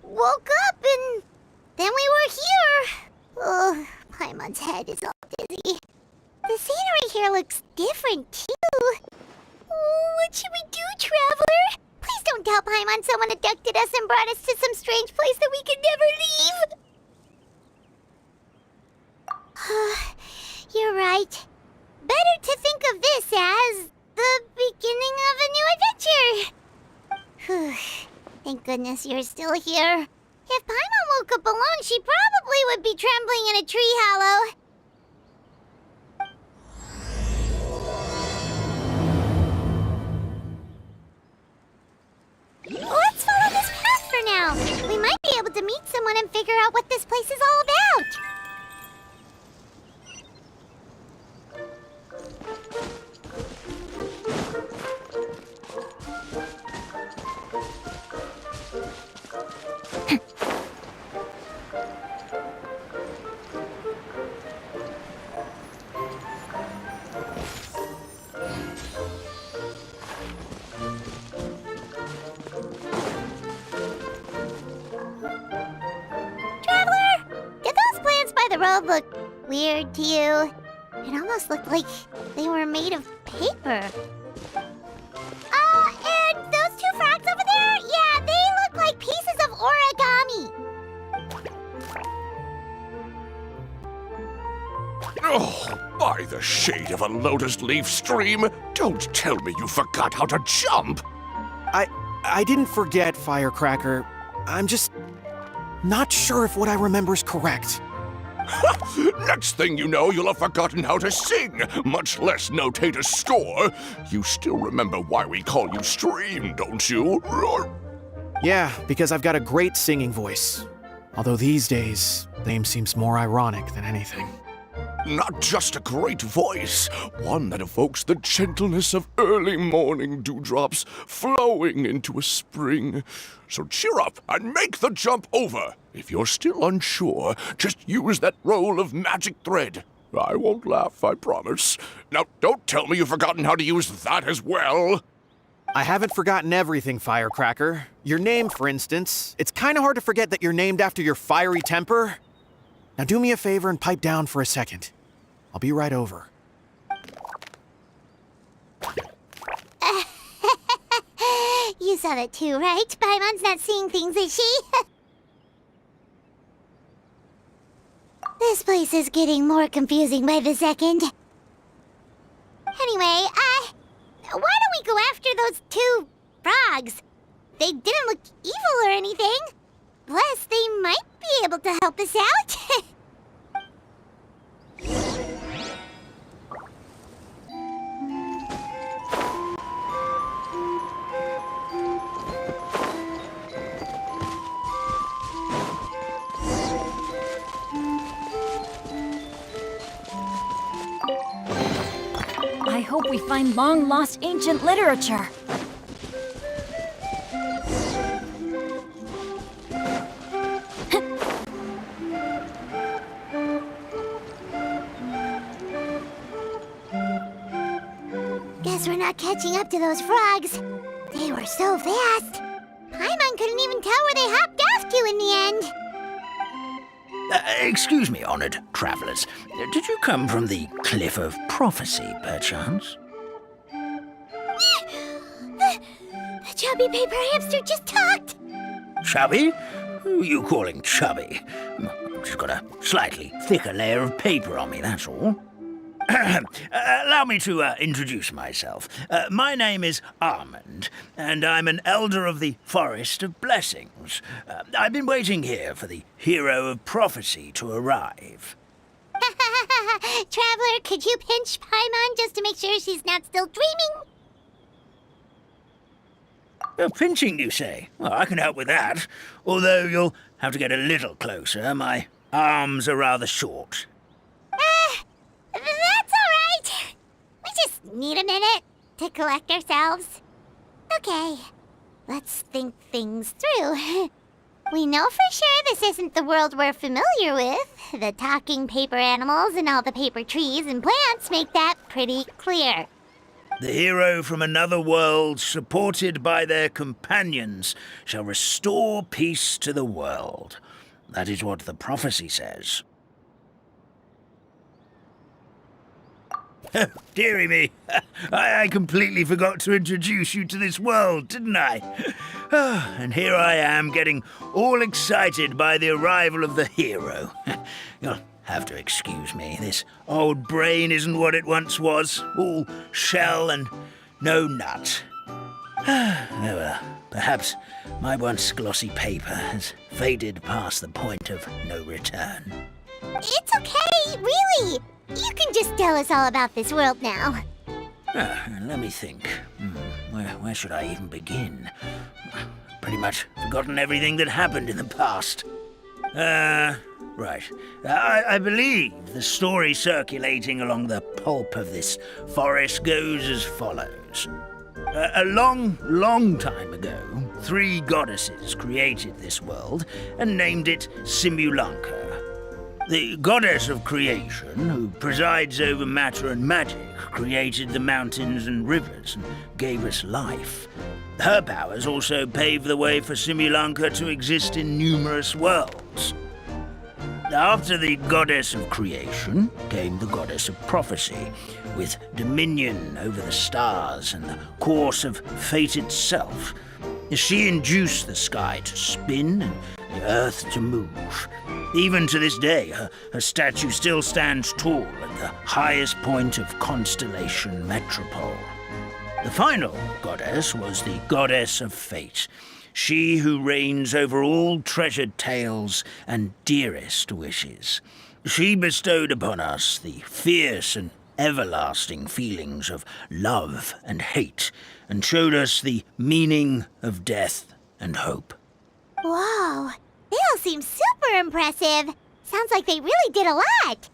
woke up and then we were here. Oh, Paimon's head is all dizzy. The scenery here looks different, too. Oh, what should we do, Traveler? Please don't tell Paimon someone abducted us and brought us to some strange place that we could never leave. You're right. Better to think of this as the beginning of a new adventure. Thank goodness you're still here. If Paimon woke up alone, she probably would be trembling in a tree hollow. Let's follow this path for now. We might be able to meet someone and figure out what this place is all about. The road looked weird to you. It almost looked like they were made of paper. And those two frogs over there? Yeah, they look like pieces of origami. Oh, by the shade of a lotus leaf stream, don't tell me you forgot how to jump. I didn't forget, Firecracker. I'm just not sure if what I remember is correct. Next thing you know, you'll have forgotten how to sing, much less notate a score. You still remember why we call you Stream, don't you? Yeah, because I've got a great singing voice. Although these days, the name seems more ironic than anything. Not just a great voice, one that evokes the gentleness of early morning dewdrops flowing into a spring. So cheer up and make the jump over. If you're still unsure, just use that roll of magic thread. I won't laugh, I promise. Now, don't tell me you've forgotten how to use that as well. I haven't forgotten everything, Firecracker. Your name, for instance. It's kind of hard to forget that you're named after your fiery temper. Now do me a favor and pipe down for a second. I'll be right over. You saw that too, right? Paimon's not seeing things, is she? This place is getting more confusing by the second. Anyway, why don't we go after those two frogs? They didn't look evil or anything. Plus, they might be able to help us out. I hope we find long-lost ancient literature. Guess we're not catching up to those frogs. They were so fast. Paimon couldn't even tell where they hopped off to in the end. Excuse me, honored travelers. Did you come from the Cliff of Prophecy, perchance? The chubby paper hamster just talked. Chubby? Who are you calling chubby? I've just got a slightly thicker layer of paper on me, that's all. Allow me to introduce myself. My name is Armand, and I'm an elder of the Forest of Blessings. I've been waiting here for the hero of prophecy to arrive. Traveler, could you pinch Paimon just to make sure she's not still dreaming? Pinching, you say? Well, I can help with that. Although you'll have to get a little closer. My arms are rather short. That's all right. We just need a minute to collect ourselves. Okay, let's think things through. We know for sure this isn't the world we're familiar with. The talking paper animals and all the paper trees and plants make that pretty clear. The hero from another world, supported by their companions, shall restore peace to the world. That is what the prophecy says. Dearie me, I completely forgot to introduce you to this world, didn't I? And here I am, getting all excited by the arrival of the hero. You'll have to excuse me. This old brain isn't what it once was, all shell and no nut. Oh well, perhaps my once glossy paper has faded past the point of no return. It's okay, really. You can just tell us all about this world now. Let me think. Where should I even begin? Pretty much forgotten everything that happened in the past. Right. I believe the story circulating along the pulp of this forest goes as follows. A long, long time ago, 3 goddesses created this world and named it Simulanka. The goddess of creation, who presides over matter and magic, created the mountains and rivers and gave us life. Her powers also paved the way for Simulanka to exist in numerous worlds. After the goddess of creation came the goddess of prophecy, with dominion over the stars and the course of fate itself. She induced the sky to spin and the earth to move. Even to this day, her statue still stands tall at the highest point of Constellation Metropole. The final goddess was the goddess of fate, she who reigns over all treasured tales and dearest wishes. She bestowed upon us the fierce and everlasting feelings of love and hate, and showed us the meaning of death and hope. Whoa, they all seem super impressive. Sounds like they really did a lot.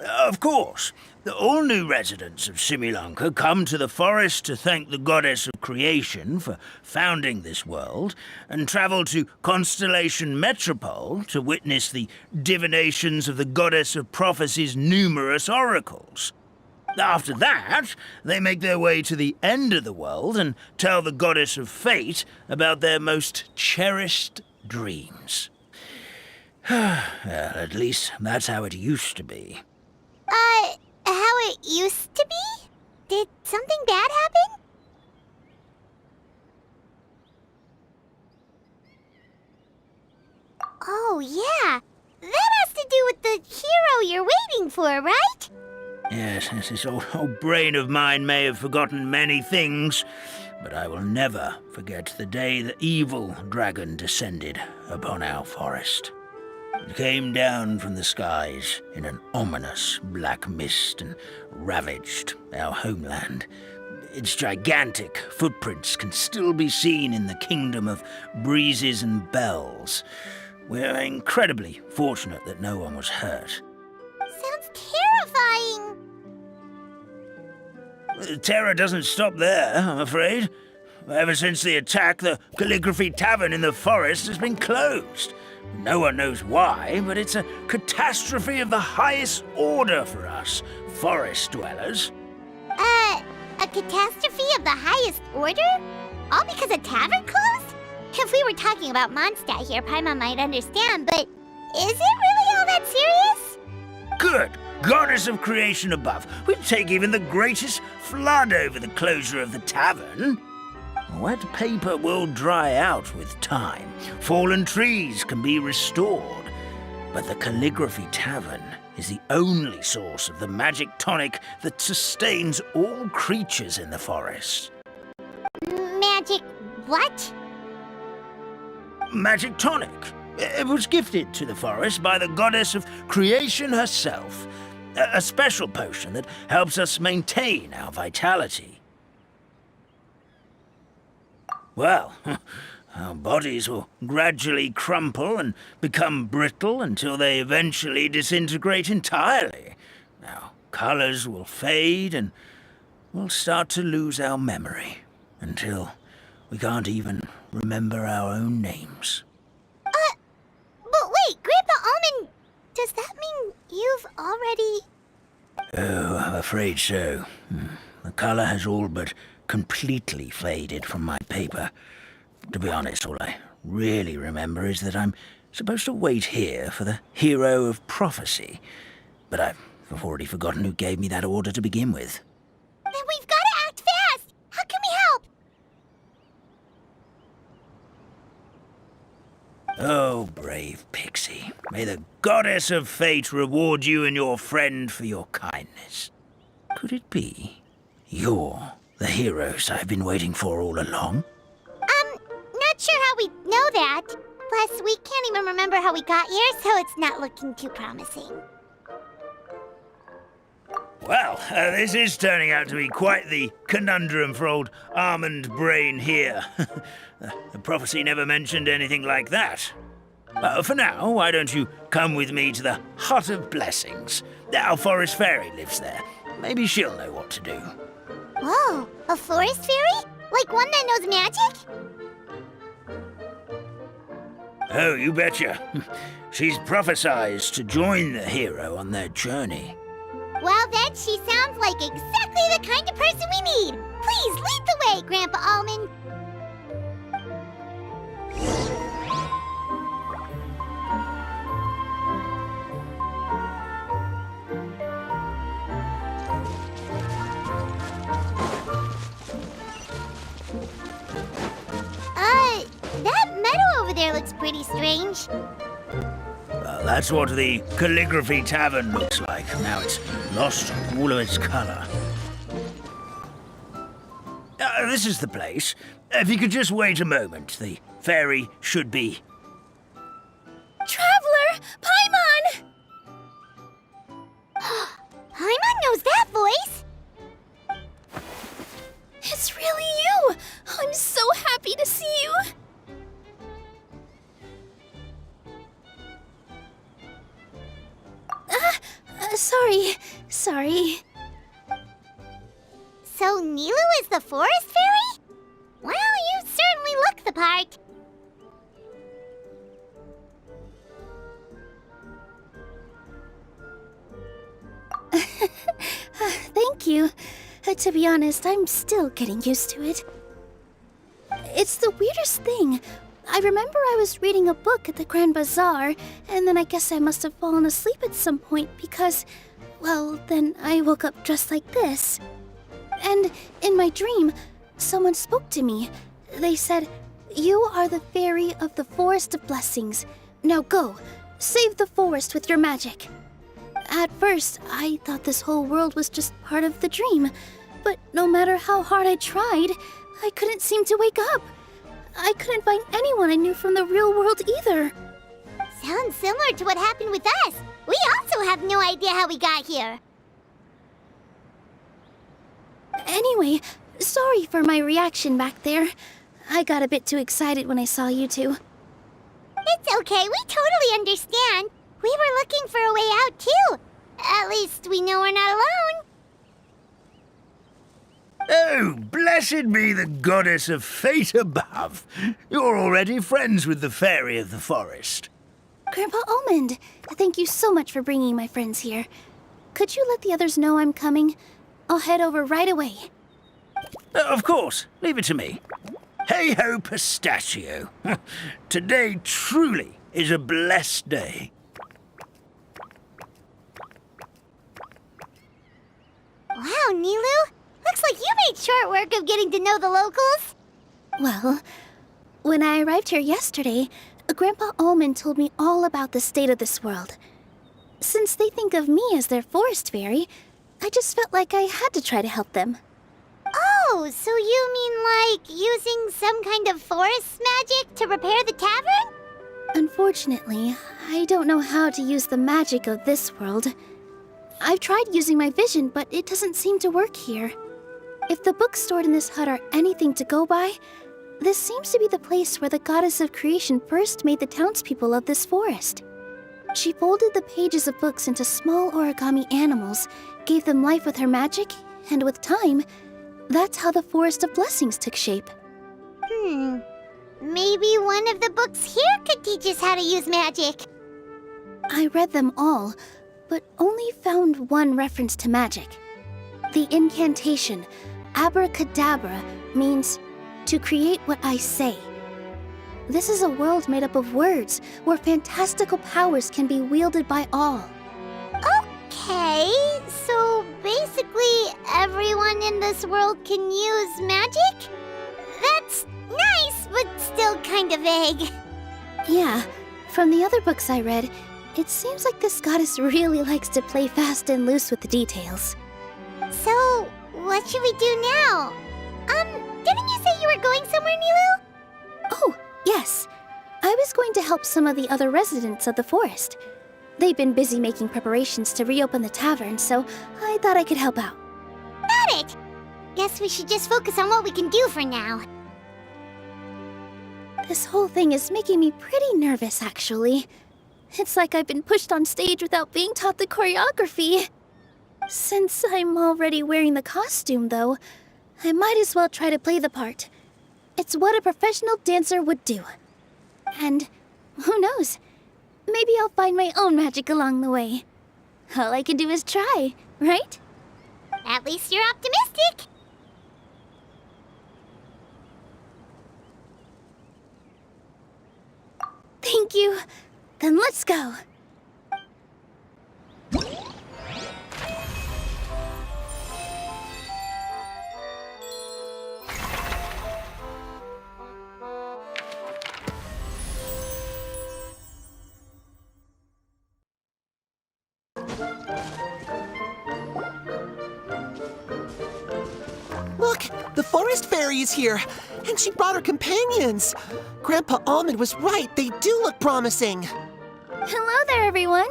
Of course. All new residents of Simulanka come to the forest to thank the goddess of creation for founding this world, and travel to Constellation Metropole to witness the divinations of the goddess of prophecy's numerous oracles. After that, they make their way to the end of the world and tell the goddess of fate about their most cherished dreams. Well, at least that's how it used to be. How it used to be? Did something bad happen? Oh, yeah. That has to do with the hero you're waiting for, right? Yes, this old brain of mine may have forgotten many things, but I will never forget the day the evil dragon descended upon our forest. It came down from the skies in an ominous black mist and ravaged our homeland. Its gigantic footprints can still be seen in the kingdom of breezes and bells. We're incredibly fortunate that no one was hurt. Sounds terrifying. The terror doesn't stop there, I'm afraid. Ever since the attack, the Calligraphy Tavern in the forest has been closed. No one knows why, but it's a catastrophe of the highest order for us, forest dwellers. A catastrophe of the highest order? All because a tavern closed? If we were talking about Mondstadt here, Paimon might understand, but is it really all that serious? Good goddess of creation above, we'd take even the greatest flood over the closure of the tavern. Wet paper will dry out with time. Fallen trees can be restored. But the Calligraphy Tavern is the only source of the magic tonic that sustains all creatures in the forest. Magic what? Magic tonic. It was gifted to the forest by the goddess of creation herself. A special potion that helps us maintain our vitality. Well, our bodies will gradually crumple and become brittle until they eventually disintegrate entirely. Our colors will fade and we'll start to lose our memory until we can't even remember our own names. But wait, Grandpa Almond, does that mean you've already... Oh, I'm afraid so. The color has all but completely faded from my paper. To be honest, all I really remember is that I'm supposed to wait here for the hero of prophecy. But I've already forgotten who gave me that order to begin with. Then we've got to act fast! How can we help? Oh, brave Pixie. May the goddess of fate reward you and your friend for your kindness. Could it be you're the heroes I've been waiting for all along? Not sure how we know that. Plus, we can't even remember how we got here, so it's not looking too promising. Well, this is turning out to be quite the conundrum for old Almond Brain here. The prophecy never mentioned anything like that. For now, why don't you come with me to the Hut of Blessings? Our forest fairy lives there. Maybe she'll know what to do. Whoa, a forest fairy? Like one that knows magic? Oh, you betcha. She's prophesized to join the hero on their journey. Well, then she sounds like exactly the kind of person we need. Please lead the way, Grandpa Almond. That meadow over there looks pretty strange. Well, that's what the Calligraphy Tavern looks like. Now it's lost all of its color. This is the place. If you could just wait a moment, the fairy should be... Traveler! Paimon! Paimon knows that voice. It's really you! I'm so happy to see you! Sorry. So Nilu is the forest fairy? Well, you certainly look the part. Thank you. To be honest, I'm still getting used to it. It's the weirdest thing. I remember I was reading a book at the Grand Bazaar, and then I guess I must have fallen asleep at some point because, well, then I woke up dressed like this. And in my dream, someone spoke to me. They said, "You are the fairy of the Forest of Blessings. Now go, save the forest with your magic." At first, I thought this whole world was just part of the dream, but no matter how hard I tried, I couldn't seem to wake up. I couldn't find anyone I knew from the real world either. Sounds similar to what happened with us. We also have no idea how we got here. Anyway, sorry for my reaction back there. I got a bit too excited when I saw you two. It's okay, we totally understand. We were looking for a way out, too. At least we know we're not alone. Oh, blessed be the goddess of fate above. You're already friends with the fairy of the forest. Grandpa Almond, thank you so much for bringing my friends here. Could you let the others know I'm coming? I'll head over right away. Of course, leave it to me. Hey-ho, pistachio. Today truly is a blessed day. Wow, Nilu. Looks like you made short work of getting to know the locals. Well, when I arrived here yesterday, Grandpa Almond told me all about the state of this world. Since they think of me as their forest fairy, I just felt like I had to try to help them. Oh, so you mean like using some kind of forest magic to repair the tavern? Unfortunately, I don't know how to use the magic of this world. I've tried using my vision, but it doesn't seem to work here. If the books stored in this hut are anything to go by, this seems to be the place where the goddess of creation first made the townspeople of this forest. She folded the pages of books into small origami animals, gave them life with her magic, and with time, that's how the Forest of Blessings took shape. Maybe one of the books here could teach us how to use magic. I read them all, but only found one reference to magic. The incantation, abracadabra, means to create what I say. This is a world made up of words where fantastical powers can be wielded by all. Okay, so basically everyone in this world can use magic? That's nice, but still kind of vague. Yeah, from the other books I read, it seems like this goddess really likes to play fast and loose with the details. So, what should we do now? Didn't you say you were going somewhere, Nilu? Oh, yes. I was going to help some of the other residents of the forest. They've been busy making preparations to reopen the tavern, so I thought I could help out. Got it! Guess we should just focus on what we can do for now. This whole thing is making me pretty nervous, actually. It's like I've been pushed on stage without being taught the choreography. Since I'm already wearing the costume, though, I might as well try to play the part. It's what a professional dancer would do. And who knows? Maybe I'll find my own magic along the way. All I can do is try, right? At least you're optimistic. Thank you. Then let's go. Look, the forest fairy is here, and she brought her companions. Grandpa Almond was right, they do look promising. Hello there, everyone.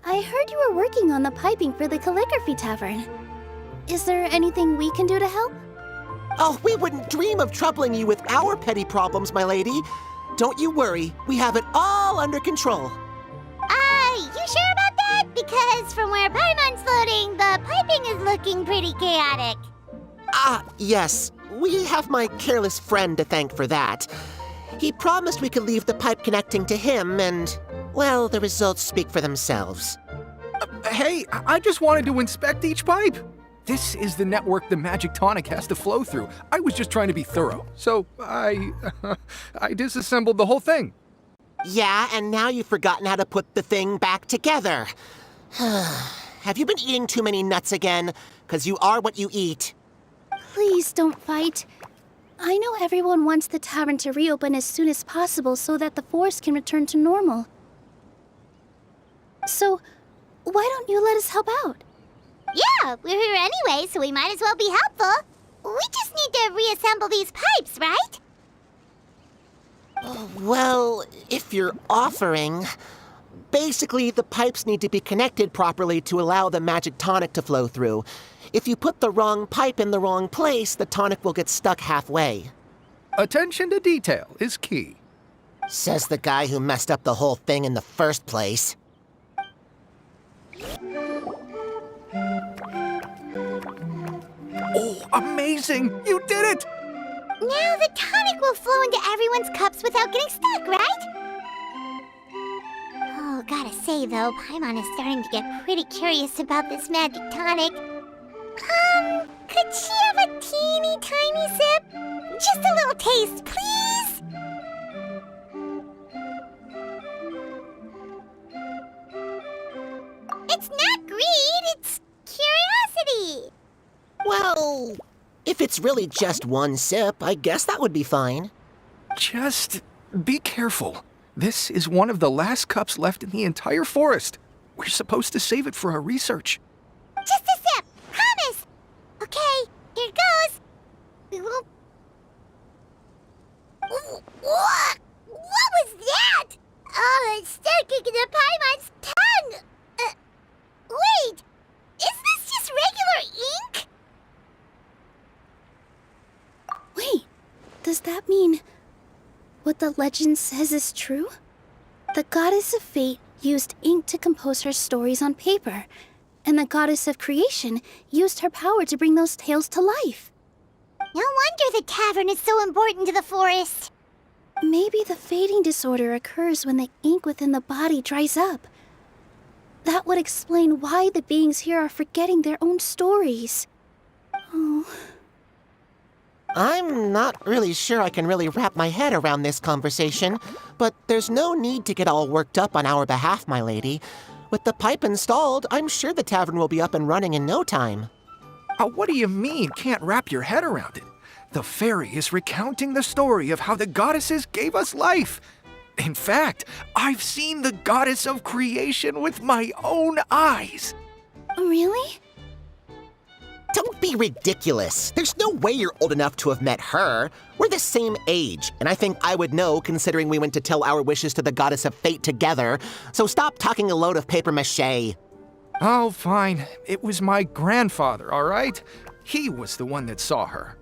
I heard you were working on the piping for the calligraphy tavern. Is there anything we can do to help? Oh, we wouldn't dream of troubling you with our petty problems, my lady. Don't you worry, we have it all under control. You sure about that? Because from where Paimon's floating, the piping is looking pretty chaotic. Yes. We have my careless friend to thank for that. He promised we could leave the pipe connecting to him, and, well, the results speak for themselves. Hey, I just wanted to inspect each pipe. This is the network the magic tonic has to flow through. I was just trying to be thorough, so I disassembled the whole thing. Yeah, and now you've forgotten how to put the thing back together. Have you been eating too many nuts again? 'Cause you are what you eat. Please don't fight. I know everyone wants the tavern to reopen as soon as possible so that the forest can return to normal. So, why don't you let us help out? Yeah, we're here anyway, so we might as well be helpful. We just need to reassemble these pipes, right? Well, if you're offering... Basically, the pipes need to be connected properly to allow the magic tonic to flow through. If you put the wrong pipe in the wrong place, the tonic will get stuck halfway. Attention to detail is key. Says the guy who messed up the whole thing in the first place. Oh, amazing! You did it! Now the tonic will flow into everyone's cups without getting stuck, right? Oh, gotta say though, Paimon is starting to get pretty curious about this magic tonic. Could she have a teeny tiny sip? Just a little taste, please? It's not greed, it's curiosity. Well, if it's really just one sip, I guess that would be fine. Just be careful. This is one of the last cups left in the entire forest. We're supposed to save it for our research. Just a sip, promise. Okay, here it goes. We won't... What? What was that? Oh, it's sticking to Paimon's tongue. Wait, is this just regular ink? Wait, does that mean what the legend says is true? The goddess of fate used ink to compose her stories on paper, and the goddess of creation used her power to bring those tales to life. No wonder the tavern is so important to the forest. Maybe the fading disorder occurs when the ink within the body dries up. That would explain why the beings here are forgetting their own stories. Oh. I'm not really sure I can really wrap my head around this conversation, but there's no need to get all worked up on our behalf, my lady. With the pipe installed, I'm sure the tavern will be up and running in no time. What do you mean, can't wrap your head around it? The fairy is recounting the story of how the goddesses gave us life. In fact, I've seen the goddess of creation with my own eyes. Really? Don't be ridiculous. There's no way you're old enough to have met her. We're the same age, and I think I would know considering we went to tell our wishes to the goddess of fate together. So stop talking a load of papier-mâché. Oh, fine. It was my grandfather, all right? He was the one that saw her.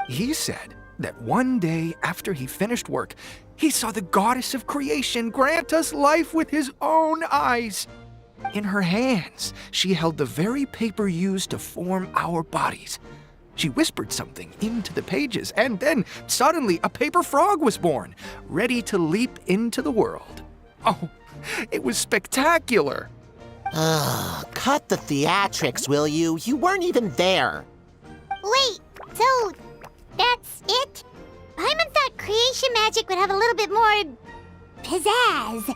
He said that one day after he finished work, he saw the goddess of creation grant us life with his own eyes. In her hands, she held the very paper used to form our bodies. She whispered something into the pages, and then suddenly a paper frog was born, ready to leap into the world. Oh, it was spectacular. Cut the theatrics, will you? You weren't even there. Wait, so that's it? Paimon thought creation magic would have a little bit more pizzazz.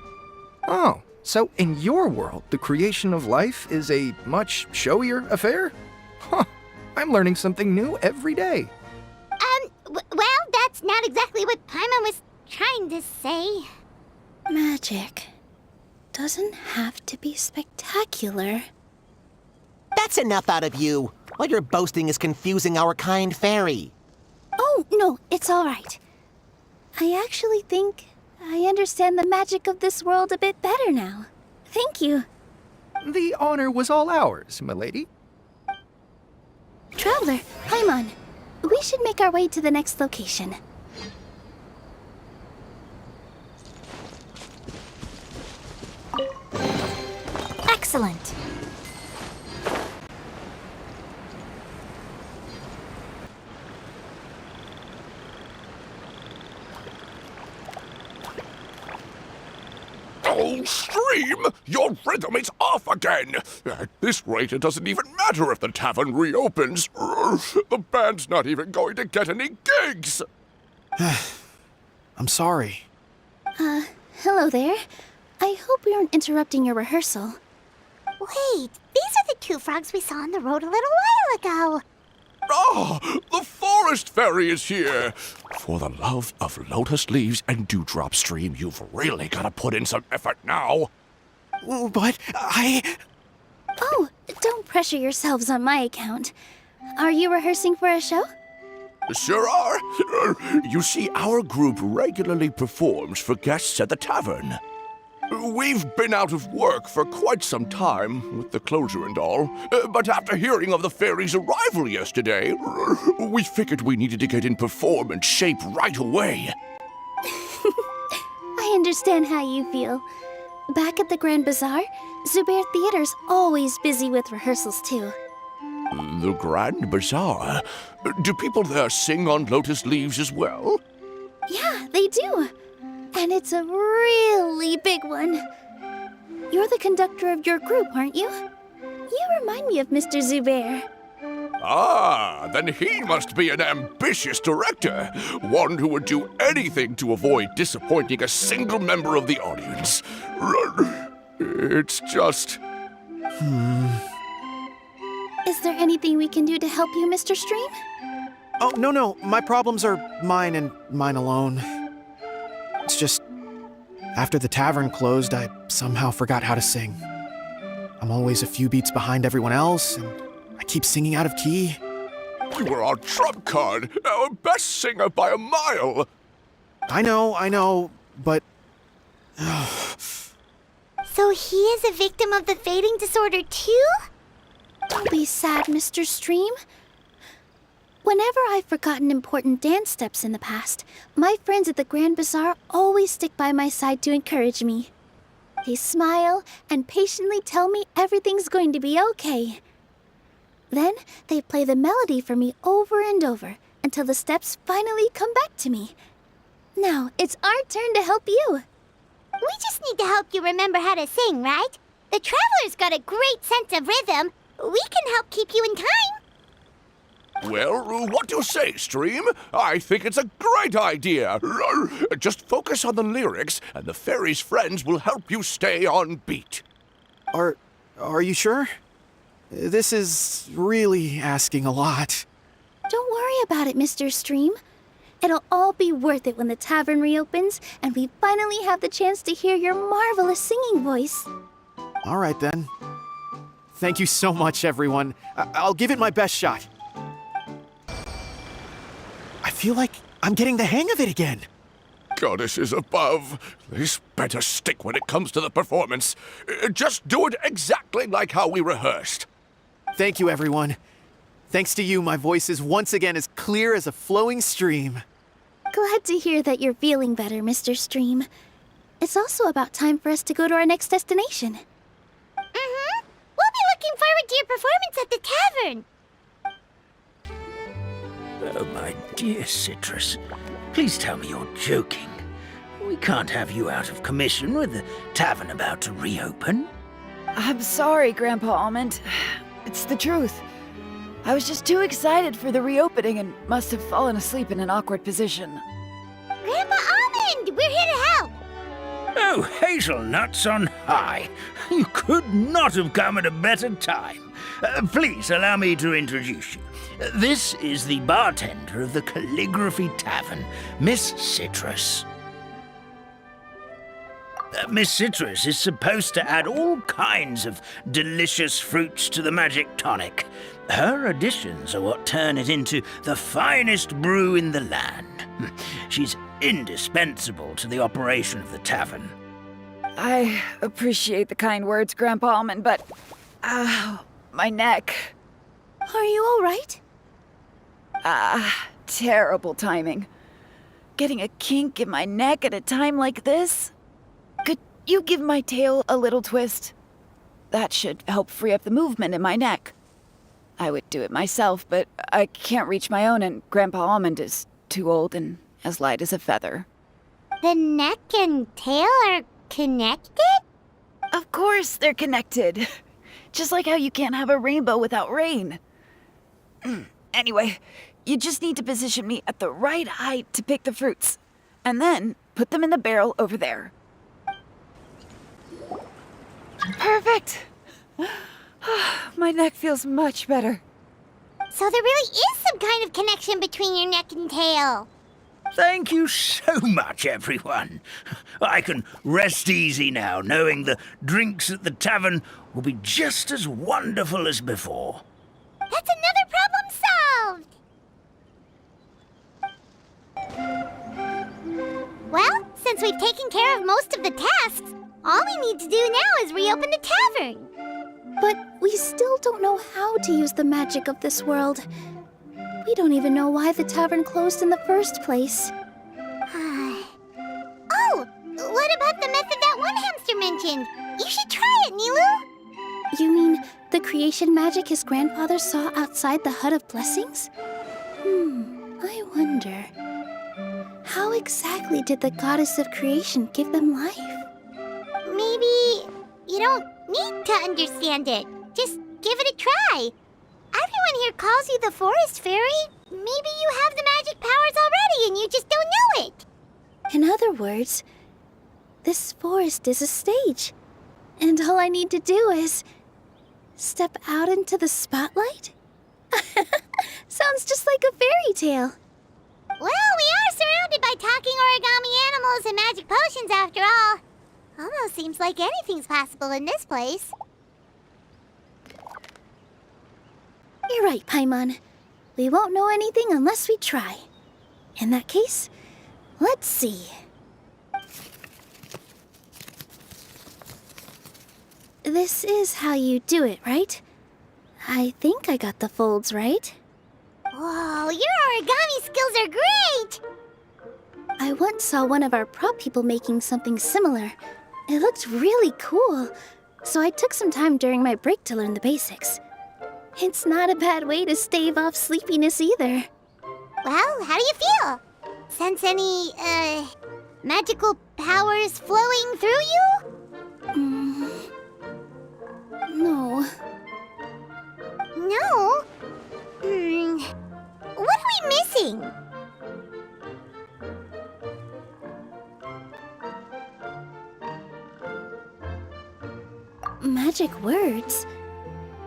Oh, so in your world, the creation of life is a much showier affair? Huh, I'm learning something new every day. Well, that's not exactly what Paimon was trying to say. Magic doesn't have to be spectacular. That's enough out of you. All your boasting is confusing our kind fairy. Oh, no, it's all right. I actually think I understand the magic of this world a bit better now. Thank you. The honor was all ours, milady. Traveler, Paimon, we should make our way to the next location. Excellent. Oh, Stream! Your rhythm is off again! At this rate, it doesn't even matter if the tavern reopens. The band's not even going to get any gigs! I'm sorry. Hello there. I hope we aren't interrupting your rehearsal. Wait, these are the two frogs we saw on the road a little while ago. Ah, the forest fairy is here! For the love of lotus leaves and dewdrop, Stream, you've really got to put in some effort now. But Oh, don't pressure yourselves on my account. Are you rehearsing for a show? Sure are. You see, our group regularly performs for guests at the tavern. We've been out of work for quite some time, with the closure and all, but after hearing of the fairy's arrival yesterday, we figured we needed to get in performance shape right away. I understand how you feel. Back at the Grand Bazaar, Zubair Theater's always busy with rehearsals too. The Grand Bazaar? Do people there sing on lotus leaves as well? Yeah, they do. And it's a really big one. You're the conductor of your group, aren't you? You remind me of Mr. Zubair. Ah, then he must be an ambitious director. One who would do anything to avoid disappointing a single member of the audience. It's just... Is there anything we can do to help you, Mr. Stream? Oh, no. My problems are mine and mine alone. It's just, after the tavern closed, I somehow forgot how to sing. I'm always a few beats behind everyone else, and I keep singing out of key. You were our trump card, our best singer by a mile. I know, but... So he is a victim of the fading disorder too? Don't be sad, Mr. Stream. Whenever I've forgotten important dance steps in the past, my friends at the Grand Bazaar always stick by my side to encourage me. They smile and patiently tell me everything's going to be okay. Then they play the melody for me over and over until the steps finally come back to me. Now it's our turn to help you. We just need to help you remember how to sing, right? The the Traveler's got a great sense of rhythm. We can help keep you in time. Well, what do you say, Stream? I think it's a great idea. Just focus on the lyrics, and the fairy's friends will help you stay on beat. Are you sure? This is really asking a lot. Don't worry about it, Mr. Stream. It'll all be worth it when the tavern reopens and we finally have the chance to hear your marvelous singing voice. All right, then. Thank you so much, everyone. I'll give it my best shot. I feel like I'm getting the hang of it again. Goddesses above, this better stick when it comes to the performance. Just do it exactly like how we rehearsed. Thank you, everyone. Thanks to you, my voice is once again as clear as a flowing stream. Glad to hear that you're feeling better, Mr. Stream. It's also about time for us to go to our next destination. Mm-hmm. We'll be looking forward to your performance at the tavern. Oh, my dear Citrus. Please tell me you're joking. We can't have you out of commission with the tavern about to reopen. I'm sorry, Grandpa Almond. It's the truth. I was just too excited for the reopening and must have fallen asleep in an awkward position. Grandpa Almond, we're here to help. Oh, hazelnuts on high. You could not have come at a better time. Please allow me to introduce you. This is the bartender of the Calligraphy Tavern, Miss Citrus. Miss Citrus is supposed to add all kinds of delicious fruits to the magic tonic. Her additions are what turn it into the finest brew in the land. She's indispensable to the operation of the tavern. I appreciate the kind words, Grandpa Almond, but... Ow, my neck. Are you all right? Terrible timing. Getting a kink in my neck at a time like this? Could you give my tail a little twist? That should help free up the movement in my neck. I would do it myself, but I can't reach my own, and Grandpa Almond is too old and as light as a feather. The neck and tail are connected? Of course they're connected. Just like how you can't have a rainbow without rain. Anyway, you just need to position me at the right height to pick the fruits, and then put them in the barrel over there. Perfect! My neck feels much better. So there really is some kind of connection between your neck and tail. Thank you so much, everyone. I can rest easy now, knowing the drinks at the tavern will be just as wonderful as before. That's another problem solved! Well, since we've taken care of most of the tasks, all we need to do now is reopen the tavern. But we still don't know how to use the magic of this world. We don't even know why the tavern closed in the first place. Oh, what about the method that one hamster mentioned? You should try it, Nilu. You mean the creation magic his grandfather saw outside the Hut of Blessings? I wonder. How exactly did the goddess of creation give them life? Maybe you don't need to understand it. Just give it a try. Everyone here calls you the Forest Fairy. Maybe you have the magic powers already and you just don't know it. In other words, this forest is a stage. And all I need to do is step out into the spotlight? Sounds just like a fairy tale. Well, we are surrounded by talking origami animals and magic potions after all. Almost seems like anything's possible in this place. You're right, Paimon. We won't know anything unless we try. In that case, let's see. This is how you do it, right? I think I got the folds right. Whoa, your origami skills are great! I once saw one of our prop people making something similar. It looked really cool, so I took some time during my break to learn the basics. It's not a bad way to stave off sleepiness either. Well, how do you feel? Sense any, magical powers flowing through you? Magic words?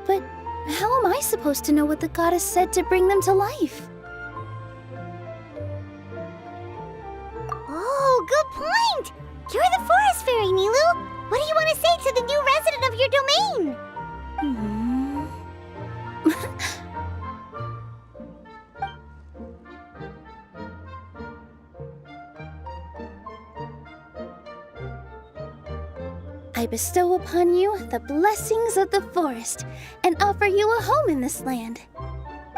But how am I supposed to know what the goddess said to bring them to life? Oh, good point! You're the forest fairy, Nilu! What do you want to say to the new resident of your domain? I bestow upon you the blessings of the forest and offer you a home in this land.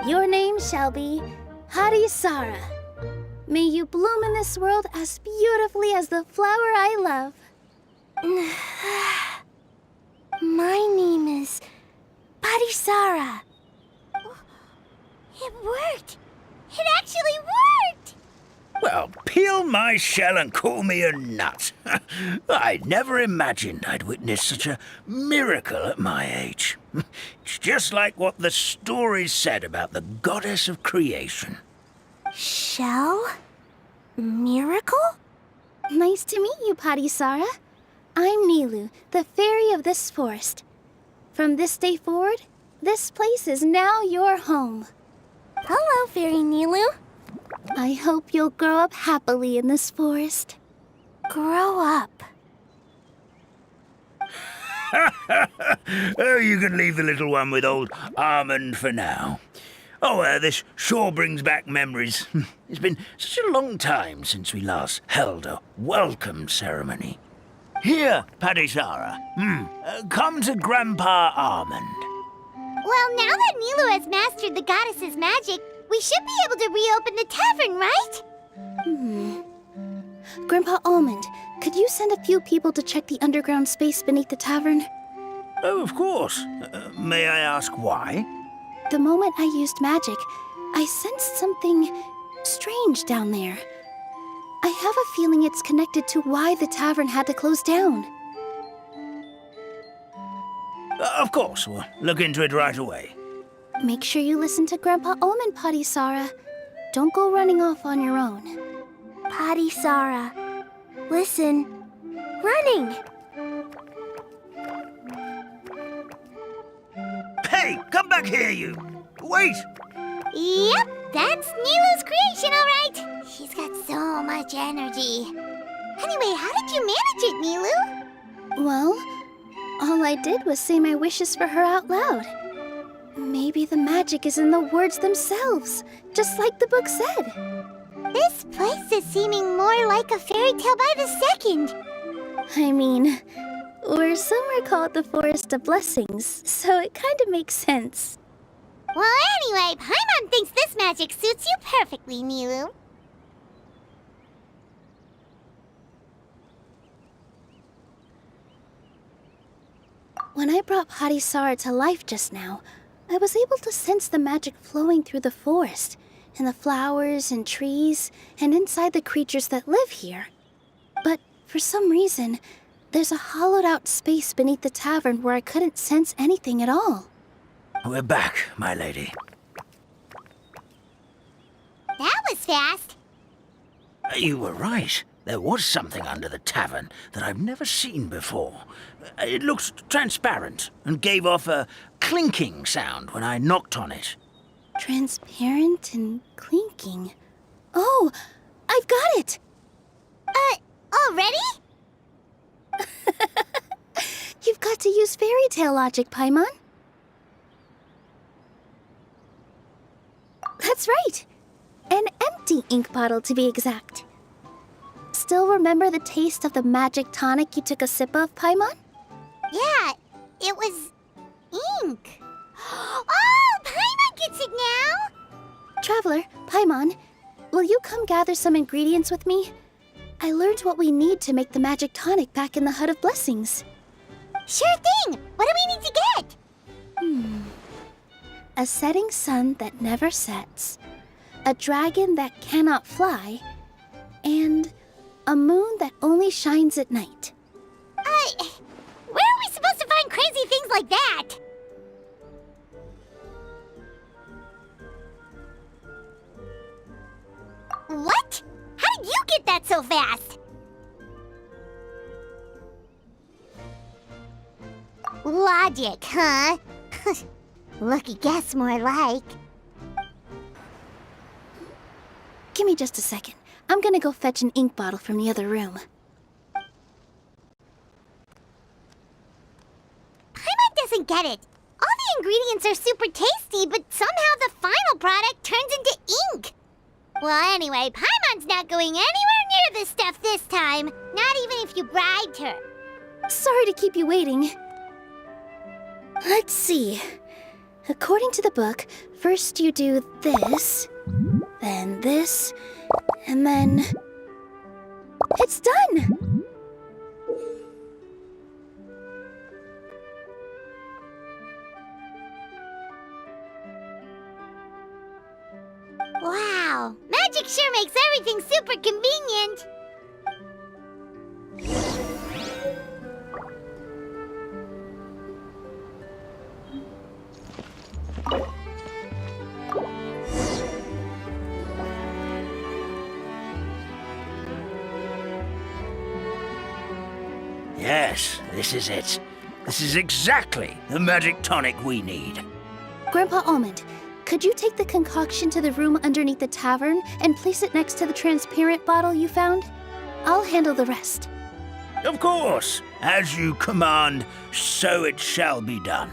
Your name shall be Harisara. May you bloom in this world as beautifully as the flower I love. My name is Parisara. It worked! It actually worked! Well, peel my shell and call me a nut. I never imagined I'd witness such a miracle at my age. It's just like what the stories said about the goddess of creation. Shell? Miracle? Nice to meet you, Parisara. I'm Nilu, the fairy of this forest. From this day forward, this place is now your home. Hello, Fairy Nilu. I hope you'll grow up happily in this forest. Grow up. Oh, you can leave the little one with old Almond for now. Oh, this sure brings back memories. It's been such a long time since we last held a welcome ceremony. Here, Parisara. Come to Grandpa Almond. Well, now that Nilu has mastered the goddess's magic, we should be able to reopen the tavern, right? Grandpa Almond, could you send a few people to check the underground space beneath the tavern? Oh, of course. May I ask why? The moment I used magic, I sensed something strange down there. I have a feeling it's connected to why the tavern had to close down. Of course, we'll look into it right away. Make sure you listen to Grandpa Almond, Parisara. Don't go running off on your own. Parisara. Listen. Running! Hey, come back here, you! Wait! Yep, that's Nilu's creation, all right. She's got so much energy. Anyway, how did you manage it, Nilu? Well, all I did was say my wishes for her out loud. Maybe the magic is in the words themselves, just like the book said. This place is seeming more like a fairy tale by the second. I mean, we're somewhere called the Forest of Blessings, so it kind of makes sense. Well, anyway, Paimon thinks this magic suits you perfectly, Nilu. When I brought Parisara to life just now, I was able to sense the magic flowing through the forest, and the flowers and trees, and inside the creatures that live here. But for some reason, there's a hollowed-out space beneath the tavern where I couldn't sense anything at all. We're back, my lady. That was fast. You were right. There was something under the tavern that I've never seen before. It looked transparent and gave off a clinking sound when I knocked on it. Transparent and clinking. Oh, I've got it! Already? You've got to use Fairytale logic, Paimon. That's right. An empty ink bottle, to be exact. Still remember the taste of the magic tonic you took a sip of, Paimon? Yeah, it was ink. Oh, Paimon gets it now! Traveler, Paimon, will you come gather some ingredients with me? I learned what we need to make the magic tonic back in the Hut of Blessings. Sure thing! What do we need to get? A setting sun that never sets, a dragon that cannot fly, and a moon that only shines at night. Where are we supposed to find crazy things like that? What? How did you get that so fast? logic, huh? Lucky guess more like. Give me just a second. I'm gonna go fetch an ink bottle from the other room. Paimon doesn't get it. All the ingredients are super tasty, but somehow the final product turns into ink. Well, anyway, Paimon's not going anywhere near this stuff this time. Not even if you bribed her. Sorry to keep you waiting. Let's see. According to the book, first you do this, then this, and then... It's done! Wow, magic sure makes everything super convenient. Yes, this is it. This is exactly the magic tonic we need. Grandpa Almond, could you take the concoction to the room underneath the tavern and place it next to the transparent bottle you found? I'll handle the rest. Of course. As you command, so it shall be done.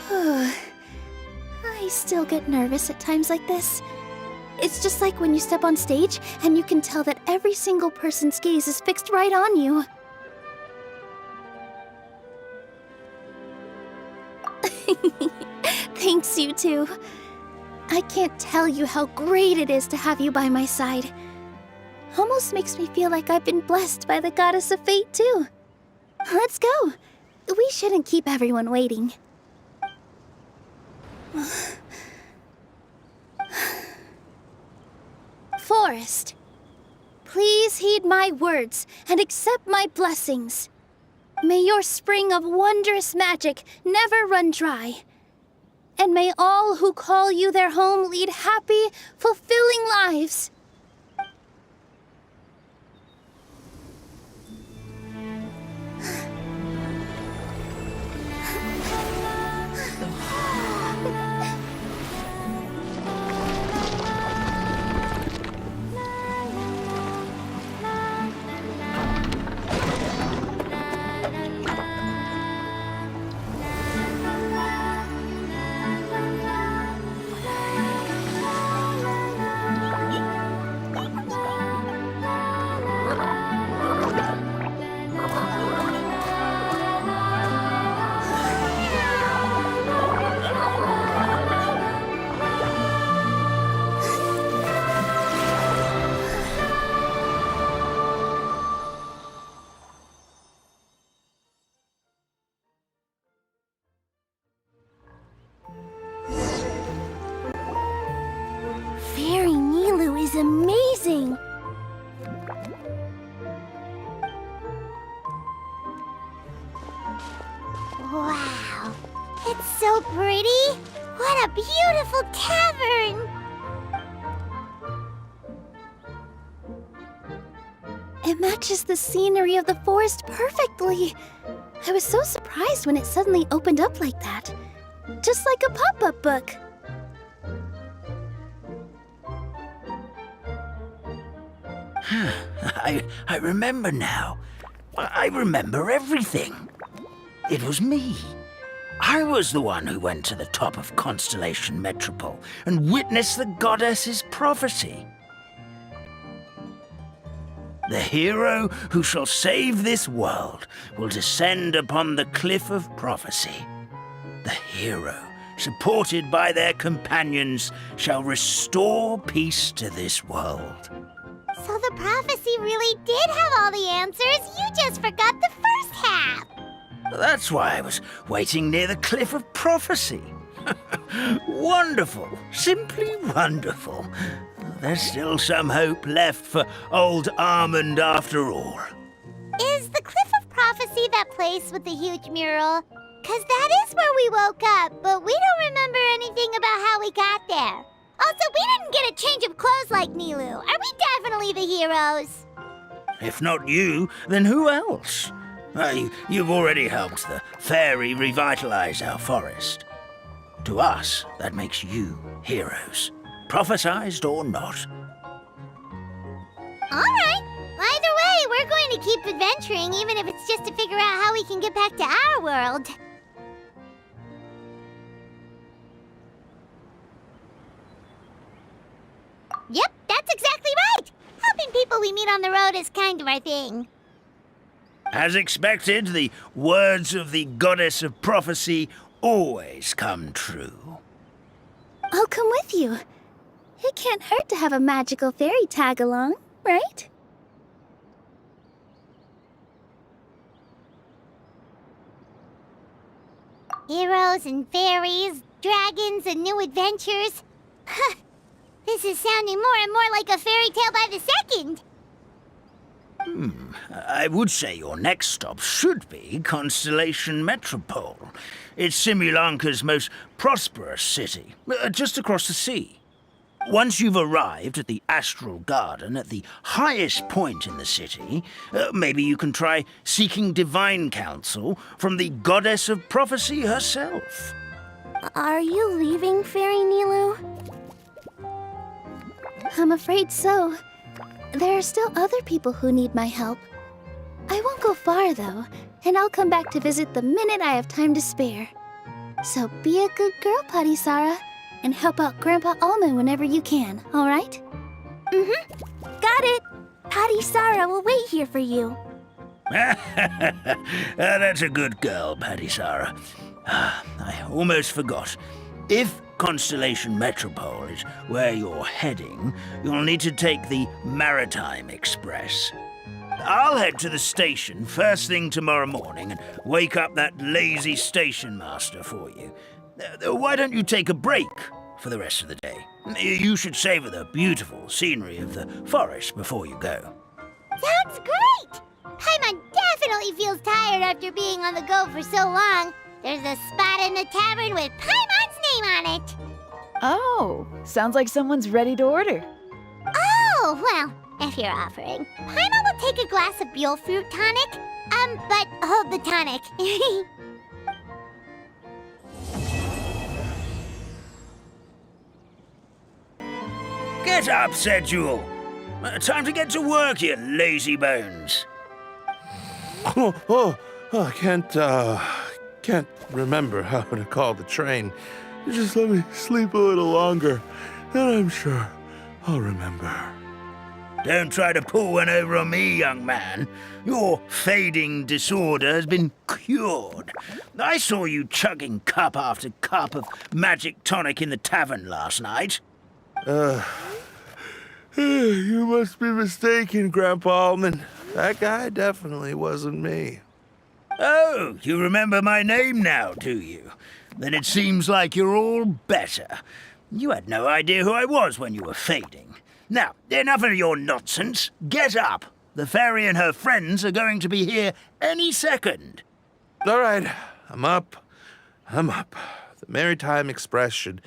I still get nervous at times like this. It's just like when you step on stage and you can tell that every single person's gaze is fixed right on you. Thanks, you two. I can't tell you how great it is to have you by my side. Almost makes me feel like I've been blessed by the goddess of fate, too. Let's go. We shouldn't keep everyone waiting. Forest, please heed my words and accept my blessings. May your spring of wondrous magic never run dry. And may all who call you their home lead happy, fulfilling lives. Fairy Nilu is amazing! Wow, it's so pretty. What a beautiful tavern. It matches the scenery of the forest perfectly. I was so surprised when it suddenly opened up like that. Just like a pop-up book. I remember now. I remember everything. It was me. I was the one who went to the top of Constellation Metropole and witnessed the goddess's prophecy. The hero who shall save this world will descend upon the cliff of prophecy. The hero, supported by their companions, shall restore peace to this world. So the prophecy really did have all the answers. You just forgot the first half. That's why I was waiting near the cliff of prophecy. Wonderful, simply wonderful. There's still some hope left for old Almond after all. Is the Cliff of Prophecy that place with the huge mural? 'Cause that is where we woke up, but we don't remember anything about how we got there. Also, we didn't get a change of clothes like Nilu. Are we definitely the heroes? If not you, then who else? You've already helped the fairy revitalize our forest. To us, that makes you heroes, prophesized or not. Alright. Either way, we're going to keep adventuring, even if it's just to figure out how we can get back to our world. Yep, that's exactly right! Helping people we meet on the road is kind of our thing. As expected, the words of the goddess of prophecy always come true. I'll come with you. It can't hurt to have a magical fairy tag along, right? Heroes and fairies, dragons and new adventures. This is sounding more and more like a fairy tale by the second. I would say your next stop should be Constellation Metropole. It's Simulanka's most prosperous city, just across the sea. Once you've arrived at the Astral Garden at the highest point in the city, maybe you can try seeking divine counsel from the goddess of prophecy herself. Are you leaving, Fairy Nilu? I'm afraid so. There are still other people who need my help. I won't go far, though, and I'll come back to visit the minute I have time to spare. So be a good girl, Patisara, and help out Grandpa Almond whenever you can, all right? Mm-hmm. Got it! Patisara will wait here for you. That's a good girl, Patisara. I almost forgot. If Constellation Metropole is where you're heading, you'll need to take the Maritime Express. I'll head to the station first thing tomorrow morning and wake up that lazy station master for you. Why don't you take a break for the rest of the day? You should savor the beautiful scenery of the forest before you go. Sounds great! Paimon definitely feels tired after being on the go for so long. There's a spot in the tavern with Paimon's name on it. Oh, sounds like someone's ready to order. Oh, well, if you're offering. Paimon will take a glass of Buell fruit tonic. But hold the tonic. Get up, said Jewel. Time to get to work, you lazy bones. I can't remember how to call the train. Just let me sleep a little longer, then I'm sure I'll remember. Don't try to pull one over on me, young man. Your fading disorder has been cured. I saw you chugging cup after cup of magic tonic in the tavern last night. You must be mistaken, Grandpa Almond. That guy definitely wasn't me. Oh, you remember my name now, do you? Then it seems like you're all better. You had no idea who I was when you were fading. Now, enough of your nonsense. Get up. The fairy and her friends are going to be here any second. All right, I'm up. The Maritime Express should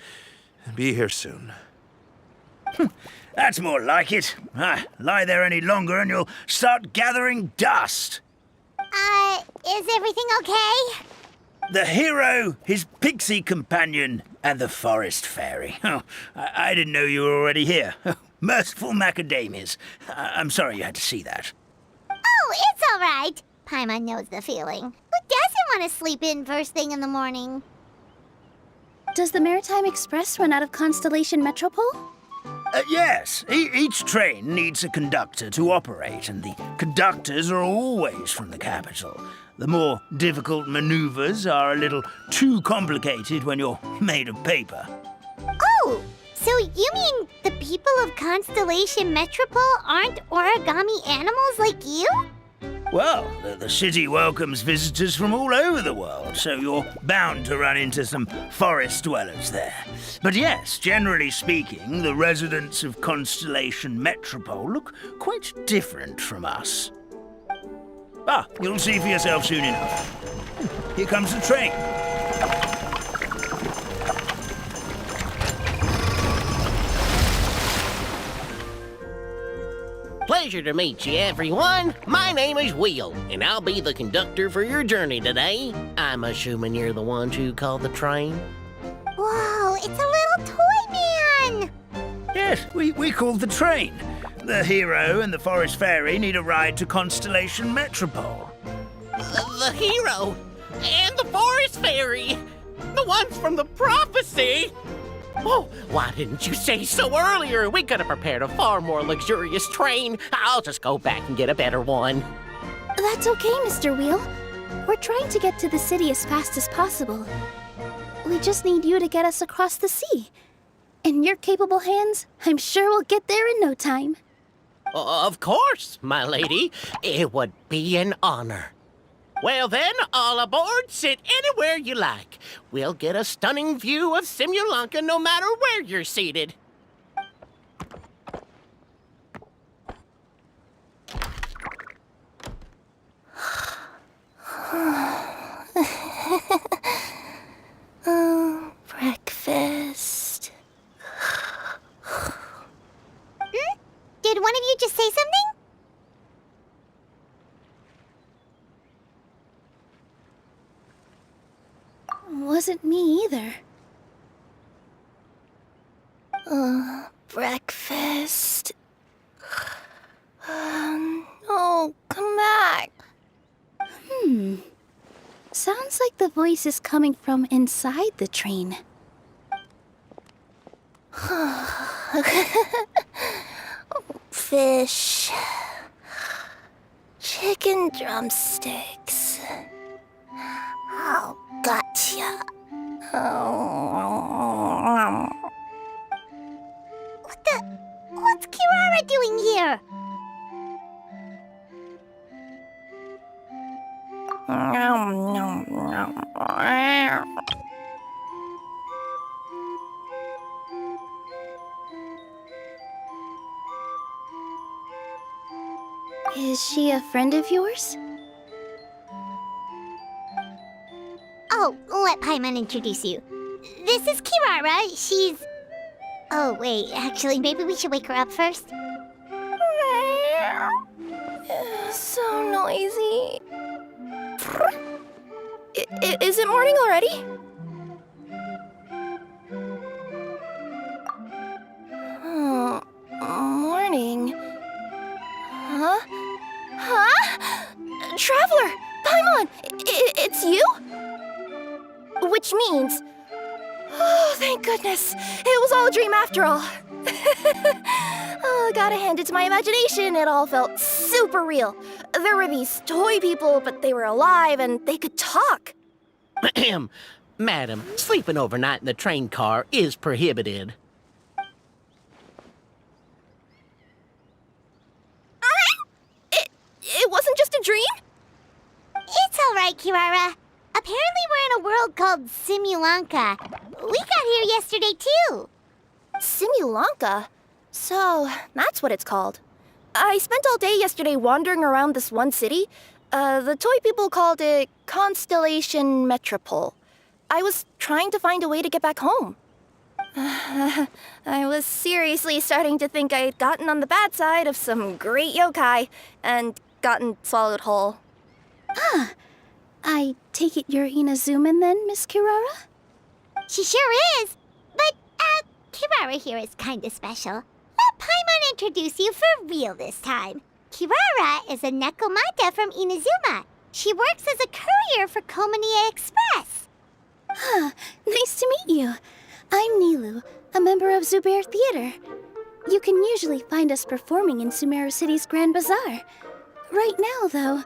be here soon. That's more like it. Lie there any longer and you'll start gathering dust. Is everything okay? The hero, his pixie companion, and the forest fairy. Oh, I didn't know you were already here. Merciful macadamias. I'm sorry you had to see that. Oh, it's all right. Paimon knows the feeling. Who doesn't want to sleep in first thing in the morning? Does the Maritime Express run out of Constellation Metropole? Yes, each train needs a conductor to operate, and the conductors are always from the capital. The more difficult maneuvers are a little too complicated when you're made of paper. Oh, so you mean the people of Constellation Metropole aren't origami animals like you? Well, the city welcomes visitors from all over the world, so you're bound to run into some forest dwellers there. But yes, generally speaking, the residents of Constellation Metropole look quite different from us. You'll see for yourself soon enough. Here comes the train. Pleasure to meet you, everyone. My name is Will, and I'll be the conductor for your journey today. I'm assuming you're the ones who called the train. Whoa, it's a little toy man! Yes, we called the train. The hero and the forest fairy need a ride to Constellation Metropole. The hero and the forest fairy. The ones from the prophecy. Oh, why didn't you say so earlier? We could have prepared a far more luxurious train. I'll just go back and get a better one. That's okay, Mr. Wheel. We're trying to get to the city as fast as possible. We just need you to get us across the sea. In your capable hands, I'm sure we'll get there in no time. Of course, my lady. It would be an honor. Well then, all aboard, sit anywhere you like. We'll get a stunning view of Simulanka no matter where you're seated. Breakfast. Did one of you just say something? Wasn't me either. Breakfast. No, come back. Sounds like the voice is coming from inside the train. Fish. Chicken drumsticks. Oh, gotcha. What's Kirara doing here? Is she a friend of yours? Oh, let Paimon introduce you. This is Kirara. She's... Oh, wait. Actually, maybe we should wake her up first. So noisy. Is it morning already? Morning. Huh? Traveler! Paimon! It's you? Which means... Oh, thank goodness. It was all a dream after all. Oh, gotta hand it to my imagination. It all felt super real. There were these toy people, but they were alive and they could talk. Ahem. Madam, sleeping overnight in the train car is prohibited. It wasn't just a dream? It's all right, Kirara. Apparently we're in a world called Simulanka. We got here yesterday, too. Simulanka? So, that's what it's called. I spent all day yesterday wandering around this one city. The toy people called it Constellation Metropole. I was trying to find a way to get back home. I was seriously starting to think I'd gotten on the bad side of some great yokai and gotten swallowed whole. I take it you're Inazuman then, Miss Kirara? She sure is. But, Kirara here is kinda special. Let Paimon introduce you for real this time. Kirara is a Nekomata from Inazuma. She works as a courier for Komaniya Express. Nice to meet you. I'm Nilu, a member of Zubair Theater. You can usually find us performing in Sumeru City's Grand Bazaar. Right now, though,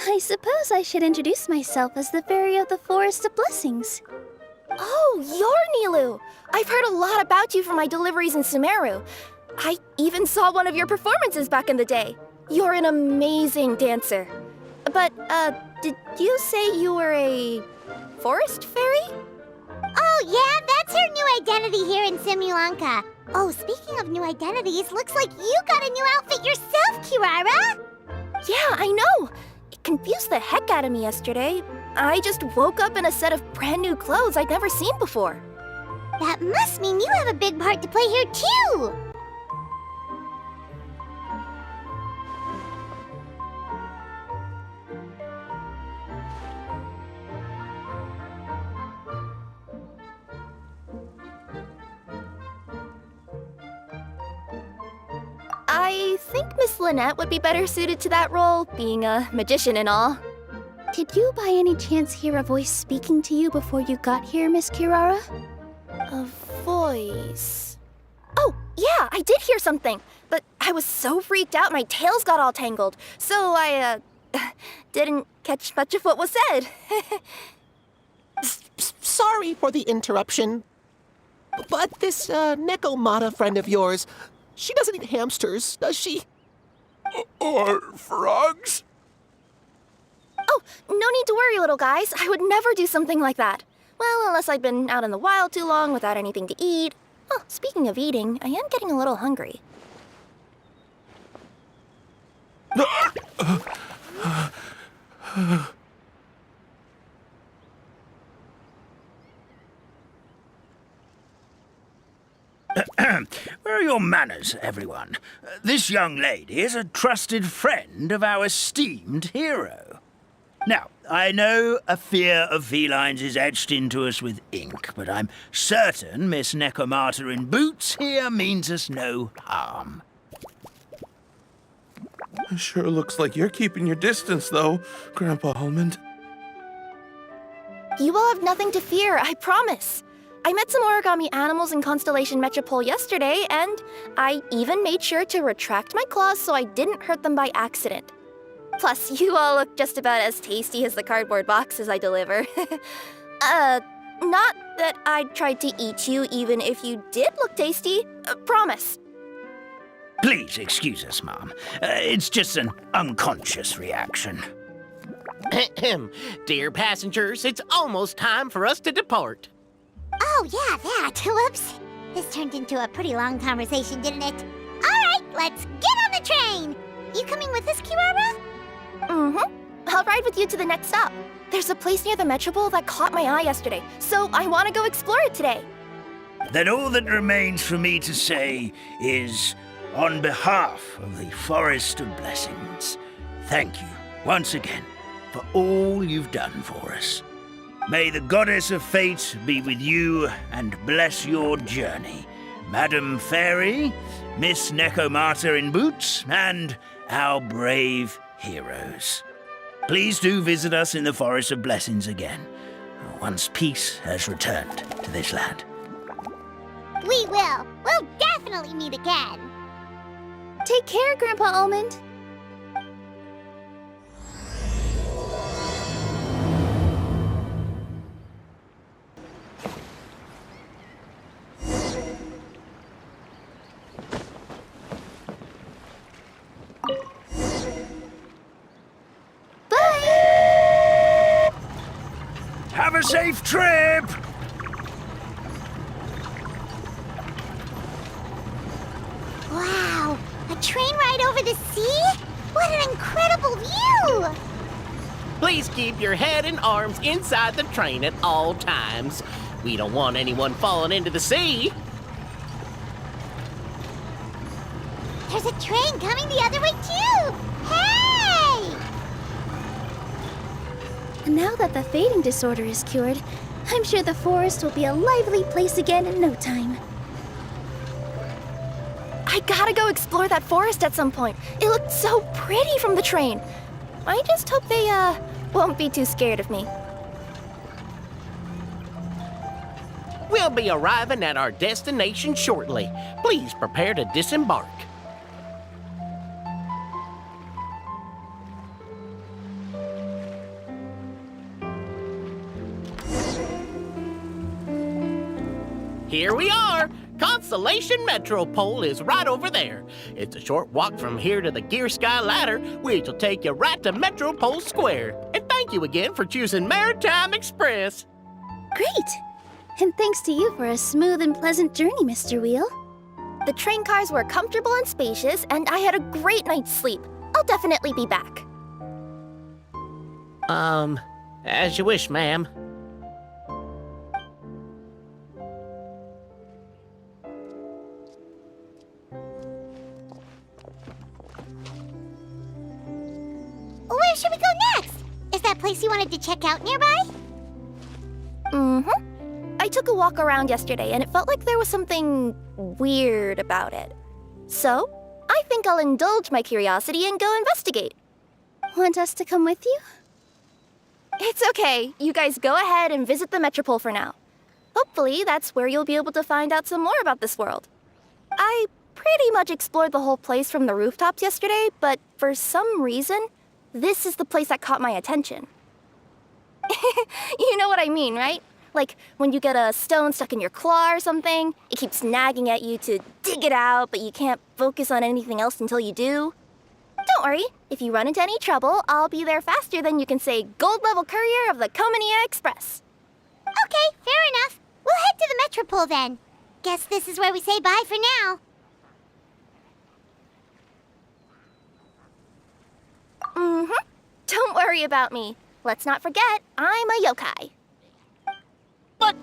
I suppose I should introduce myself as the Fairy of the Forest of Blessings. Oh, you're Nilu! I've heard a lot about you from my deliveries in Sumeru. I even saw one of your performances back in the day. You're an amazing dancer. But, did you say you were a forest fairy? Oh, yeah, that's her new identity here in Simulanka. Oh, speaking of new identities, looks like you got a new outfit yourself, Kirara! Yeah, I know. It confused the heck out of me yesterday. I just woke up in a set of brand new clothes I'd never seen before. That must mean you have a big part to play here, too! think Miss Lynette would be better suited to that role, being a magician and all. Did you by any chance hear a voice speaking to you before you got here, Miss Kirara? A voice. Oh, yeah, I did hear something. But I was so freaked out, my tails got all tangled. So I, didn't catch much of what was said. Sorry for the interruption. But this Nekomata friend of yours, she doesn't eat hamsters, does she? Or frogs? Oh, no need to worry, little guys. I would never do something like that. Well, unless I'd been out in the wild too long without anything to eat. Oh, speaking of eating, I am getting a little hungry. Where are your manners, everyone? This young lady is a trusted friend of our esteemed hero. Now, I know a fear of felines is etched into us with ink, but I'm certain Miss Nekomata in boots here means us no harm. It sure looks like you're keeping your distance, though, Grandpa Almond. You will have nothing to fear, I promise. I met some origami animals in Constellation Metropole yesterday, and I even made sure to retract my claws so I didn't hurt them by accident. Plus, you all look just about as tasty as the cardboard boxes I deliver. Not that I tried to eat you even if you did look tasty. Promise. Please excuse us, Mom. It's just an unconscious reaction. Dear passengers, it's almost time for us to depart. Oh, yeah, that. Whoops. This turned into a pretty long conversation, didn't it? All right, let's get on the train. You coming with us, Kirara? Mm-hmm. I'll ride with you to the next stop. There's a place near the Metropole that caught my eye yesterday, so I want to go explore it today. Then all that remains for me to say is, on behalf of the Forest of Blessings, thank you once again for all you've done for us. May the Goddess of Fate be with you and bless your journey, Madam Fairy, Miss Nekomata in boots, and our brave heroes. Please do visit us in the Forest of Blessings again, once peace has returned to this land. We will. We'll definitely meet again. Take care, Grandpa Almond. Have a safe trip! Wow, a train ride over the sea? What an incredible view! Please keep your head and arms inside the train at all times. We don't want anyone falling into the sea. There's a train coming the other way, too! Hey! Now that the fading disorder is cured, I'm sure the forest will be a lively place again in no time. I gotta go explore that forest at some point. It looked so pretty from the train. I just hope they, won't be too scared of me. We'll be arriving at our destination shortly. Please prepare to disembark. Here we are! Constellation Metropole is right over there. It's a short walk from here to the Gear Sky Ladder, which will take you right to Metropole Square. And thank you again for choosing Maritime Express. Great! And thanks to you for a smooth and pleasant journey, Mr. Wheel. The train cars were comfortable and spacious, and I had a great night's sleep. I'll definitely be back. As you wish, ma'am. Where should we go next? Is that place you wanted to check out nearby? Mm-hmm. I took a walk around yesterday, and it felt like there was something weird about it. So, I think I'll indulge my curiosity and go investigate. Want us to come with you? It's okay. You guys go ahead and visit the Metropole for now. Hopefully, that's where you'll be able to find out some more about this world. I pretty much explored the whole place from the rooftops yesterday, but for some reason, this is the place that caught my attention. You know what I mean, right? Like when you get a stone stuck in your claw or something, it keeps nagging at you to dig it out, but you can't focus on anything else until you do. Don't worry, if you run into any trouble, I'll be there faster than you can say gold level courier of the Comania Express. Okay, fair enough. We'll head to the Metropole then. Guess this is where we say bye for now. Don't worry about me. Let's not forget, I'm a yokai. But...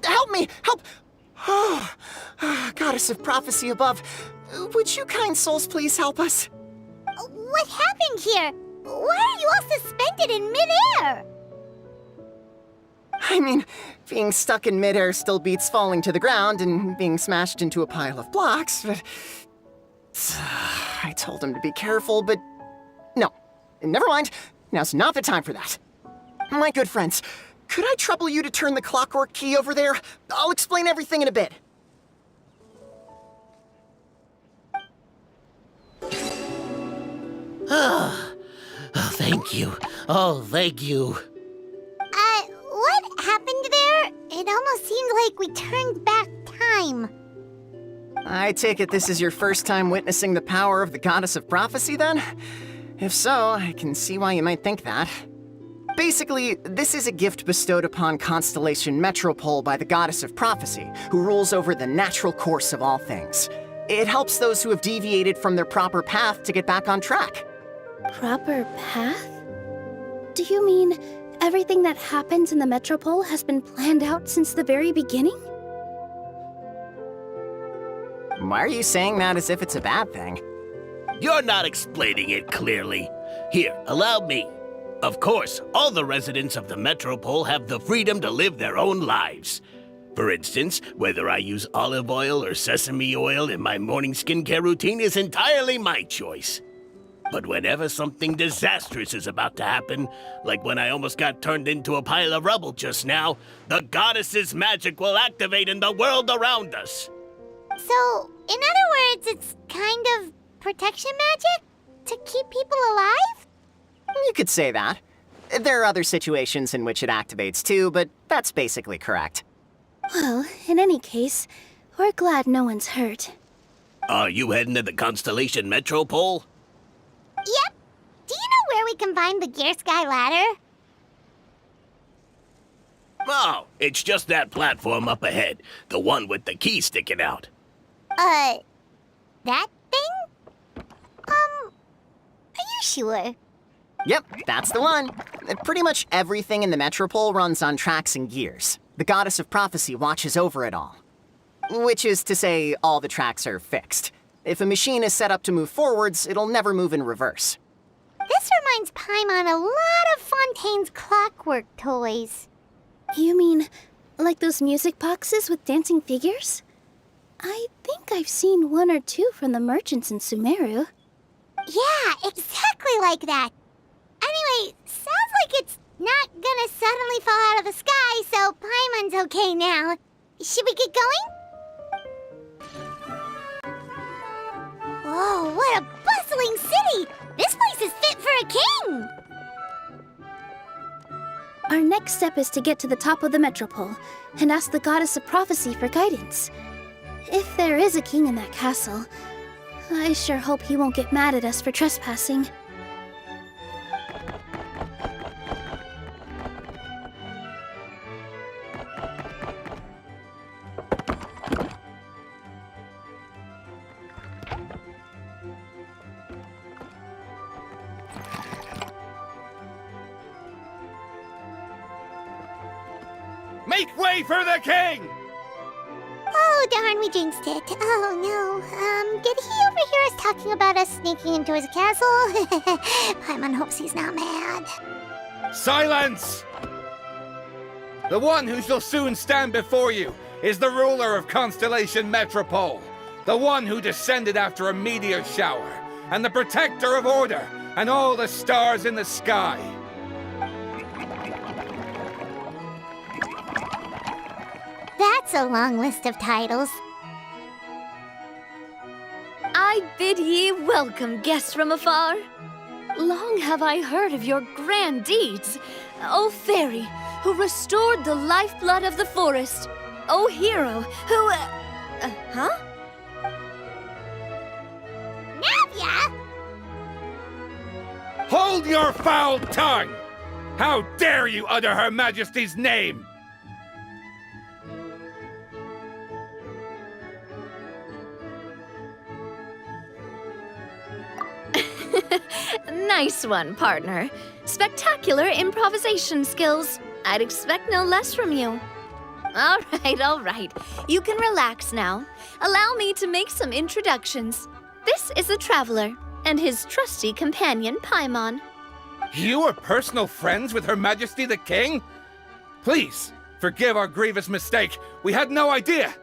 Help me! Help! Oh, Goddess of Prophecy above, would you kind souls please help us? What happened here? Why are you all suspended in midair? I mean, being stuck in midair still beats falling to the ground and being smashed into a pile of blocks, but... I told him to be careful, but... No. Never mind. Now's not the time for that. My good friends, could I trouble you to turn the clockwork key over there? I'll explain everything in a bit. Oh, thank you. Oh, thank you. What happened there? It almost seemed like we turned back time. I take it this is your first time witnessing the power of the Goddess of Prophecy, then? If so, I can see why you might think that. Basically, this is a gift bestowed upon Constellation Metropole by the Goddess of Prophecy, who rules over the natural course of all things. It helps those who have deviated from their proper path to get back on track. Proper path? Do you mean everything that happens in the Metropole has been planned out since the very beginning? Why are you saying that as if it's a bad thing? You're not explaining it clearly. Here, allow me. Of course, all the residents of the Metropole have the freedom to live their own lives. For instance, whether I use olive oil or sesame oil in my morning skincare routine is entirely my choice. But whenever something disastrous is about to happen, like when I almost got turned into a pile of rubble just now, the goddess's magic will activate in the world around us. So, in other words, it's kind of protection magic? To keep people alive? You could say that. There are other situations in which it activates too, but that's basically correct. Well, in any case, we're glad no one's hurt. Are you heading to the Constellation Metropole? Yep. Do you know where we can find the Gear Sky Ladder? Oh, it's just that platform up ahead. The one with the key sticking out. That thing? Are you sure? Yep, that's the one. Pretty much everything in the Metropole runs on tracks and gears. The Goddess of Prophecy watches over it all. Which is to say, all the tracks are fixed. If a machine is set up to move forwards, it'll never move in reverse. This reminds Paimon a lot of Fontaine's clockwork toys. You mean, like those music boxes with dancing figures? I think I've seen one or two from the merchants in Sumeru. Yeah, exactly like that. Anyway, sounds like it's not gonna suddenly fall out of the sky, so Paimon's okay now. Should we get going? Whoa, what a bustling city! This place is fit for a king! Our next step is to get to the top of the Metropole and ask the Goddess of Prophecy for guidance. If there is a king in that castle, I sure hope he won't get mad at us for trespassing. Make way for the king! Oh, darn, we jinxed it. Oh, no. Did he overhear us talking about us sneaking into his castle? Paimon hopes he's not mad. Silence! The one who shall soon stand before you is the ruler of Constellation Metropole, the one who descended after a meteor shower, and the protector of order and all the stars in the sky. That's a long list of titles. I bid ye welcome, guests from afar. Long have I heard of your grand deeds, O fairy, who restored the lifeblood of the forest, O hero, who... huh? Navia! Hold your foul tongue! How dare you utter Her Majesty's name? Nice one, partner. Spectacular improvisation skills. I'd expect no less from you. All right. You can relax now. Allow me to make some introductions. This is the Traveler, and his trusty companion, Paimon. You are personal friends with Her Majesty the King? Please, forgive our grievous mistake. We had no idea.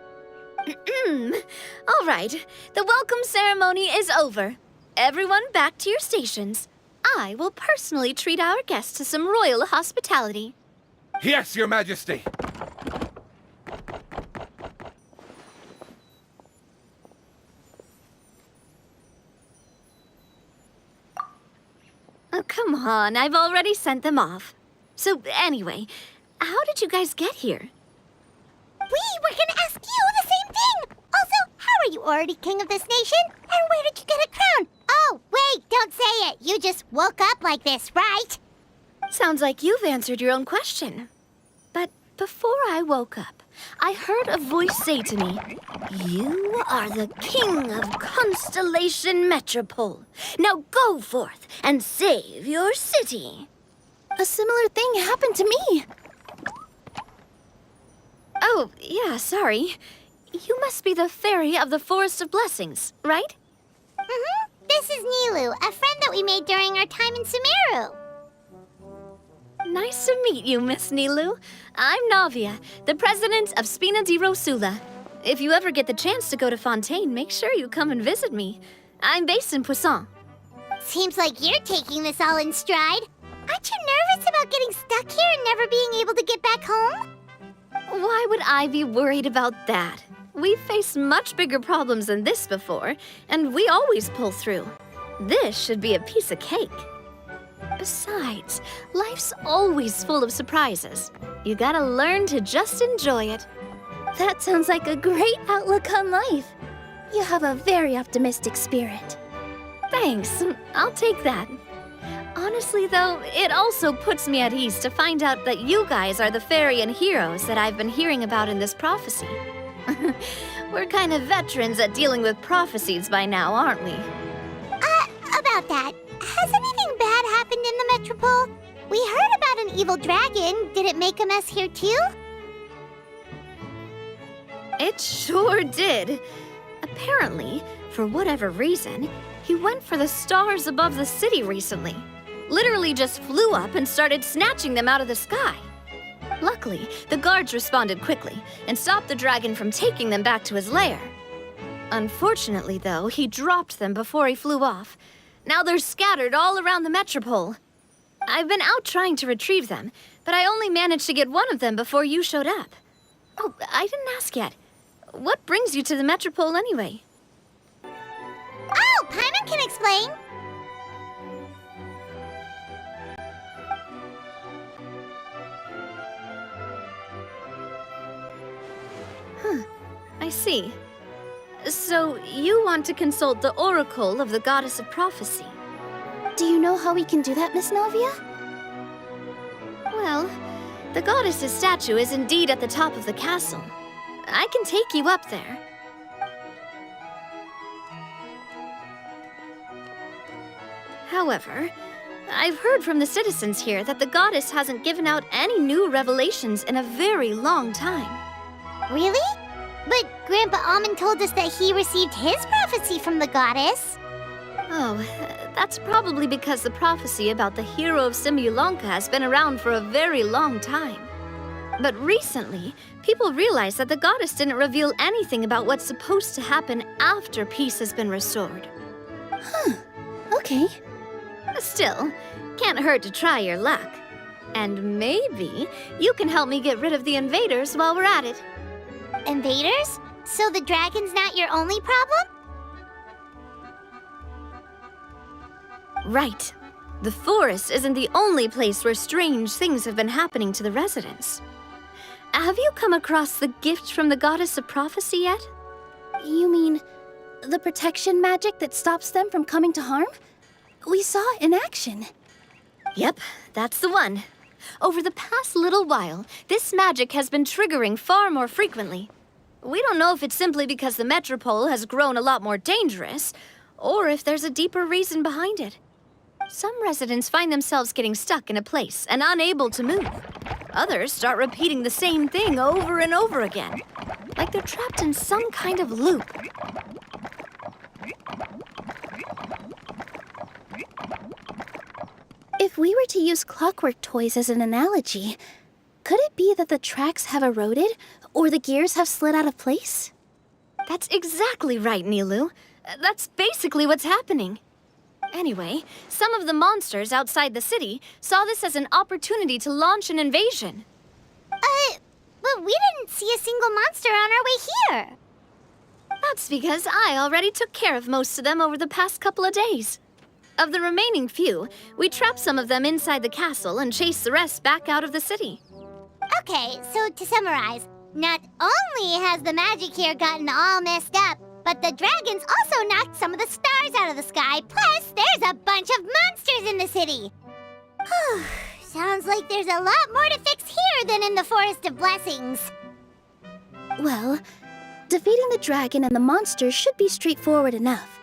All right, the welcome ceremony is over. Everyone back to your stations. I will personally treat our guests to some royal hospitality. Yes, Your Majesty. Oh, come on, I've already sent them off. So anyway, how did you guys get here? We were gonna ask you the same thing! Also, how are you already king of this nation? And where did you get a crown? Oh, wait, don't say it! You just woke up like this, right? Sounds like you've answered your own question. But before I woke up, I heard a voice say to me, "You are the king of Constellation Metropole. Now go forth and save your city." A similar thing happened to me. Oh, yeah, sorry. You must be the fairy of the Forest of Blessings, right? Mm-hmm. This is Nilu, a friend that we made during our time in Sumeru. Nice to meet you, Miss Nilu. I'm Navia, the president of Spina di Rosula. If you ever get the chance to go to Fontaine, make sure you come and visit me. I'm based in Poisson. Seems like you're taking this all in stride. Aren't you nervous about getting stuck here and never being able to get back home? Why would I be worried about that? We've faced much bigger problems than this before, and we always pull through. This should be a piece of cake. Besides, life's always full of surprises. You gotta learn to just enjoy it. That sounds like a great outlook on life. You have a very optimistic spirit. Thanks, I'll take that. Honestly, though, it also puts me at ease to find out that you guys are the fairy and heroes that I've been hearing about in this prophecy. We're kind of veterans at dealing with prophecies by now, aren't we? About that, has anything bad happened in the Metropole? We heard about an evil dragon. Did it make a mess here too? It sure did. Apparently, for whatever reason, he went for the stars above the city recently. Literally just flew up and started snatching them out of the sky. Luckily, the guards responded quickly and stopped the dragon from taking them back to his lair. Unfortunately, though, he dropped them before he flew off. Now they're scattered all around the Metropole. I've been out trying to retrieve them, but I only managed to get one of them before you showed up. Oh, I didn't ask yet. What brings you to the Metropole anyway? Oh, Paimon can explain. I see. So, you want to consult the Oracle of the Goddess of Prophecy. Do you know how we can do that, Miss Navia? Well, the goddess's statue is indeed at the top of the castle. I can take you up there. However, I've heard from the citizens here that the goddess hasn't given out any new revelations in a very long time. Really? But Grandpa Almond told us that he received his prophecy from the goddess. Oh, that's probably because the prophecy about the hero of Simulanka has been around for a very long time. But recently, people realized that the goddess didn't reveal anything about what's supposed to happen after peace has been restored. Okay. Still, can't hurt to try your luck. And maybe you can help me get rid of the invaders while we're at it. Invaders? So the dragon's not your only problem? Right. The forest isn't the only place where strange things have been happening to the residents. Have you come across the gift from the goddess of prophecy yet? You mean the protection magic that stops them from coming to harm? We saw it in action. Yep, that's the one. Over the past little while, this magic has been triggering far more frequently. We don't know if it's simply because the metropole has grown a lot more dangerous, or if there's a deeper reason behind it. Some residents find themselves getting stuck in a place and unable to move. Others start repeating the same thing over and over again, like they're trapped in some kind of loop. If we were to use clockwork toys as an analogy, could it be that the tracks have eroded or the gears have slid out of place? That's exactly right, Nilu. That's basically what's happening. Anyway, some of the monsters outside the city saw this as an opportunity to launch an invasion. But we didn't see a single monster on our way here. That's because I already took care of most of them over the past couple of days. Of the remaining few, we trapped some of them inside the castle and chased the rest back out of the city. Okay, so to summarize, not only has the magic here gotten all messed up, but the dragons also knocked some of the stars out of the sky, plus there's a bunch of monsters in the city. Sounds like there's a lot more to fix here than in the Forest of Blessings. Well, defeating the dragon and the monsters should be straightforward enough.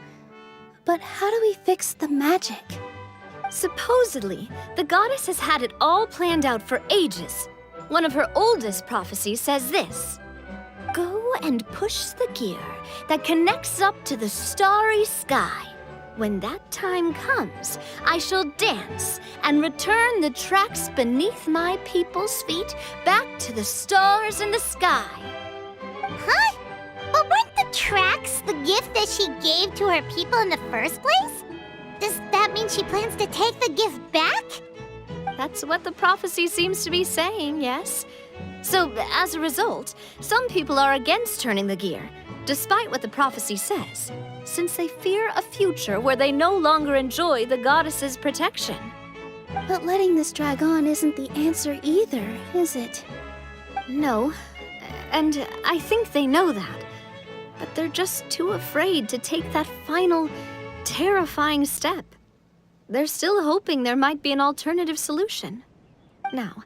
But how do we fix the magic? Supposedly, the goddess has had it all planned out for ages. One of her oldest prophecies says this: "Go and push the gear that connects up to the starry sky. When that time comes, I shall dance and return the tracks beneath my people's feet back to the stars in the sky." Huh? But weren't the tracks the gift that she gave to her people in the first place? Does that mean she plans to take the gift back? That's what the prophecy seems to be saying, yes. So, as a result, some people are against turning the gear, despite what the prophecy says, since they fear a future where they no longer enjoy the goddess's protection. But letting this drag on isn't the answer either, is it? No, and I think they know that. But they're just too afraid to take that final, terrifying step. They're still hoping there might be an alternative solution. Now,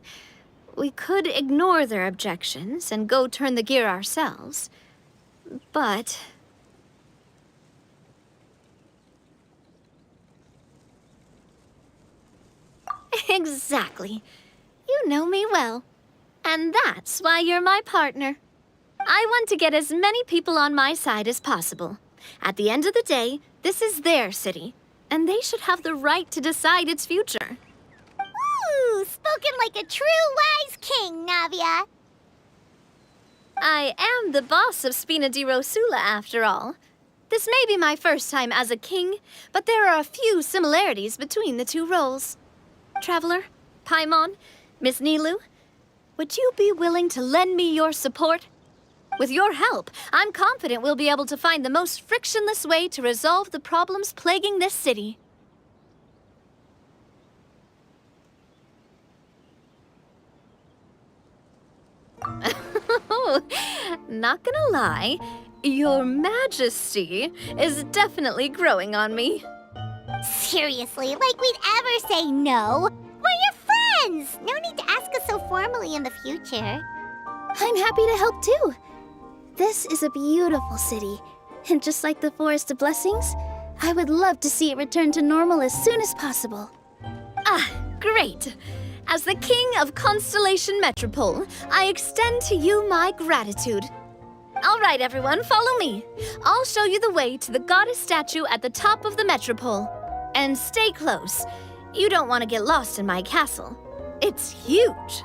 we could ignore their objections and go turn the gear ourselves, but... Exactly. You know me well. And that's why you're my partner. I want to get as many people on my side as possible. At the end of the day, this is their city, and they should have the right to decide its future. Ooh, spoken like a true wise king, Navia. I am the boss of Spina di Rosula, after all. This may be my first time as a king, but there are a few similarities between the two roles. Traveler, Paimon, Miss Nilu, would you be willing to lend me your support? With your help, I'm confident we'll be able to find the most frictionless way to resolve the problems plaguing this city. Not gonna lie, Your Majesty is definitely growing on me. Seriously, like we'd ever say no. We're your friends! No need to ask us so formally in the future. I'm happy to help too. This is a beautiful city, and just like the Forest of Blessings, I would love to see it return to normal as soon as possible. Ah, great. As the King of Constellation Metropole, I extend to you my gratitude. All right, everyone, follow me. I'll show you the way to the goddess statue at the top of the Metropole. And stay close. You don't want to get lost in my castle. It's huge.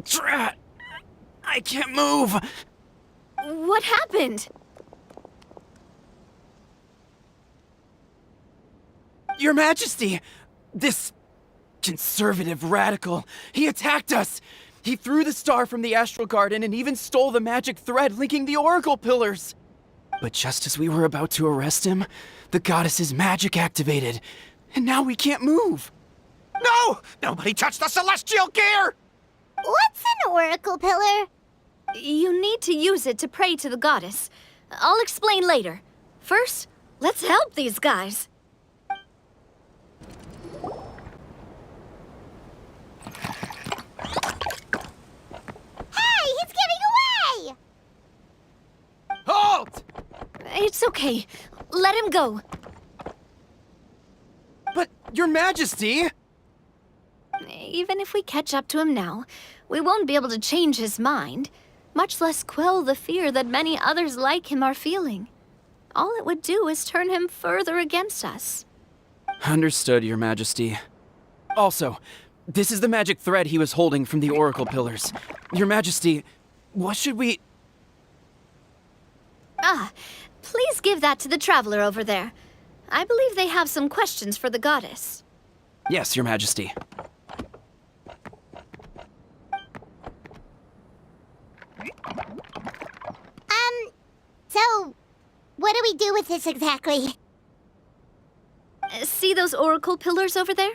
Drat! I can't move! What happened? Your Majesty! This conservative radical, he attacked us! He threw the star from the Astral Garden and even stole the magic thread linking the Oracle Pillars! But just as we were about to arrest him, the goddess's magic activated, and now we can't move! No! Nobody touched the celestial gear! What's an oracle pillar? You need to use it to pray to the goddess. I'll explain later. First, let's help these guys. Hey, he's getting away! Halt! It's okay. Let him go. But, Your Majesty! Even if we catch up to him now, we won't be able to change his mind, much less quell the fear that many others like him are feeling. All it would do is turn him further against us. Understood, Your Majesty. Also, this is the magic thread he was holding from the Oracle Pillars. Your Majesty, what should we... Ah, please give that to the traveler over there. I believe they have some questions for the goddess. Yes, Your Majesty. So, what do we do with this exactly? See those oracle pillars over there?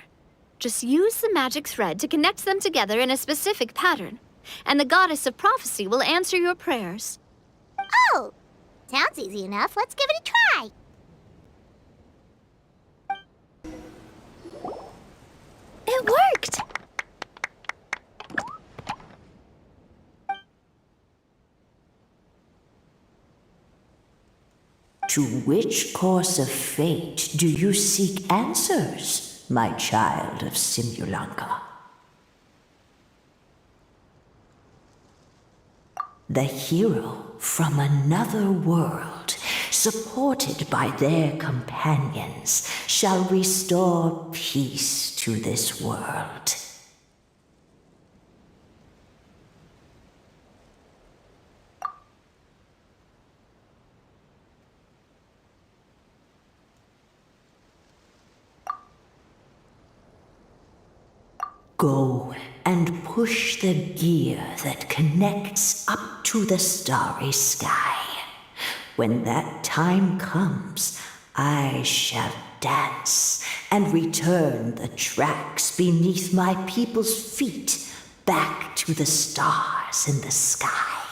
Just use the magic thread to connect them together in a specific pattern, and the goddess of prophecy will answer your prayers. Oh, sounds easy enough. Let's give it a try. It worked! To which course of fate do you seek answers, my child of Simulanka? The hero from another world, supported by their companions, shall restore peace to this world. Go and push the gear that connects up to the starry sky. When that time comes, I shall dance and return the tracks beneath my people's feet back to the stars in the sky.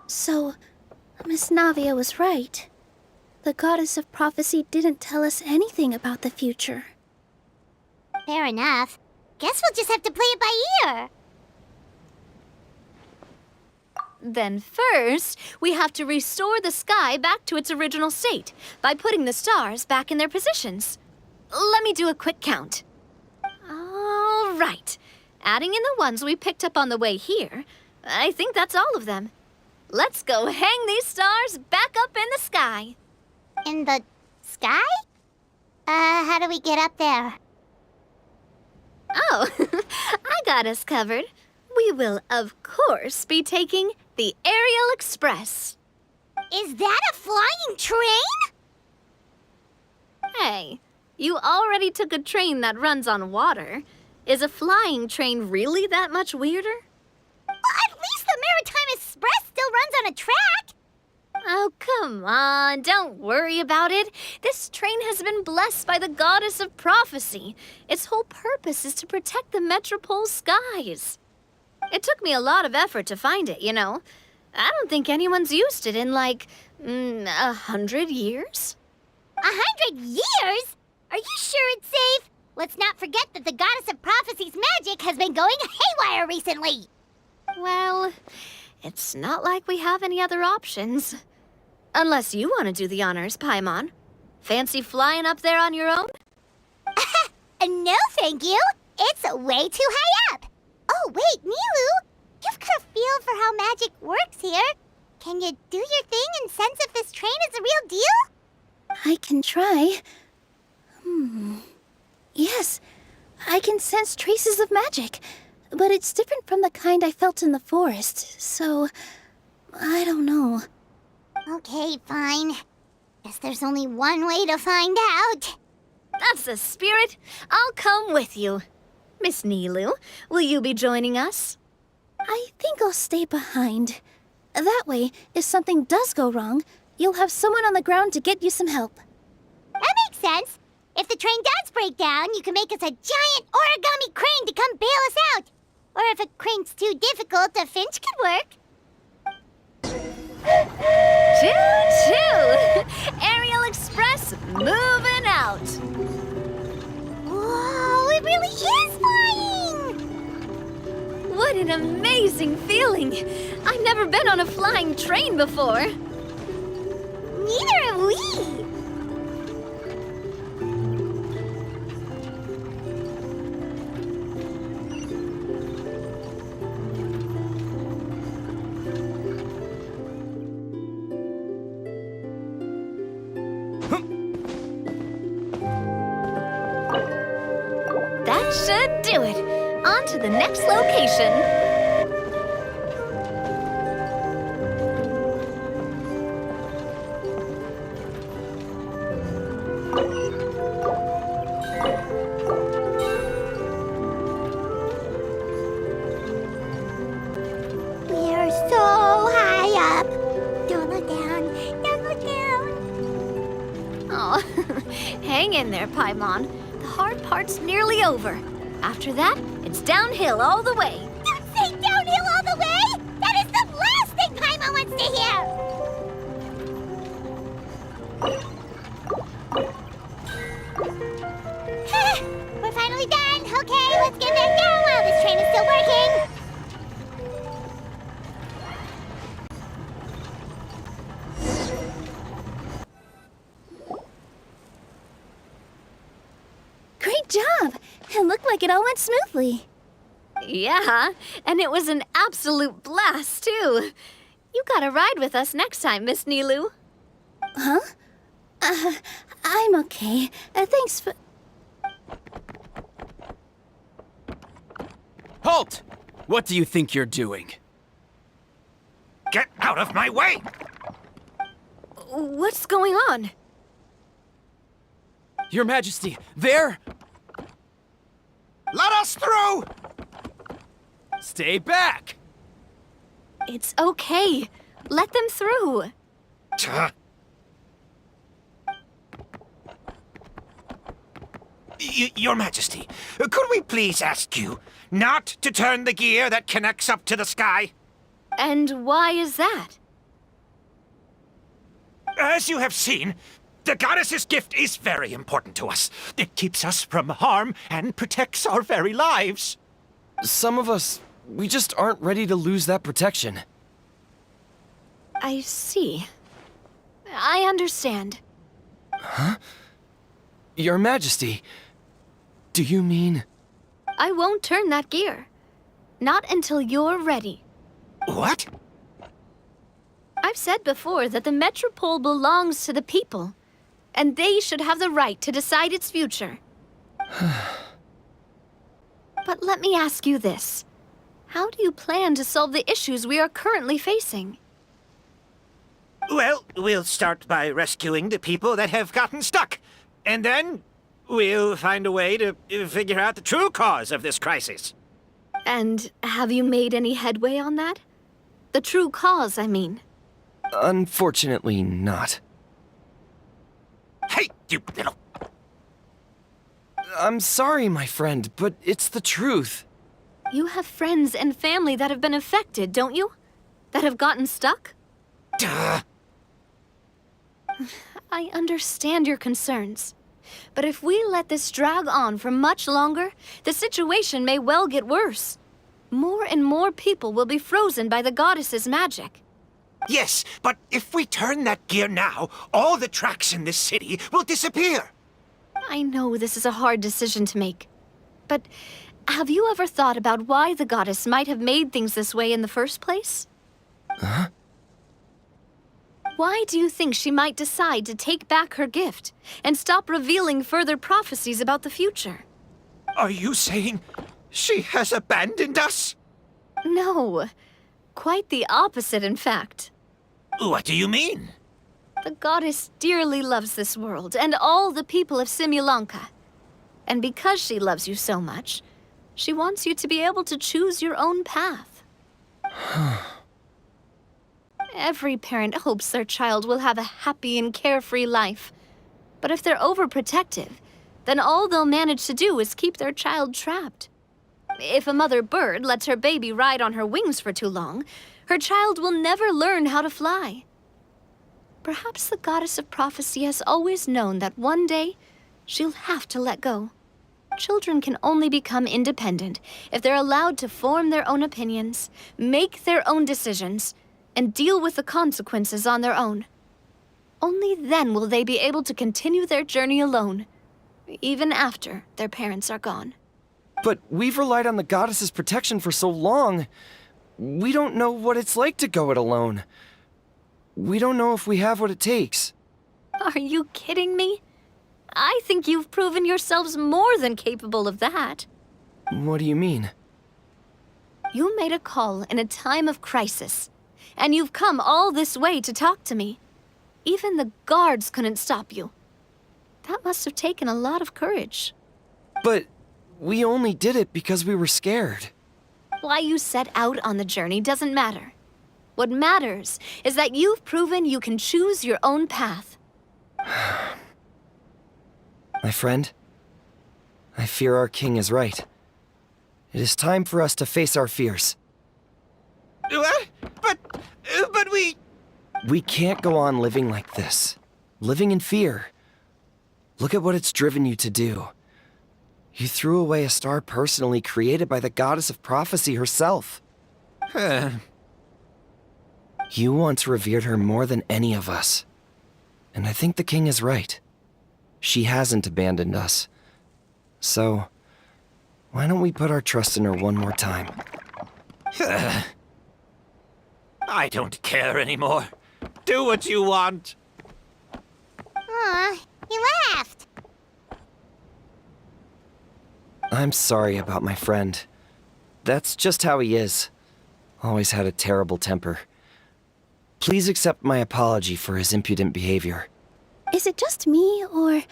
So, Miss Navia was right. The goddess of prophecy didn't tell us anything about the future. Fair enough. Guess we'll just have to play it by ear. Then first, we have to restore the sky back to its original state by putting the stars back in their positions. Let me do a quick count. All right. Adding in the ones we picked up on the way here, I think that's all of them. Let's go hang these stars back up in the sky. In the sky? How do we get up there? Oh, I got us covered. We will, of course, be taking the Aerial Express. Is that a flying train? Hey, you already took a train that runs on water. Is a flying train really that much weirder? Well, at least the Maritime Express still runs on a track. Oh, come on, don't worry about it. This train has been blessed by the goddess of prophecy. Its whole purpose is to protect the Metropole skies. It took me a lot of effort to find it, you know. I don't think anyone's used it in, like, 100 years. 100 years? Are you sure it's safe? Let's not forget that the goddess of prophecy's magic has been going haywire recently. Well, it's not like we have any other options. Unless you want to do the honors, Paimon. Fancy flying up there on your own? No, thank you. It's way too high up. Oh, wait, Nilu. You've got a feel for how magic works here. Can you do your thing and sense if this train is the real deal? I can try. Yes, I can sense traces of magic, but it's different from the kind I felt in the forest, so I don't know. Okay, fine. Guess there's only one way to find out. That's the spirit. I'll come with you. Miss Nilu, will you be joining us? I think I'll stay behind. That way, if something does go wrong, you'll have someone on the ground to get you some help. That makes sense. If the train does break down, you can make us a giant origami crane to come bail us out. Or if a crane's too difficult, a finch could work. Choo-choo! Aerial Express moving out. Whoa, it really is flying! What an amazing feeling! I've never been on a flying train before. Neither have we. That should do it. On to the next location. We're so high up. Don't look down. Don't look down. Oh, hang in there, Paimon. The hard part's nearly over. After that, it's downhill all the way. Don't say downhill all the way! That is the last thing Paimon wants to hear! We're finally done. Okay, let's get back down while this train is still working. Great job! It looked like it all went smoothly. Yeah, and it was an absolute blast, too. You gotta ride with us next time, Miss Nilu. Huh? I'm okay. Thanks for... Halt! What do you think you're doing? Get out of my way! What's going on? Your Majesty, there! Let us through! Stay back! It's okay. Let them through. Your Majesty, could we please ask you not to turn the gear that connects up to the sky? And why is that? As you have seen, the goddess's gift is very important to us. It keeps us from harm and protects our very lives. Some of us, we just aren't ready to lose that protection. I see. I understand. Huh? Your Majesty, do you mean... I won't turn that gear. Not until you're ready. What? I've said before that the Metropole belongs to the people, and they should have the right to decide its future. But let me ask you this. How do you plan to solve the issues we are currently facing? Well, we'll start by rescuing the people that have gotten stuck. And then we'll find a way to figure out the true cause of this crisis. And have you made any headway on that? The true cause, I mean. Unfortunately not. Hey, you little... I'm sorry, my friend, but it's the truth. You have friends and family that have been affected, don't you? That have gotten stuck? Duh. I understand your concerns. But if we let this drag on for much longer, the situation may well get worse. More and more people will be frozen by the goddess's magic. Yes, but if we turn that gear now, all the tracks in this city will disappear. I know this is a hard decision to make. But have you ever thought about why the goddess might have made things this way in the first place? Huh? Why do you think she might decide to take back her gift and stop revealing further prophecies about the future? Are you saying she has abandoned us? No. Quite the opposite, in fact. What do you mean? The goddess dearly loves this world and all the people of Simulanka. And because she loves you so much, she wants you to be able to choose your own path. Every parent hopes their child will have a happy and carefree life. But if they're overprotective, then all they'll manage to do is keep their child trapped. If a mother bird lets her baby ride on her wings for too long, her child will never learn how to fly. Perhaps the goddess of prophecy has always known that one day she'll have to let go. Children can only become independent if they're allowed to form their own opinions, make their own decisions, and deal with the consequences on their own. Only then will they be able to continue their journey alone, even after their parents are gone. But we've relied on the goddess's protection for so long. We don't know what it's like to go it alone. We don't know if we have what it takes. Are you kidding me? I think you've proven yourselves more than capable of that. What do you mean? You made a call in a time of crisis, and you've come all this way to talk to me. Even the guards couldn't stop you. That must have taken a lot of courage. But we only did it because we were scared. Why you set out on the journey doesn't matter. What matters is that you've proven you can choose your own path. My friend, I fear our king is right. It is time for us to face our fears. What? But we... We can't go on living like this. Living in fear. Look at what it's driven you to do. You threw away a star personally created by the goddess of prophecy herself. You once revered her more than any of us. And I think the king is right. She hasn't abandoned us. So, why don't we put our trust in her one more time? I don't care anymore. Do what you want. Aw, he laughed. I'm sorry about my friend. That's just how he is. Always had a terrible temper. Please accept my apology for his impudent behavior. Is it just me, or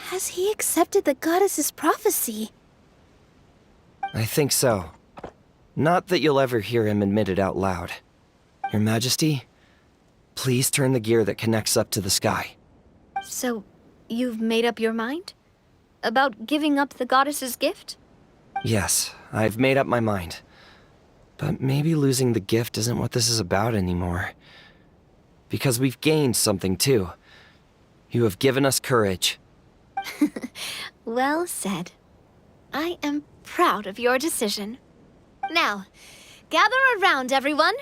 has he accepted the goddess's prophecy? I think so. Not that you'll ever hear him admit it out loud. Your Majesty, please turn the gear that connects up to the sky. So, you've made up your mind? About giving up the goddess's gift? Yes, I've made up my mind. But maybe losing the gift isn't what this is about anymore. Because we've gained something too. You have given us courage. Well said. I am proud of your decision. Now, gather around, everyone,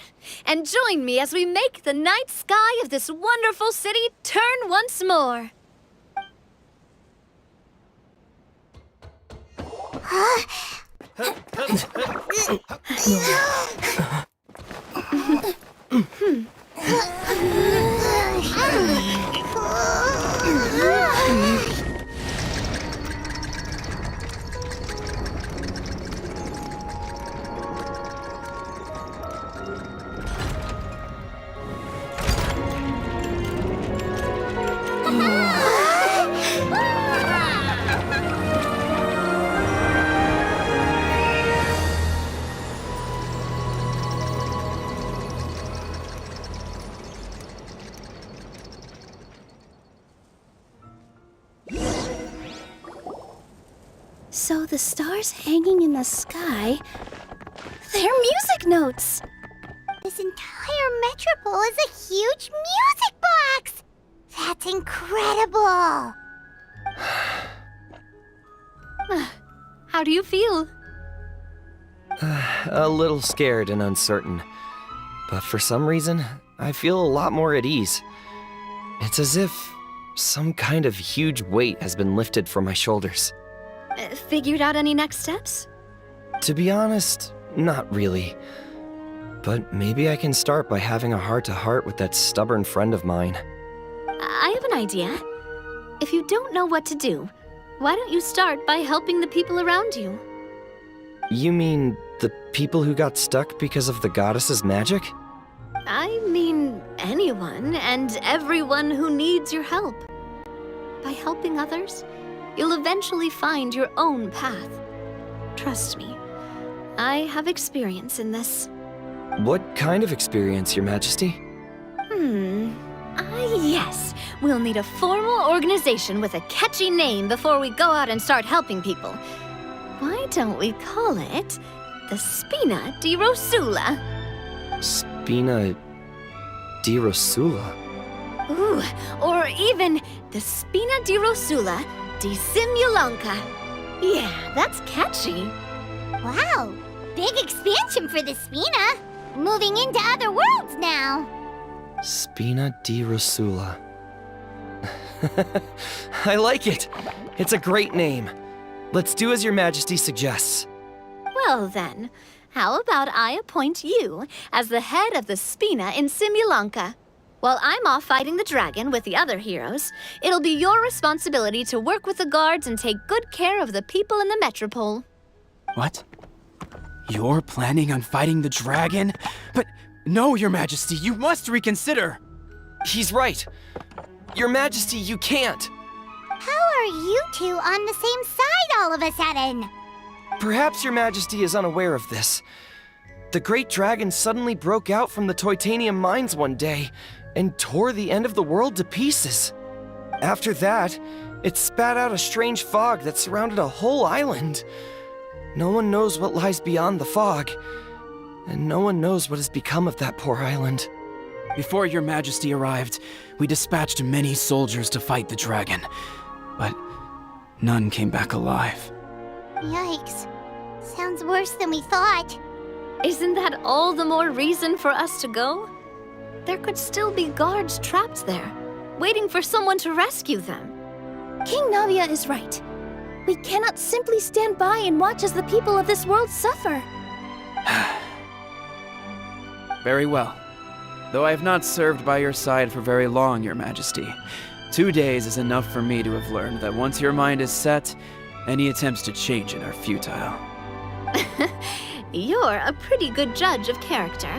and join me as we make the night sky of this wonderful city turn once more. So the stars hanging in the sky, they're music notes. This entire metropole is a huge music box! That's incredible! How do you feel? A little scared and uncertain. But for some reason, I feel a lot more at ease. It's as if some kind of huge weight has been lifted from my shoulders. Figured out any next steps? To be honest, not really. But maybe I can start by having a heart-to-heart with that stubborn friend of mine. I have an idea. If you don't know what to do, why don't you start by helping the people around you? You mean the people who got stuck because of the goddess's magic? I mean anyone and everyone who needs your help. By helping others, you'll eventually find your own path. Trust me, I have experience in this. What kind of experience, Your Majesty? Yes. We'll need a formal organization with a catchy name before we go out and start helping people. Why don't we call it the Spina di Rosula? Spina di Rosula? Ooh, or even the Spina di Rosula di Simulanka. Yeah, that's catchy. Wow, big expansion for the Spina. Moving into other worlds now. Spina di Rosula. I like it. It's a great name. Let's do as Your Majesty suggests. Well then, how about I appoint you as the head of the Spina in Simulanka? While I'm off fighting the dragon with the other heroes, it'll be your responsibility to work with the guards and take good care of the people in the metropole. What? You're planning on fighting the dragon? But no, Your Majesty, you must reconsider! He's right. Your Majesty, you can't. How are you two on the same side all of a sudden? Perhaps Your Majesty is unaware of this. The great dragon suddenly broke out from the Titanium mines one day and tore the end of the world to pieces. After that, it spat out a strange fog that surrounded a whole island. No one knows what lies beyond the fog, and no one knows what has become of that poor island. Before Your Majesty arrived, we dispatched many soldiers to fight the dragon, but none came back alive. Yikes. Sounds worse than we thought. Isn't that all the more reason for us to go? There could still be guards trapped there, waiting for someone to rescue them. King Navia is right. We cannot simply stand by and watch as the people of this world suffer. Very well. Though I have not served by your side for very long, Your Majesty, 2 days is enough for me to have learned that once your mind is set, any attempts to change it are futile. You're a pretty good judge of character.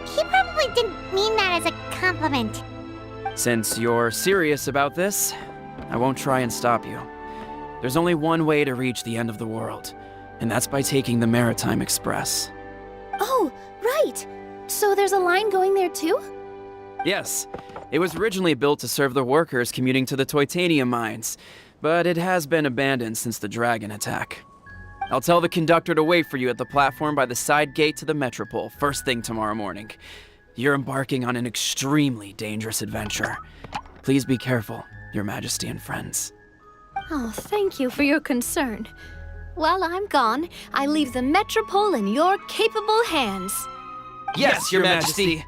He probably didn't mean that as a compliment. Since you're serious about this, I won't try and stop you. There's only one way to reach the end of the world, and that's by taking the Maritime Express. Oh, right! So there's a line going there too? Yes, it was originally built to serve the workers commuting to the Titanium mines, but it has been abandoned since the dragon attack. I'll tell the conductor to wait for you at the platform by the side gate to the Metropole first thing tomorrow morning. You're embarking on an extremely dangerous adventure. Please be careful, Your Majesty and friends. Oh, thank you for your concern. While I'm gone, I leave the Metropole in your capable hands. Yes, Your Majesty!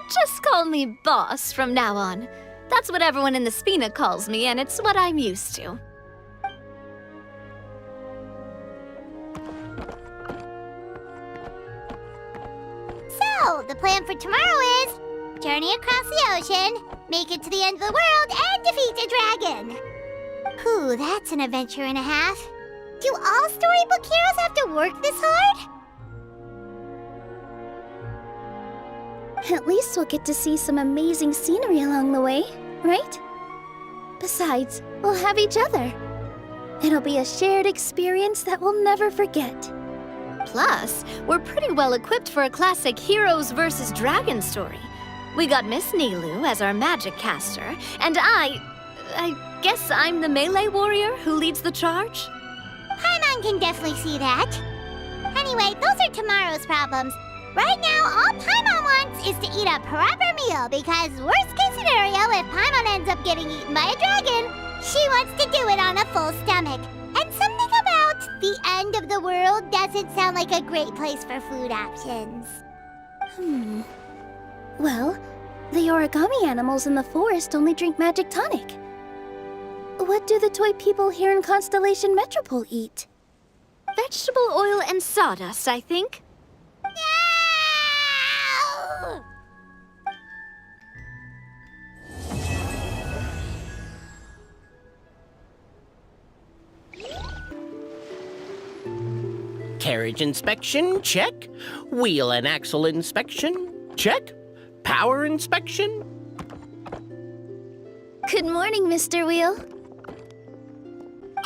Just call me boss from now on. That's what everyone in the Spina calls me, and it's what I'm used to. So, the plan for tomorrow is journey across the ocean, make it to the end of the world, and defeat a dragon. Whew, that's an adventure and a half. Do all storybook heroes have to work this hard? At least we'll get to see some amazing scenery along the way, right? Besides, we'll have each other. It'll be a shared experience that we'll never forget. Plus, we're pretty well equipped for a classic heroes versus dragon story. We got Miss Nilu as our magic caster, and I guess I'm the melee warrior who leads the charge? Paimon can definitely see that. Anyway, those are tomorrow's problems. Right now, all Paimon wants is to eat a proper meal, because worst case scenario, if Paimon ends up getting eaten by a dragon, she wants to do it on a full stomach. And something about the end of the world doesn't sound like a great place for food options. Well, the origami animals in the forest only drink magic tonic. What do the toy people here in Constellation Metropole eat? Vegetable oil and sawdust, I think. No! Carriage inspection, check. Wheel and axle inspection, check. Power inspection. Good morning, Mr. Wheel.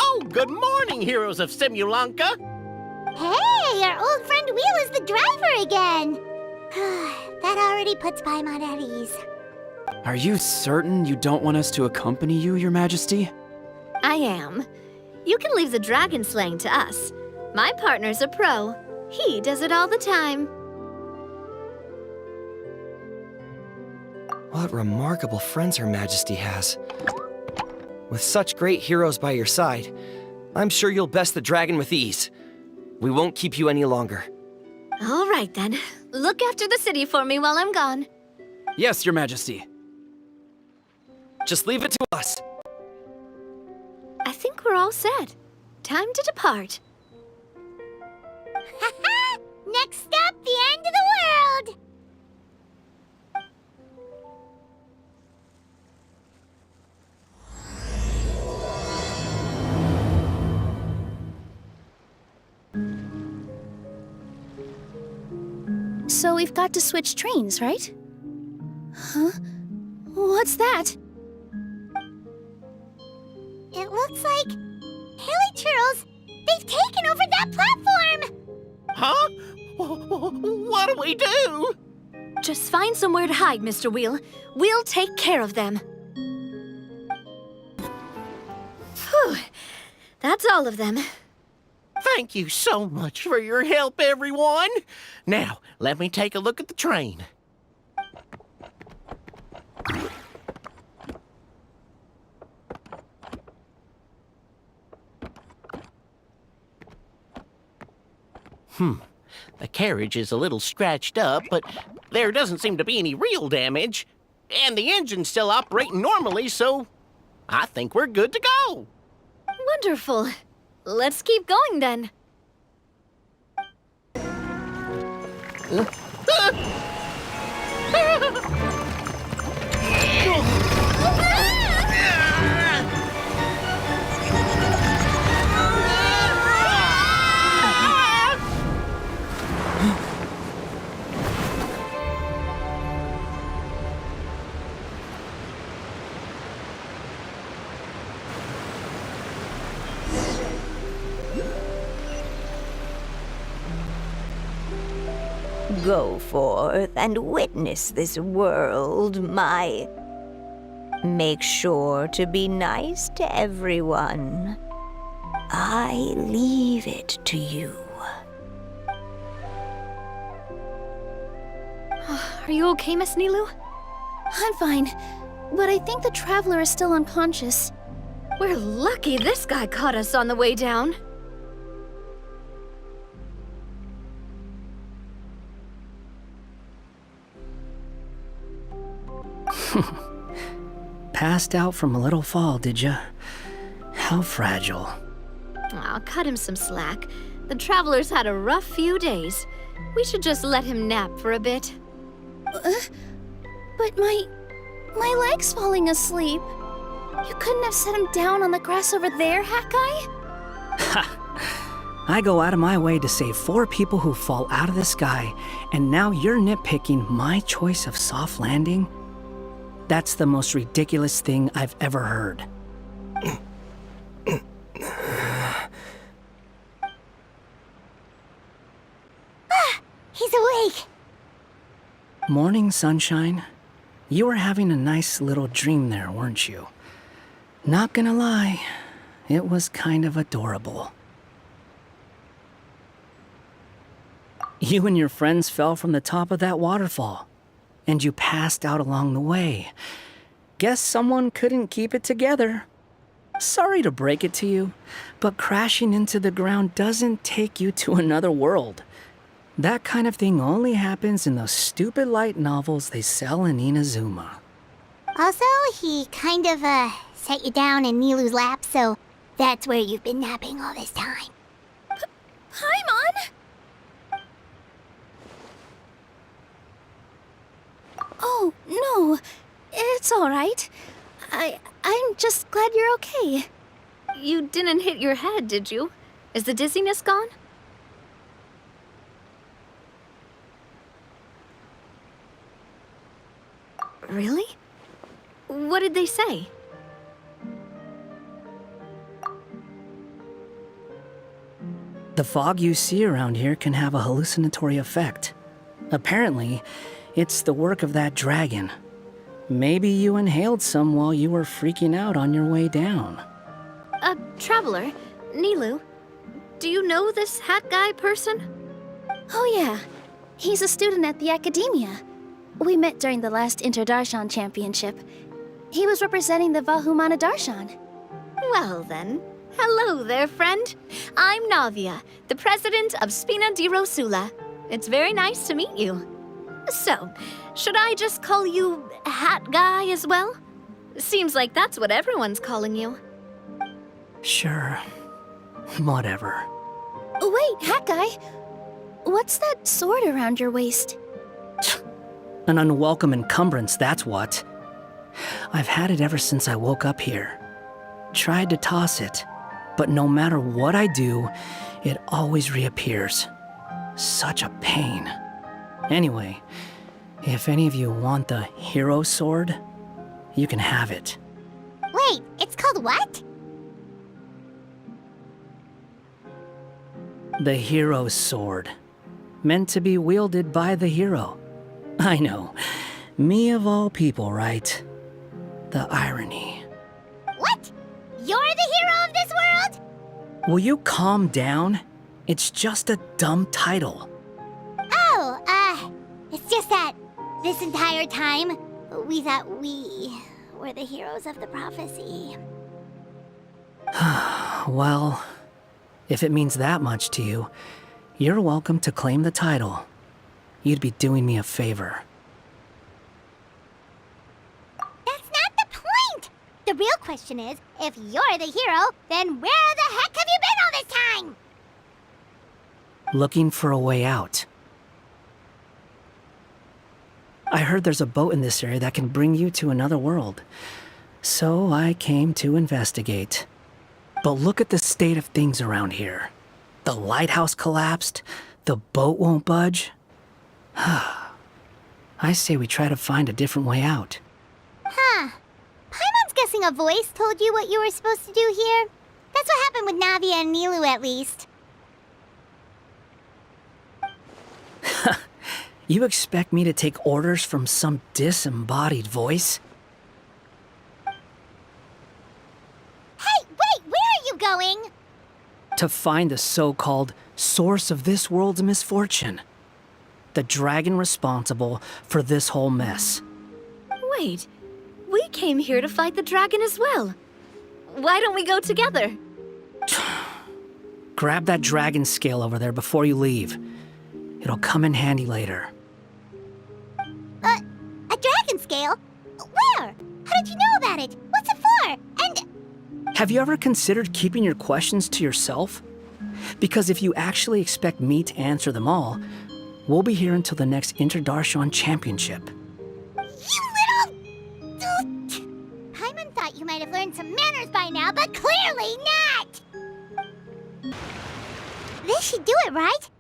Oh, good morning, heroes of Simulanka. Hey, our old friend Wheel is the driver again. That already puts Paimon at ease. Are you certain you don't want us to accompany you, Your Majesty? I am. You can leave the dragon slaying to us. My partner's a pro. He does it all the time. What remarkable friends Her Majesty has. With such great heroes by your side, I'm sure you'll best the dragon with ease. We won't keep you any longer. All right, then. Look after the city for me while I'm gone. Yes, Your Majesty. Just leave it to us. I think we're all set. Time to depart. Next stop, the end of the world! So we've got to switch trains, right? Huh? What's that? It looks like Haley Turtles, they've taken over that platform! Huh? What do we do? Just find somewhere to hide, Mr. Wheel. We'll take care of them. Phew. That's all of them. Thank you so much for your help, everyone. Now, let me take a look at the train. The carriage is a little scratched up, but there doesn't seem to be any real damage. And the engine's still operating normally, so I think we're good to go. Wonderful. Let's keep going then. Go forth and witness this world, my... Make sure to be nice to everyone. I leave it to you. Are you okay, Miss Nilu? I'm fine, but I think the traveler is still unconscious. We're lucky this guy caught us on the way down. Passed out from a little fall, did ya? How fragile. I'll cut him some slack. The traveler's had a rough few days. We should just let him nap for a bit. But my leg's falling asleep. You couldn't have set him down on the grass over there, Hawkeye? Ha! I go out of my way to save 4 people who fall out of the sky, and now you're nitpicking my choice of soft landing? That's the most ridiculous thing I've ever heard. He's awake! Morning, sunshine. You were having a nice little dream there, weren't you? Not gonna lie, it was kind of adorable. You and your friends fell from the top of that waterfall, and you passed out along the way. Guess someone couldn't keep it together. Sorry to break it to you, but crashing into the ground doesn't take you to another world. That kind of thing only happens in those stupid light novels they sell in Inazuma. Also, he kind of, set you down in Nilu's lap, so that's where you've been napping all this time. Paimon! Oh, no. It's all right. I'm just glad you're okay. You didn't hit your head, did you? Is the dizziness gone? Really? What did they say? The fog you see around here can have a hallucinatory effect. Apparently, it's the work of that dragon. Maybe you inhaled some while you were freaking out on your way down. Traveler, Nilu, do you know this hat guy person? Oh, yeah. He's a student at the academia. We met during the last Inter-Darshan Championship. He was representing the Vahumana Darshan. Well then, hello there, friend. I'm Navia, the president of Spina di Rosula. It's very nice to meet you. So, should I just call you Hat Guy as well? Seems like that's what everyone's calling you. Sure. Whatever. Wait, Hat Guy. What's that sword around your waist? An unwelcome encumbrance, that's what. I've had it ever since I woke up here. Tried to toss it, but no matter what I do, it always reappears. Such a pain. Anyway, if any of you want the hero sword, you can have it. Wait, it's called what? The hero's sword. Meant to be wielded by the hero. I know. Me of all people, right? The irony. What? You're the hero of this world? Will you calm down? It's just a dumb title. Oh, it's just that this entire time, we thought we were the heroes of the prophecy. Well, if it means that much to you, you're welcome to claim the title. You'd be doing me a favor. That's not the point! The real question is, if you're the hero, then where the heck have you been all this time? Looking for a way out. I heard there's a boat in this area that can bring you to another world. So I came to investigate. But look at the state of things around here. The lighthouse collapsed, the boat won't budge. I say we try to find a different way out. Huh. Paimon's guessing a voice told you what you were supposed to do here. That's what happened with Navia and Nilu, at least. You expect me to take orders from some disembodied voice? Hey, wait, where are you going? To find the so-called source of this world's misfortune. The dragon responsible for this whole mess. Wait, we came here to fight the dragon as well. Why don't we go together? Grab that dragon scale over there before you leave. It'll come in handy later. A dragon scale? Where? How did you know about it? What's it for? And... Have you ever considered keeping your questions to yourself? Because if you actually expect me to answer them all, we'll be here until the next Inter-Darshan Championship. You little... Paimon thought you might have learned some manners by now, but clearly not! This should do it, right?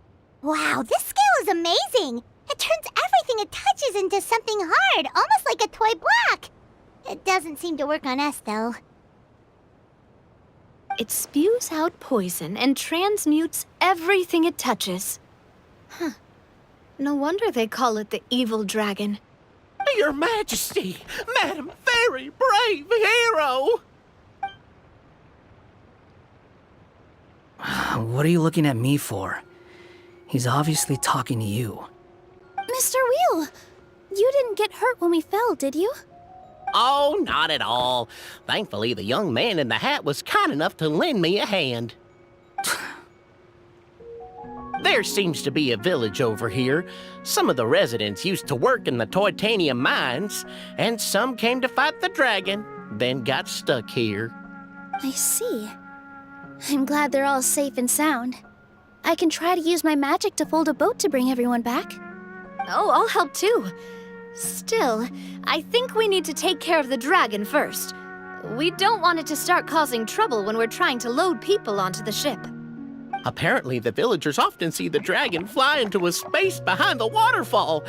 Wow, this scale is amazing! It turns everything it touches into something hard, almost like a toy block! It doesn't seem to work on us, though. It spews out poison and transmutes everything it touches. Huh. No wonder they call it the evil dragon. Your Majesty, Madam Very Brave Hero! What are you looking at me for? He's obviously talking to you. Mr. Wheel, you didn't get hurt when we fell, did you? Oh, not at all. Thankfully, the young man in the hat was kind enough to lend me a hand. There seems to be a village over here. Some of the residents used to work in the titanium mines, and some came to fight the dragon, then got stuck here. I see. I'm glad they're all safe and sound. I can try to use my magic to fold a boat to bring everyone back. Oh, I'll help too. Still, I think we need to take care of the dragon first. We don't want it to start causing trouble when we're trying to load people onto the ship. Apparently, the villagers often see the dragon fly into a space behind the waterfall.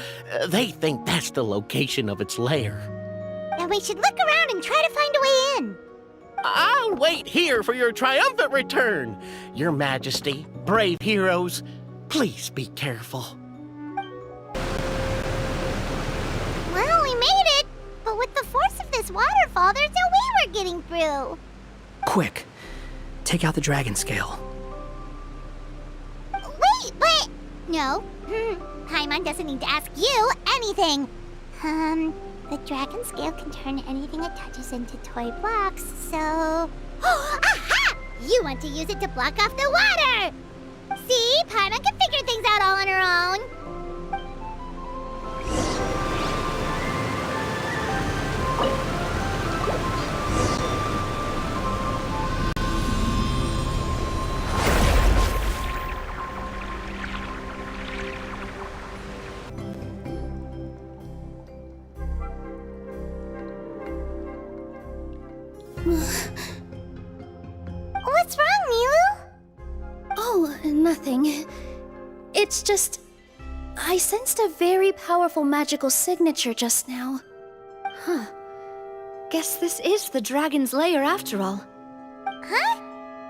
They think that's the location of its lair. Then we should look around and try to find a way in. I'll wait here for your triumphant return. Your Majesty, brave heroes, please be careful. Well, we made it. But with the force of this waterfall, there's no way we're getting through. Quick, take out the dragon scale. Wait, but... No. Paimon doesn't need to ask you anything. The dragon scale can turn anything it touches into toy blocks, so... Aha! You want to use it to block off the water! See? Paimon can figure things out all on her own. What's wrong, Milu? Oh, nothing. It's just... I sensed a very powerful magical signature just now. Huh. Guess this is the dragon's lair after all. Huh?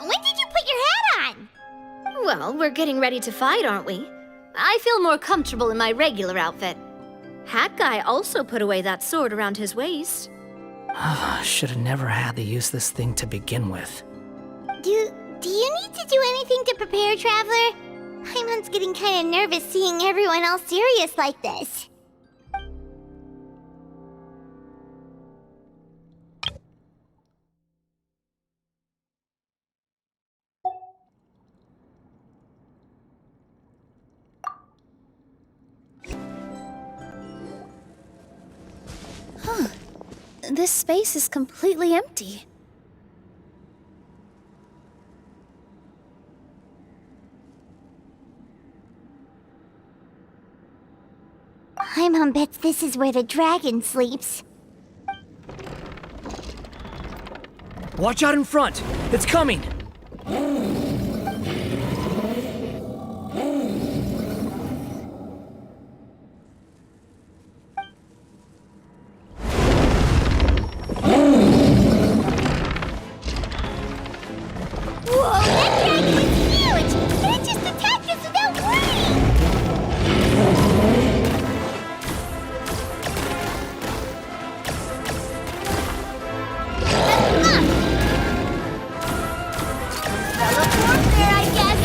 When did you put your hat on? Well, we're getting ready to fight, aren't we? I feel more comfortable in my regular outfit. Hat Guy also put away that sword around his waist. Should have never had to use this thing to begin with. Do you need to do anything to prepare, Traveler? Paimon's getting kind of nervous seeing everyone else serious like this. This space is completely empty. Paimon bets this is where the dragon sleeps. Watch out in front! It's coming! Whoa, that dragon is huge! It just attacked us without warning! Teleport there, I guess!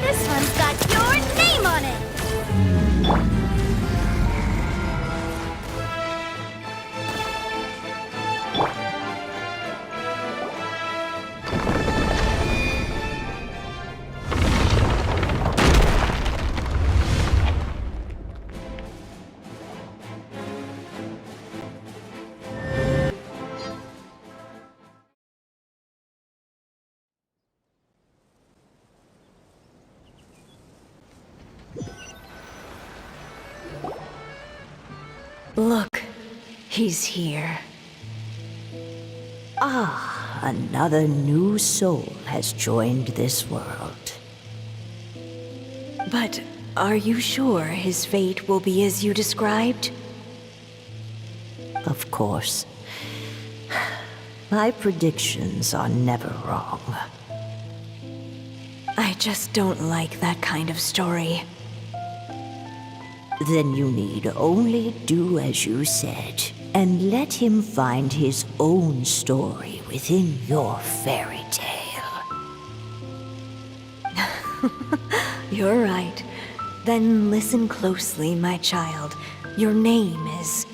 This one's got your name on it! Look, he's here. Ah, another new soul has joined this world. But are you sure his fate will be as you described? Of course. My predictions are never wrong. I just don't like that kind of story. Then you need only do as you said, and let him find his own story within your fairy tale. You're right. Then listen closely, my child. Your name is...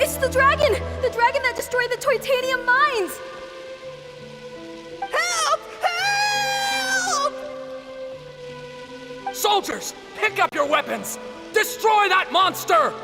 It's the dragon! The dragon that destroyed the Titanium mines! Help! Help! Soldiers, pick up your weapons! Destroy that monster!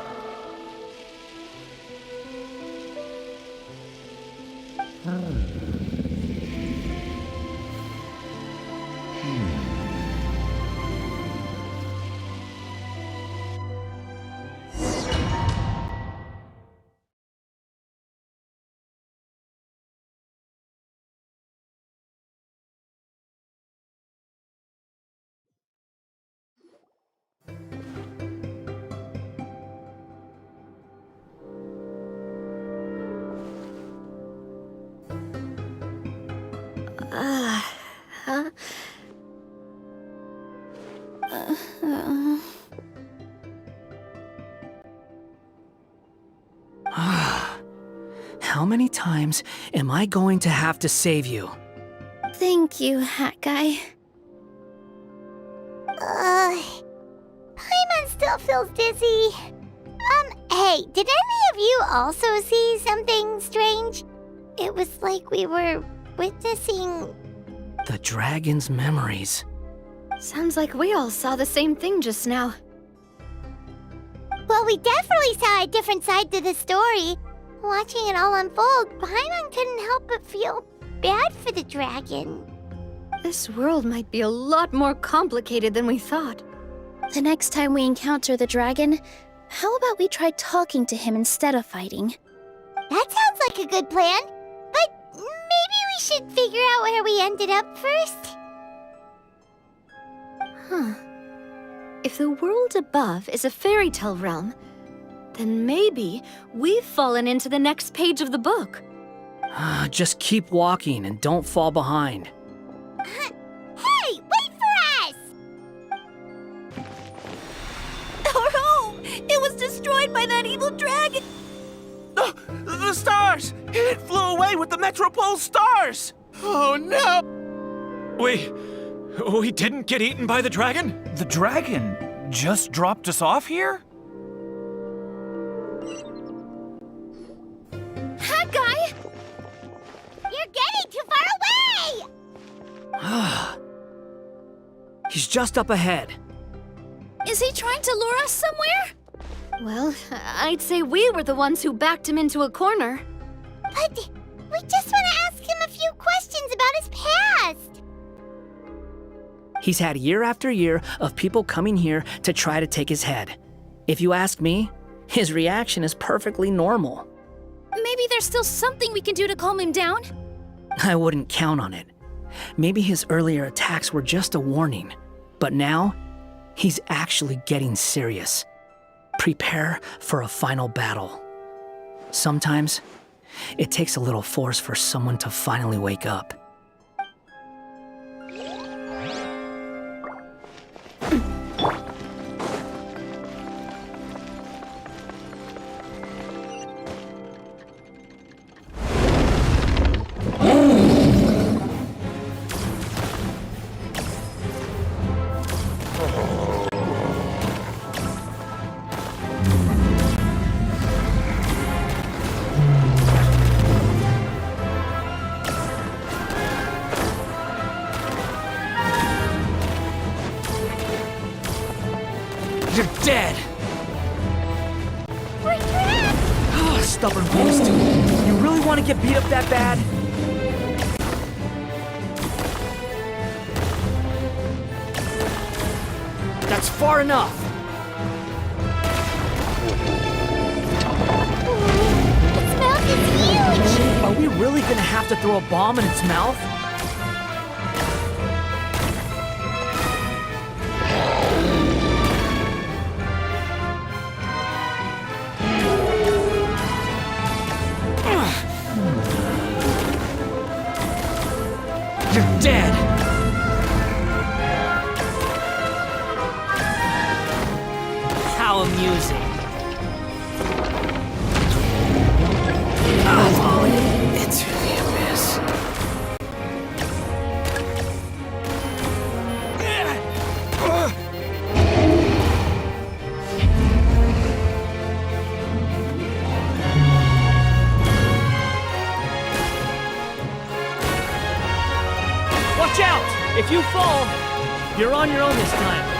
How many times am I going to have to save you? Thank you, Hat Guy. Paimon still feels dizzy. Hey, did any of you also see something strange? It was like we were witnessing... The dragon's memories. Sounds like we all saw the same thing just now. Well, we definitely saw a different side to the story. Watching it all unfold, Paimon couldn't help but feel bad for the dragon. This world might be a lot more complicated than we thought. The next time we encounter the dragon, how about we try talking to him instead of fighting? That sounds like a good plan. But maybe we should figure out where we ended up first. Huh. If the world above is a fairy tale realm, then maybe we've fallen into the next page of the book. Just keep walking and don't fall behind. Hey, wait for us! Our home! It was destroyed by that evil dragon! The stars! It flew away with the Metropole stars! Oh no! We didn't get eaten by the dragon? The dragon just dropped us off here? Hat Guy! You're getting too far away! He's just up ahead. Is he trying to lure us somewhere? Well, I'd say we were the ones who backed him into a corner. But we just want to ask him a few questions about his past. He's had year after year of people coming here to try to take his head. If you ask me, his reaction is perfectly normal. Maybe there's still something we can do to calm him down? I wouldn't count on it. Maybe his earlier attacks were just a warning, but now he's actually getting serious. Prepare for a final battle. Sometimes it takes a little force for someone to finally wake up. You're dead! We're trapped! Oh, stubborn beast. You really want to get beat up that bad? That's far enough! Its mouth is huge! Are we really gonna have to throw a bomb in its mouth? You're dead! How amusing. Into the abyss. Watch out! If you fall, you're on your own this time.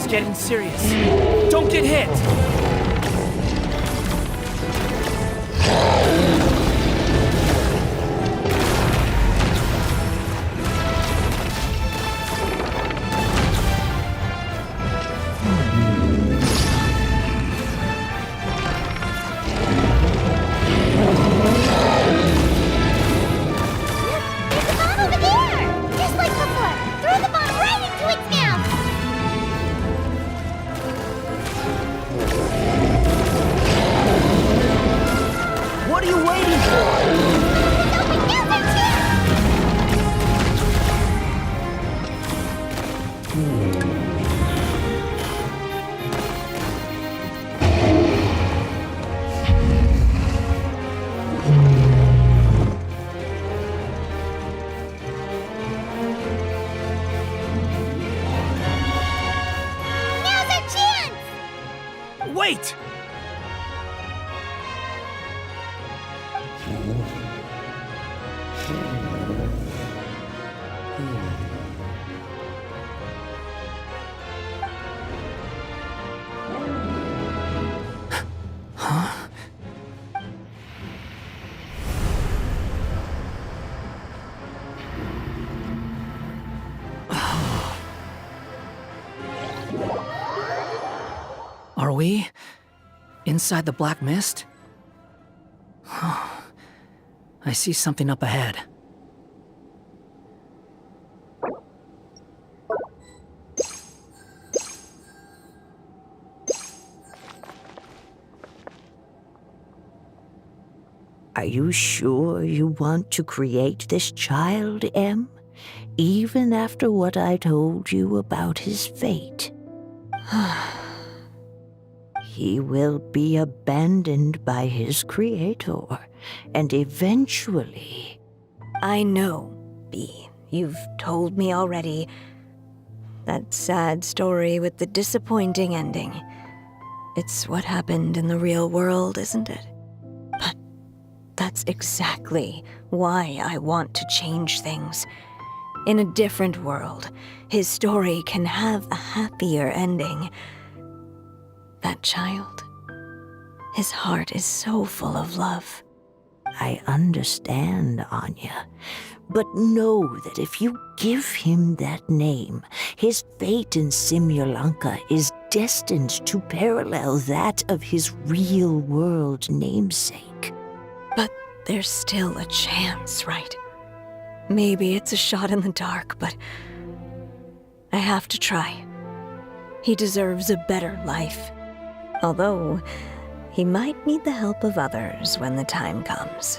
Getting serious. Don't get hit! Wait! Huh? Are we inside the black mist? I see something up ahead. Are you sure you want to create this child, Em? Even after what I told you about his fate? he will be abandoned by his creator, and eventually... I know, Bee. You've told me already. That sad story with the disappointing ending. It's what happened in the real world, isn't it? But that's exactly why I want to change things. In a different world, his story can have a happier ending. That child, his heart is so full of love. I understand, Anya. But know that if you give him that name, his fate in Simulanka is destined to parallel that of his real-world namesake. But there's still a chance, right? Maybe it's a shot in the dark, but I have to try. He deserves a better life. Although, he might need the help of others when the time comes.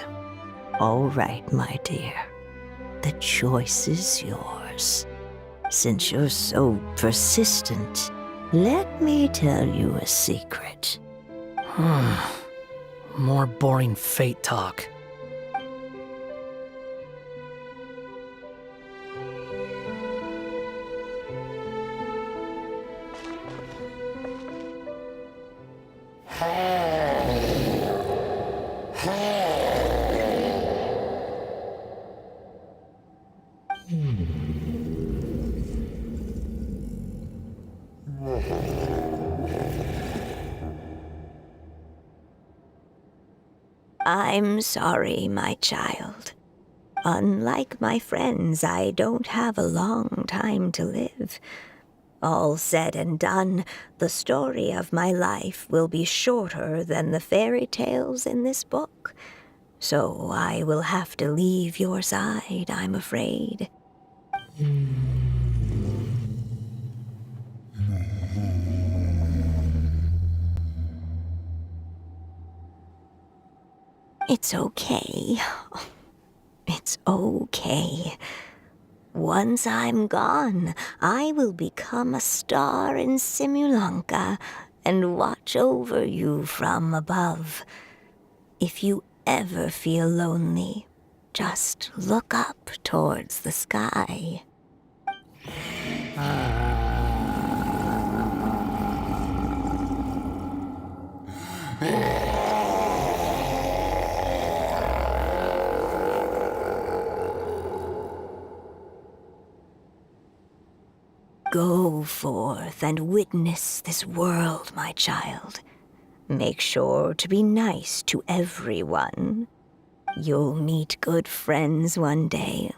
All right, my dear. The choice is yours. Since you're so persistent, let me tell you a secret. More boring fate talk. I'm sorry, my child. Unlike my friends, I don't have a long time to live. All said and done, the story of my life will be shorter than the fairy tales in this book. So I will have to leave your side, I'm afraid. It's okay. It's okay. Once I'm gone, I will become a star in Simulanka and watch over you from above. If you ever feel lonely, just look up towards the sky. Go forth and witness this world, my child. Make sure to be nice to everyone. You'll meet good friends one day.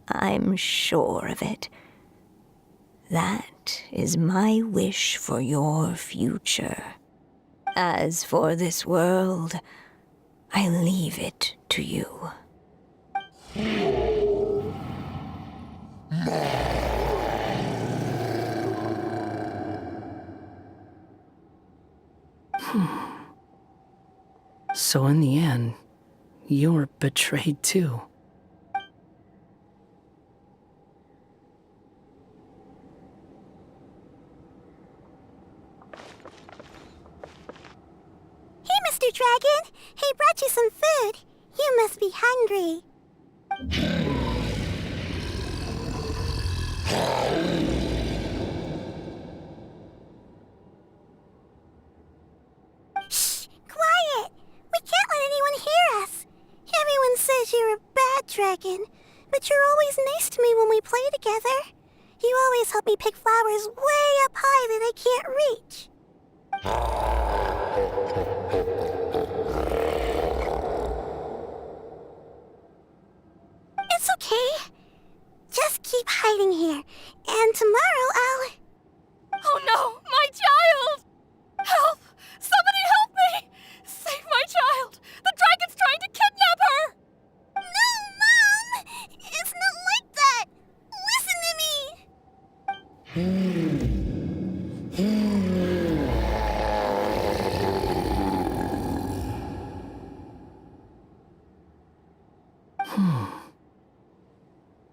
I'm sure of it. That is my wish for your future. As for this world, I leave it to you. So in the end, you were betrayed too. Hey, Mr. Dragon! He brought you some food. You must be hungry. Shh! Quiet! We can't let anyone hear us. Everyone says you're a bad dragon, but you're always nice to me when we play together. You always help me pick flowers way up high that I can't reach. It's okay. Just keep hiding here, and tomorrow I'll... Oh no, my child! Help! Somebody help me! Save my child! The dragon's trying to kidnap her! No, Mom! It's not like that! Listen to me!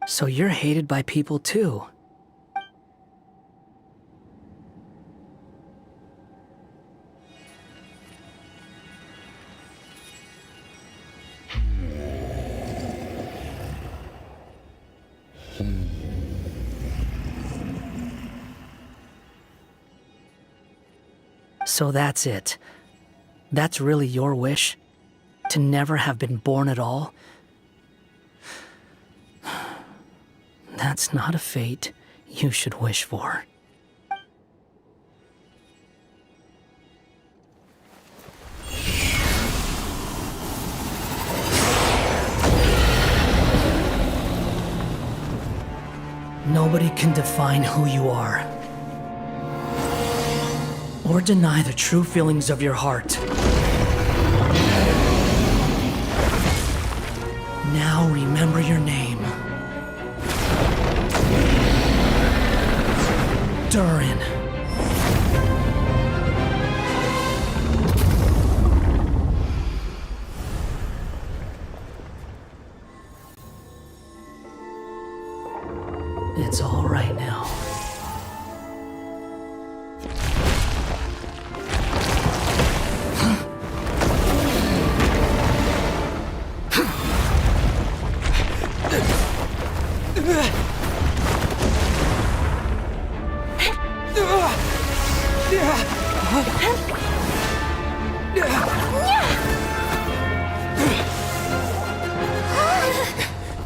So you're hated by people too. So that's it. That's really your wish? To never have been born at all? That's not a fate you should wish for. Nobody can define who you are, or deny the true feelings of your heart. Now remember your name. Durin. It's all right now.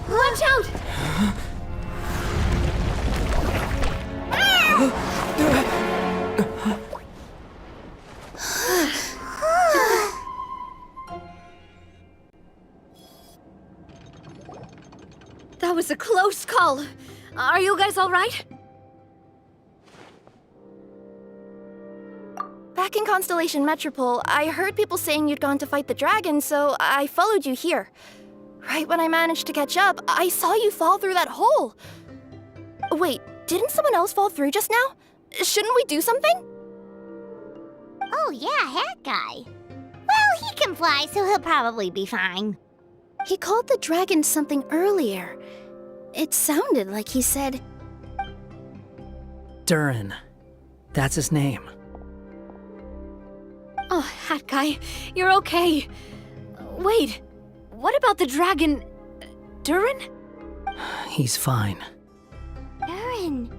Watch out! That was a close call. Are you guys all right? Back in Constellation Metropole, I heard people saying you'd gone to fight the dragon, so I followed you here. Right when I managed to catch up, I saw you fall through that hole. Wait, didn't someone else fall through just now? Shouldn't we do something? Oh yeah, Hat Guy. Well, he can fly, so he'll probably be fine. He called the dragon something earlier. It sounded like he said... Durin. That's his name. Oh, Hat Guy, you're okay. Wait, what about the dragon... Durin? He's fine. Durin.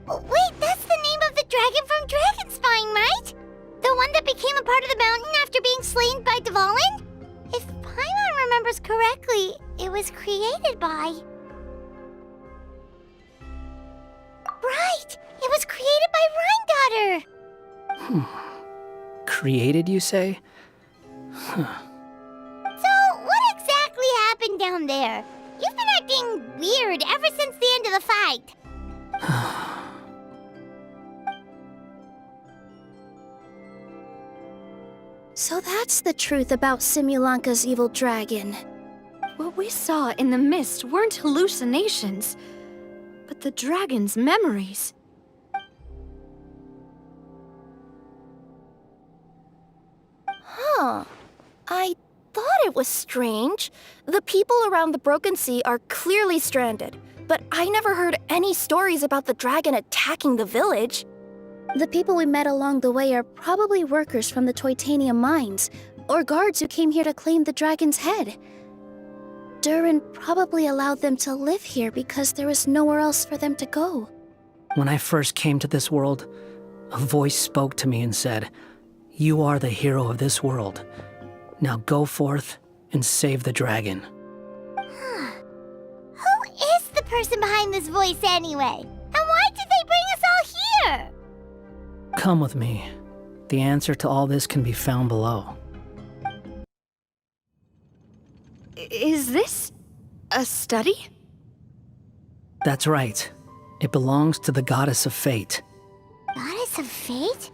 Wait, that's the name of the dragon from Dragonspine, right? The one that became a part of the mountain after being slain by Dvalin? If Paimon remembers correctly, it was created by... Right! It was created by Rhine Daughter! Created, you say? Huh. So, what exactly happened down there? You've been acting weird ever since the end of the fight. So that's the truth about Simulanka's evil dragon. What we saw in the mist weren't hallucinations, but the dragon's memories. Huh. I thought it was strange. The people around the Broken Sea are clearly stranded, but I never heard any stories about the dragon attacking the village. The people we met along the way are probably workers from the Titanium mines, or guards who came here to claim the dragon's head. Durin probably allowed them to live here because there was nowhere else for them to go. When I first came to this world, a voice spoke to me and said, "You are the hero of this world. Now go forth and save the dragon." Who is the person behind this voice anyway? And why did they bring us all here? Come with me. The answer to all this can be found below. Is this a study? That's right. It belongs to the goddess of fate. Goddess of Fate?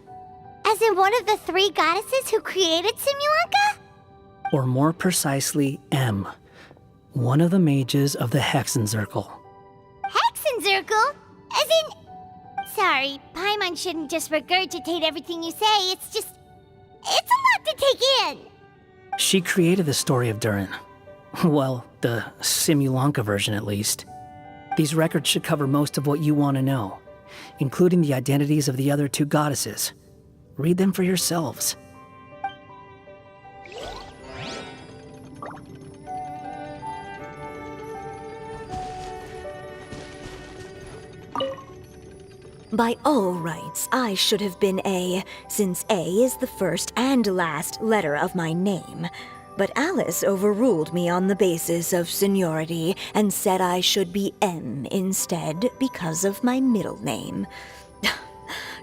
As in one of the three goddesses who created Simulanka? Or more precisely, M. One of the mages of the Hexenzirkel. Hexenzirkel? As in... Sorry, Paimon shouldn't just regurgitate everything you say. It's just... It's a lot to take in. She created the story of Durin. Well, the Simulanka version at least. These records should cover most of what you want to know, including the identities of the other two goddesses. Read them for yourselves. By all rights, I should have been A, since A is the first and last letter of my name. But Alice overruled me on the basis of seniority and said I should be M instead because of my middle name.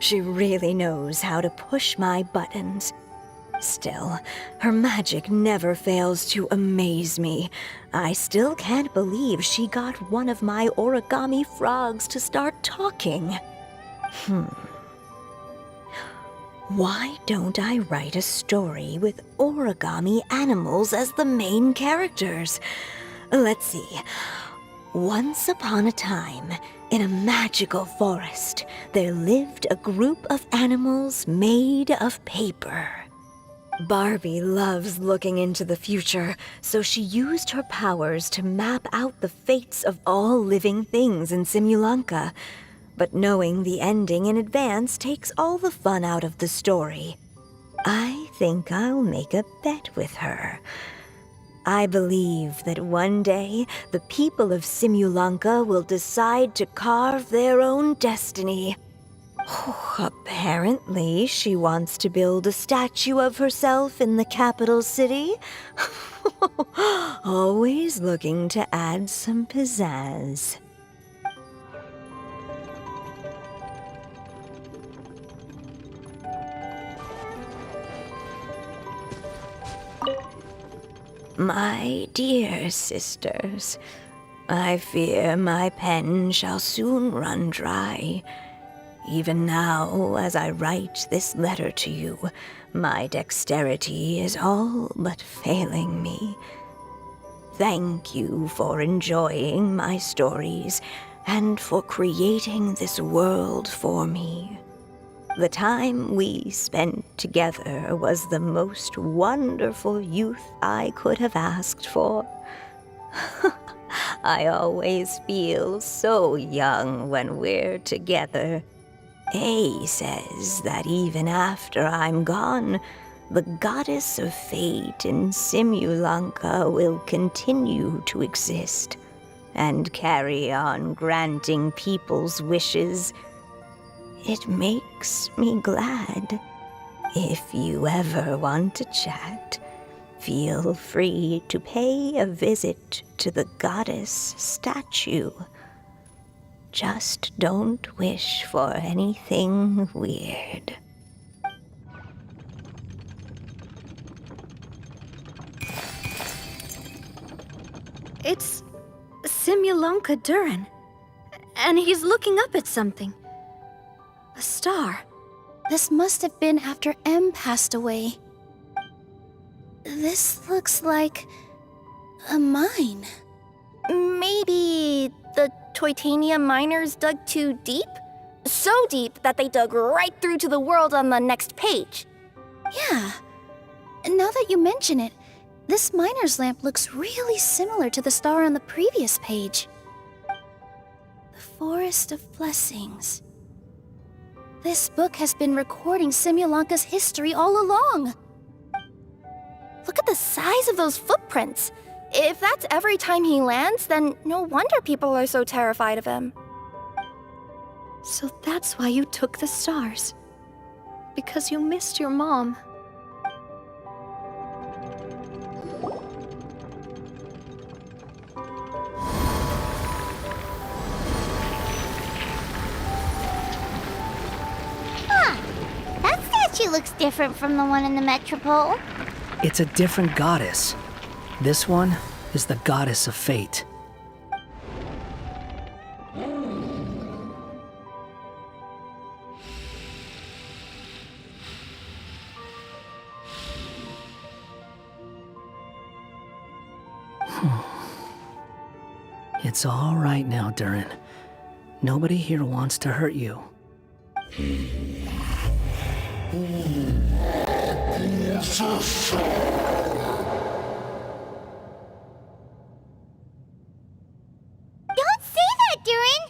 She really knows how to push my buttons. Still, her magic never fails to amaze me. I still can't believe she got one of my origami frogs to start talking. Why don't I write a story with origami animals as the main characters? Let's see. Once upon a time, in a magical forest, there lived a group of animals made of paper. Barbie loves looking into the future, so she used her powers to map out the fates of all living things in Simulanka. But knowing the ending in advance takes all the fun out of the story. I think I'll make a bet with her. I believe that one day the people of Simulanka will decide to carve their own destiny. Apparently, she wants to build a statue of herself in the capital city. Always looking to add some pizzazz. My dear sisters, I fear my pen shall soon run dry. Even now, as I write this letter to you, my dexterity is all but failing me. Thank you for enjoying my stories and for creating this world for me. The time we spent together was the most wonderful youth I could have asked for. I always feel so young when we're together. A says that even after I'm gone, the goddess of fate in Simulanka will continue to exist and carry on granting people's wishes. It makes me glad. If you ever want to chat, feel free to pay a visit to the goddess statue. Just don't wish for anything weird. It's Simulanka Durin. And he's looking up at something. A star. This must have been after M passed away. This looks like a mine. Maybe the Titanium miners dug too deep? So deep that they dug right through to the world on the next page. Yeah. Now that you mention it, this miner's lamp looks really similar to the star on the previous page. The Forest of Blessings. This book has been recording Simulanka's history all along. Look at the size of those footprints. If that's every time he lands, then no wonder people are so terrified of him. So that's why you took the stars. Because you missed your mom. That statue looks different from the one in the Metropole. It's a different goddess. This one is the goddess of fate. It's all right now, Durin. Nobody here wants to hurt you. Don't say that, Durin!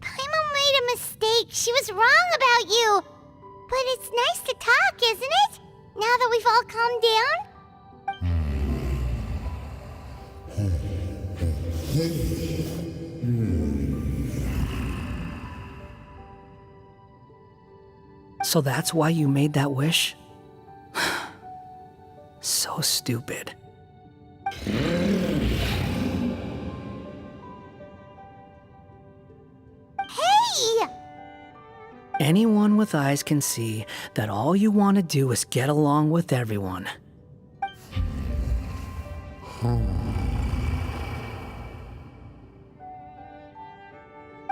Paimon made a mistake. She was wrong about you. But it's nice to talk, isn't it? Now that we've all calmed down? So that's why you made that wish? So stupid. Hey! Anyone with eyes can see that all you want to do is get along with everyone.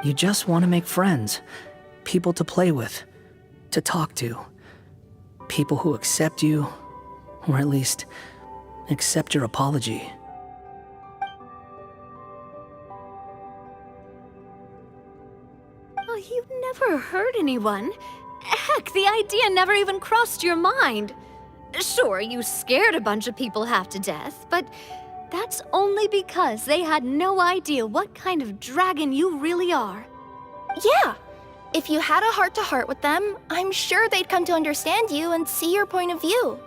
You just want to make friends, people to play with, to talk to, people who accept you, or at least accept your apology. Oh, you never hurt anyone. Heck, the idea never even crossed your mind. Sure, you scared a bunch of people half to death, but that's only because they had no idea what kind of dragon you really are. Yeah. If you had a heart-to-heart with them, I'm sure they'd come to understand you and see your point of view.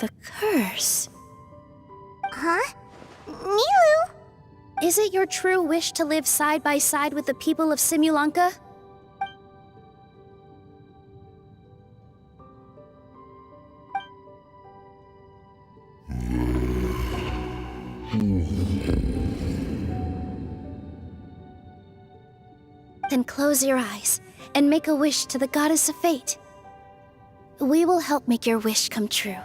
The curse. Huh? Nilu? Is it your true wish to live side by side with the people of Simulanka? Then close your eyes and make a wish to the goddess of fate. We will help make your wish come true.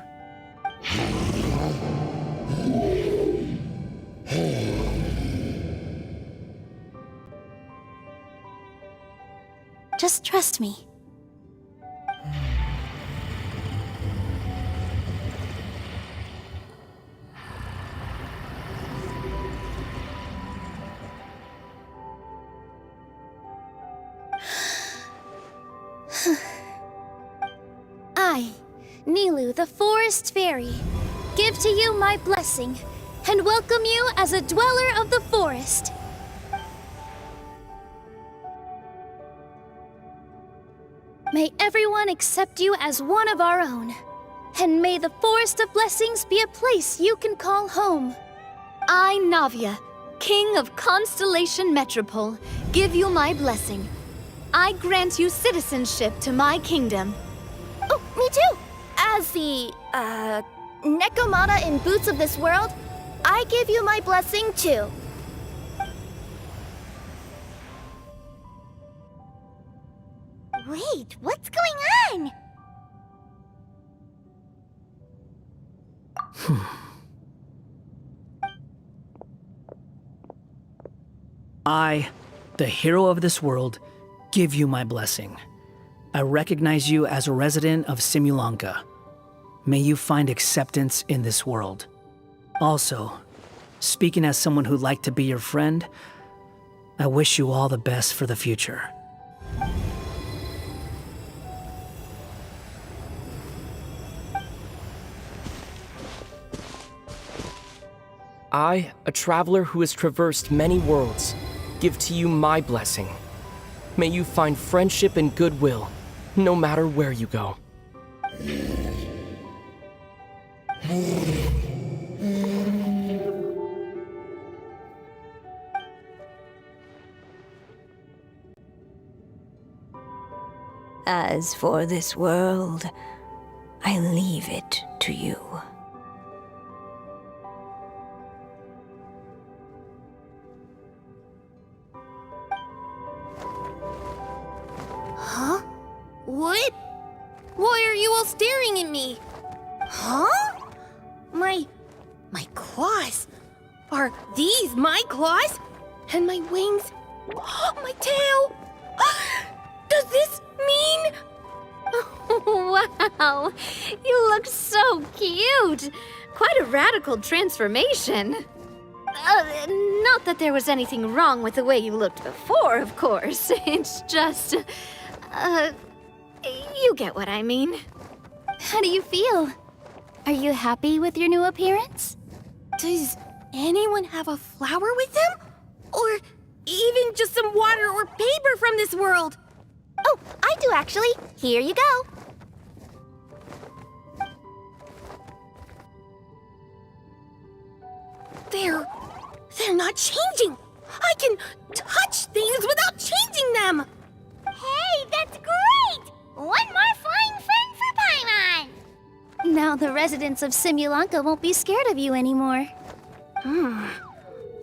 Just trust me. I, Nilu, the Forest Fairy, give to you my blessing and welcome you as a dweller of the forest. May everyone accept you as one of our own, and may the Forest of Blessings be a place you can call home. I, Navia, King of Constellation Metropole, give you my blessing. I grant you citizenship to my kingdom. Oh, me too! As the, Nekomata in Boots of this world, I give you my blessing too. Wait, what's going on? I, the hero of this world, give you my blessing. I recognize you as a resident of Simulanka. May you find acceptance in this world. Also, speaking as someone who'd like to be your friend, I wish you all the best for the future. I, a traveler who has traversed many worlds, give to you my blessing. May you find friendship and goodwill, no matter where you go. As for this world, I leave it to you. Huh? What? Why are you all staring at me? Huh? My claws? Are these my claws? And my wings? My tail? Does this mean... Wow, you look so cute. Quite a radical transformation. Not that there was anything wrong with the way you looked before, of course. It's just, You get what I mean. How do you feel? Are you happy with your new appearance? Does anyone have a flower with them? Or even just some water or paper from this world? Oh, I do actually. Here you go. They're not changing. I can touch things without changing them. Hey, that's great! One more flying friend for Paimon! Now the residents of Simulanka won't be scared of you anymore.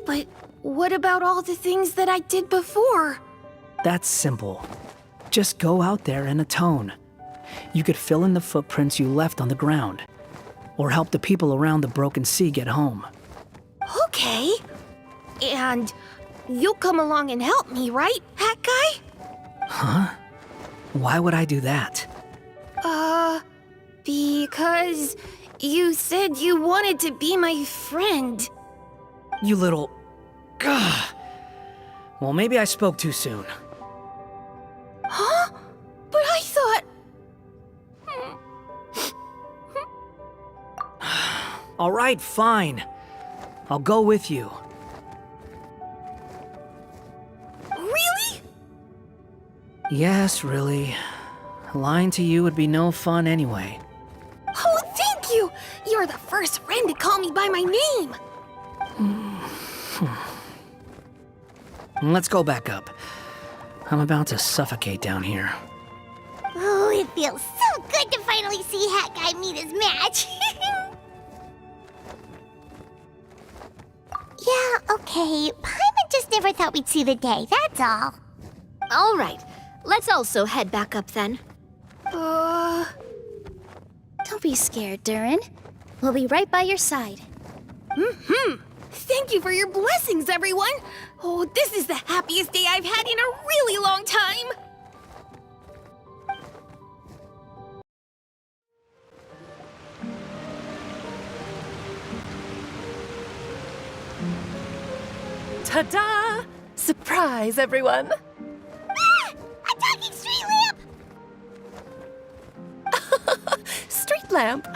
But what about all the things that I did before? That's simple. Just go out there and atone. You could fill in the footprints you left on the ground, or help the people around the broken sea get home. Okay. And you'll come along and help me, right, Hat Guy? Huh? Why would I do that? Because you said you wanted to be my friend. You little... Gah! Well, maybe I spoke too soon. Huh? But I thought... All right, fine. I'll go with you. Really? Yes, really. Lying to you would be no fun anyway. Oh, thank you! You're the first friend to call me by my name! Let's go back up. I'm about to suffocate down here. Oh, it feels so good to finally see Hat Guy meet his match. Yeah, okay. Paimon just never thought we'd see the day, that's all. All right, let's also head back up then. Don't be scared, Durin. We'll be right by your side. Thank you for your blessings, everyone! Oh, this is the happiest day I've had in a really long time! Ta-da! Surprise, everyone! Ah! A talking street lamp! Street lamp?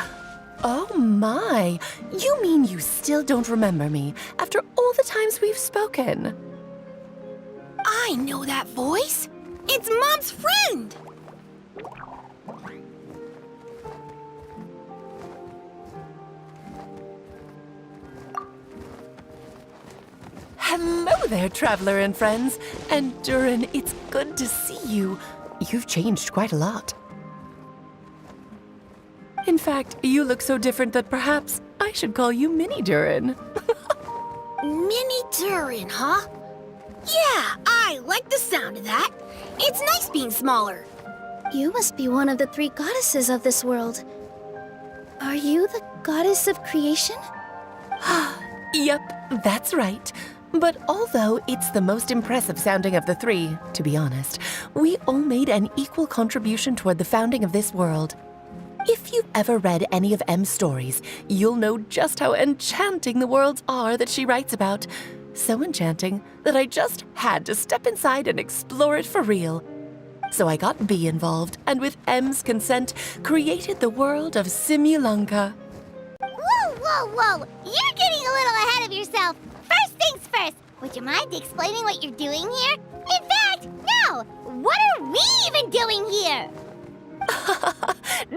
Oh my! You mean you still don't remember me after all the times we've spoken? I know that voice! It's Mom's friend! Hello there, traveler and friends. And Durin, it's good to see you. You've changed quite a lot. In fact, you look so different that perhaps I should call you Mini Durin. Mini Durin, huh? Yeah, I like the sound of that. It's nice being smaller. You must be one of the 3 goddesses of this world. Are you the goddess of creation? Yep, that's right. But although it's the most impressive sounding of the 3, to be honest, we all made an equal contribution toward the founding of this world. If you've ever read any of M's stories, you'll know just how enchanting the worlds are that she writes about. So enchanting that I just had to step inside and explore it for real. So I got B involved, and with M's consent, created the world of Simulanka. Whoa, whoa, whoa! You're getting a little ahead of yourself. First things first, would you mind explaining what you're doing here? In fact, no! What are we even doing here?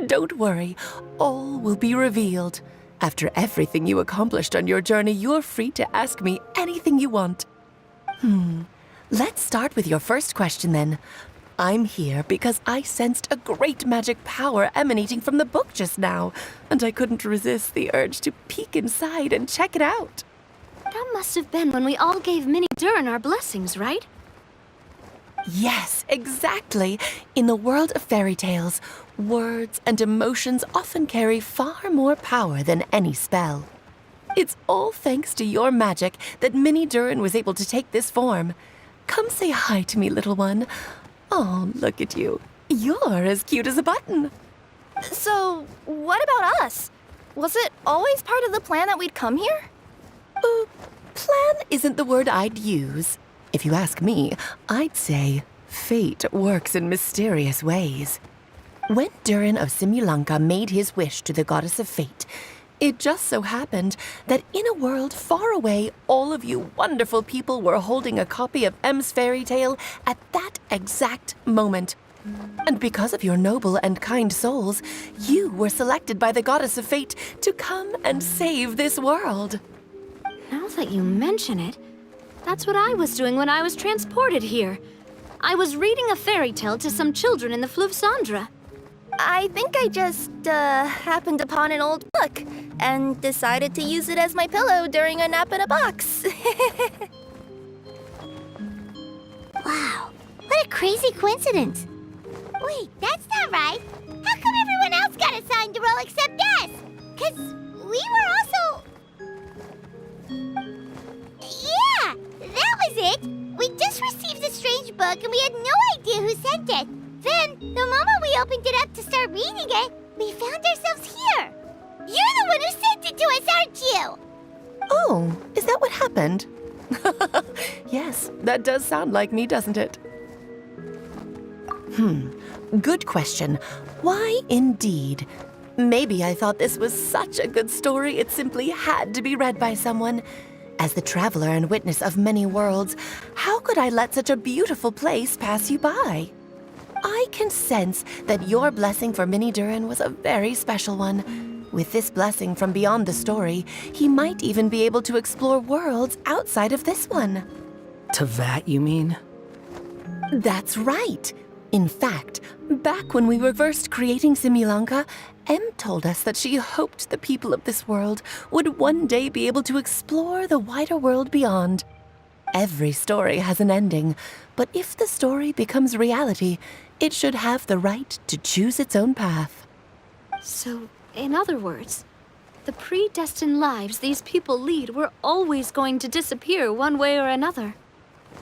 Don't worry, all will be revealed. After everything you accomplished on your journey, you're free to ask me anything you want. Let's start with your first question then. I'm here because I sensed a great magic power emanating from the book just now, and I couldn't resist the urge to peek inside and check it out. That must have been when we all gave Mini Durin our blessings, right? Yes, exactly. In the world of fairy tales, words and emotions often carry far more power than any spell. It's all thanks to your magic that Mini Durin was able to take this form. Come say hi to me, little one. Oh, look at you. You're as cute as a button. So, what about us? Was it always part of the plan that we'd come here? Plan isn't the word I'd use. If you ask me, I'd say fate works in mysterious ways. When Durin of Simulanka made his wish to the goddess of fate, it just so happened that in a world far away, all of you wonderful people were holding a copy of M's fairy tale at that exact moment. And because of your noble and kind souls, you were selected by the goddess of fate to come and save this world. Now that you mention it, that's what I was doing when I was transported here. I was reading a fairy tale to some children in the Fleuve Cendre. I think I just, happened upon an old book and decided to use it as my pillow during a nap in a box. Wow, what a crazy coincidence. Wait, that's not right. How come everyone else got assigned to roll except us? 'Cause we were also... Yeah, that was it. We just received a strange book and we had no idea who sent it. Then, the moment we opened it up to start reading it, we found ourselves here. You're the one who sent it to us, aren't you? Oh, is that what happened? Yes, that does sound like me, doesn't it? Good question. Why indeed? Maybe I thought this was such a good story it simply had to be read by someone. As the traveler and witness of many worlds, how could I let such a beautiful place pass you by? I can sense that your blessing for Mini Durin was a very special one. With this blessing from beyond the story, he might even be able to explore worlds outside of this one. Teyvat, you mean? That's right. In fact, back when we were first creating Simulanka, Em told us that she hoped the people of this world would one day be able to explore the wider world beyond. Every story has an ending, but if the story becomes reality, it should have the right to choose its own path. So, in other words, the predestined lives these people lead were always going to disappear one way or another.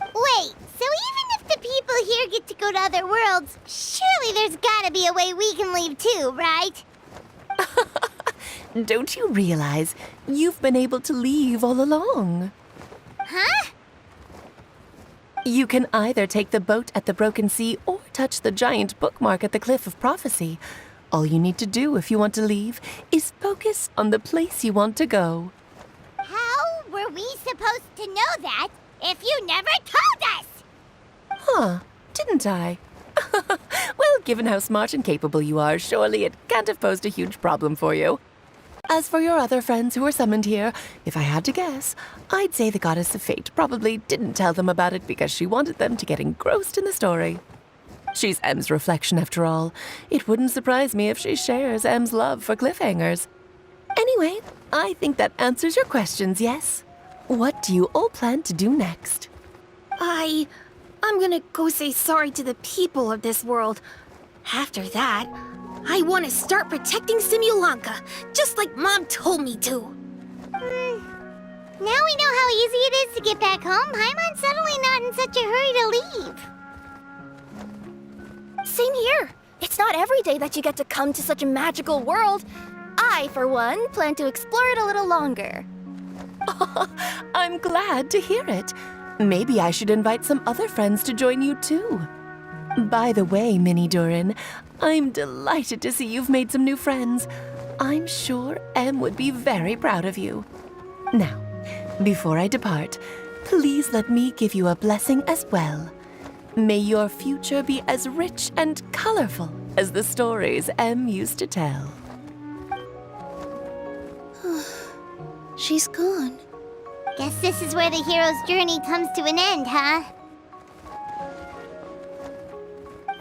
Wait, so even if the people here get to go to other worlds, surely there's gotta be a way we can leave too, right? Don't you realize you've been able to leave all along? Huh? You can either take the boat at the Broken Sea or touch the giant bookmark at the Cliff of Prophecy. All you need to do if you want to leave is focus on the place you want to go. How were we supposed to know that if you never told us? Huh, didn't I? Well, given how smart and capable you are, surely it can't have posed a huge problem for you. As for your other friends who were summoned here, if I had to guess, I'd say the Goddess of Fate probably didn't tell them about it because she wanted them to get engrossed in the story. She's M's reflection, after all. It wouldn't surprise me if she shares M's love for cliffhangers. Anyway, I think that answers your questions, yes? What do you all plan to do next? I'm gonna go say sorry to the people of this world. After that, I want to start protecting Simulanka, just like Mom told me to. Now we know how easy it is to get back home. Paimon's suddenly not in such a hurry to leave. Same here. It's not every day that you get to come to such a magical world. I, for one, plan to explore it a little longer. I'm glad to hear it. Maybe I should invite some other friends to join you too. By the way, Mini Durin, I'm delighted to see you've made some new friends. I'm sure Em would be very proud of you. Now, before I depart, please let me give you a blessing as well. May your future be as rich and colorful as the stories Em used to tell. She's gone. Guess this is where the hero's journey comes to an end, huh?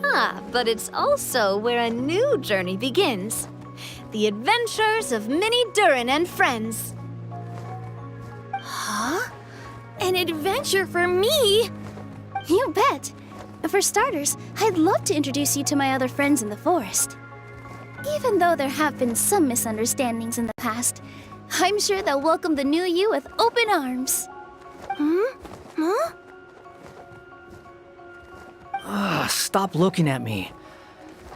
Ah, but it's also where a new journey begins. The adventures of Mini Durin and friends. Huh? An adventure for me? You bet. For starters, I'd love to introduce you to my other friends in the forest. Even though there have been some misunderstandings in the past, I'm sure they'll welcome the new you with open arms. Huh? Stop looking at me.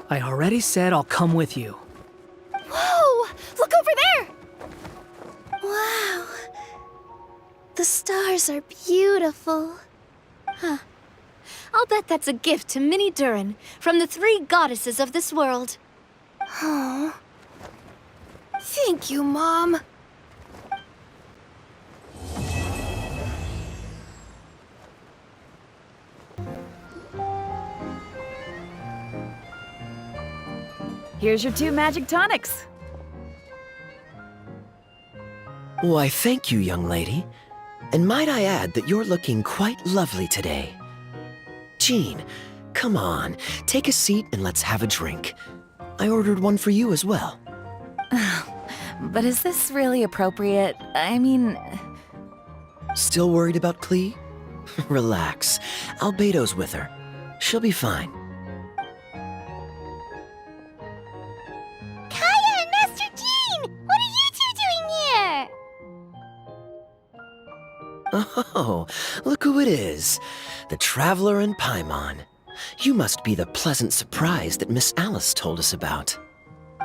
I already said I'll come with you. Whoa! Look over there! Wow. The stars are beautiful. I'll I'll bet that's a gift to Minnie Durin from the 3 goddesses of this world. Oh. Thank you, Mom. Here's your 2 magic tonics. Why, thank you, young lady. And might I add that you're looking quite lovely today. Jean, come on, take a seat and let's have a drink. I ordered one for you as well. But is this really appropriate? I mean... Still worried about Klee? Relax. Albedo's with her. She'll be fine. Kaya and Master Jean! What are you 2 doing here? Oh, look who it is. The Traveler and Paimon. You must be the pleasant surprise that Miss Alice told us about.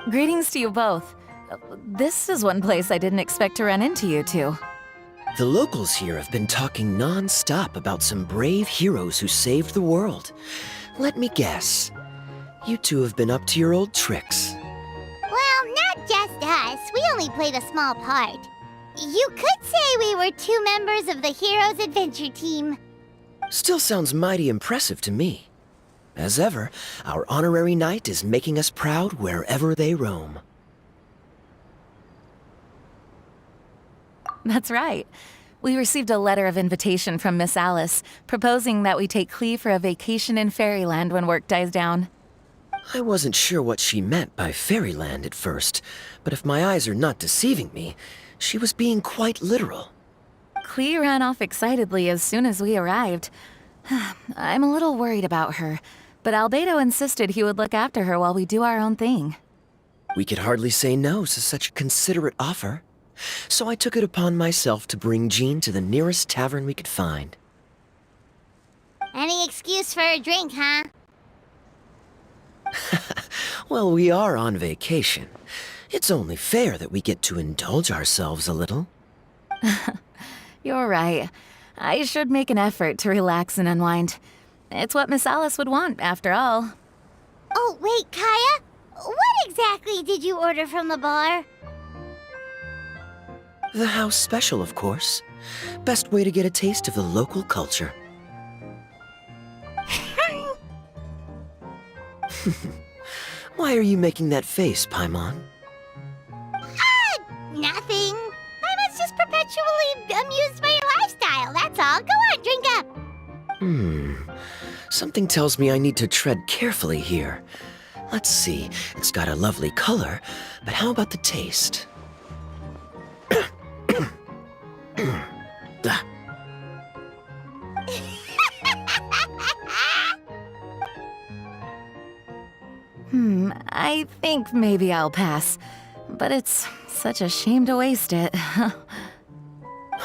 Greetings to you both. This is one place I didn't expect to run into you two. The locals here have been talking non-stop about some brave heroes who saved the world. Let me guess. You two have been up to your old tricks. Well, not just us. We only played a small part. You could say we were 2 members of the Heroes Adventure Team. Still sounds mighty impressive to me. As ever, our honorary knight is making us proud wherever they roam. That's right. We received a letter of invitation from Miss Alice, proposing that we take Klee for a vacation in Fairyland when work dies down. I wasn't sure what she meant by Fairyland at first, but if my eyes are not deceiving me, she was being quite literal. Klee ran off excitedly as soon as we arrived. I'm a little worried about her, but Albedo insisted he would look after her while we do our own thing. We could hardly say no to such a considerate offer, so I took it upon myself to bring Jean to the nearest tavern we could find. Any excuse for a drink, huh? Well, we are on vacation. It's only fair that we get to indulge ourselves a little. You're right. I should make an effort to relax and unwind. It's what Miss Alice would want, after all. Oh, wait, Kaya? What exactly did you order from the bar? The house special, of course. Best way to get a taste of the local culture. Why are you making that face, Paimon? Nothing. I was just perpetually amused by your lifestyle, that's all. Go on, drink up. Something tells me I need to tread carefully here. Let's see, it's got a lovely color, but how about the taste? Ah. I think maybe I'll pass. But it's such a shame to waste it.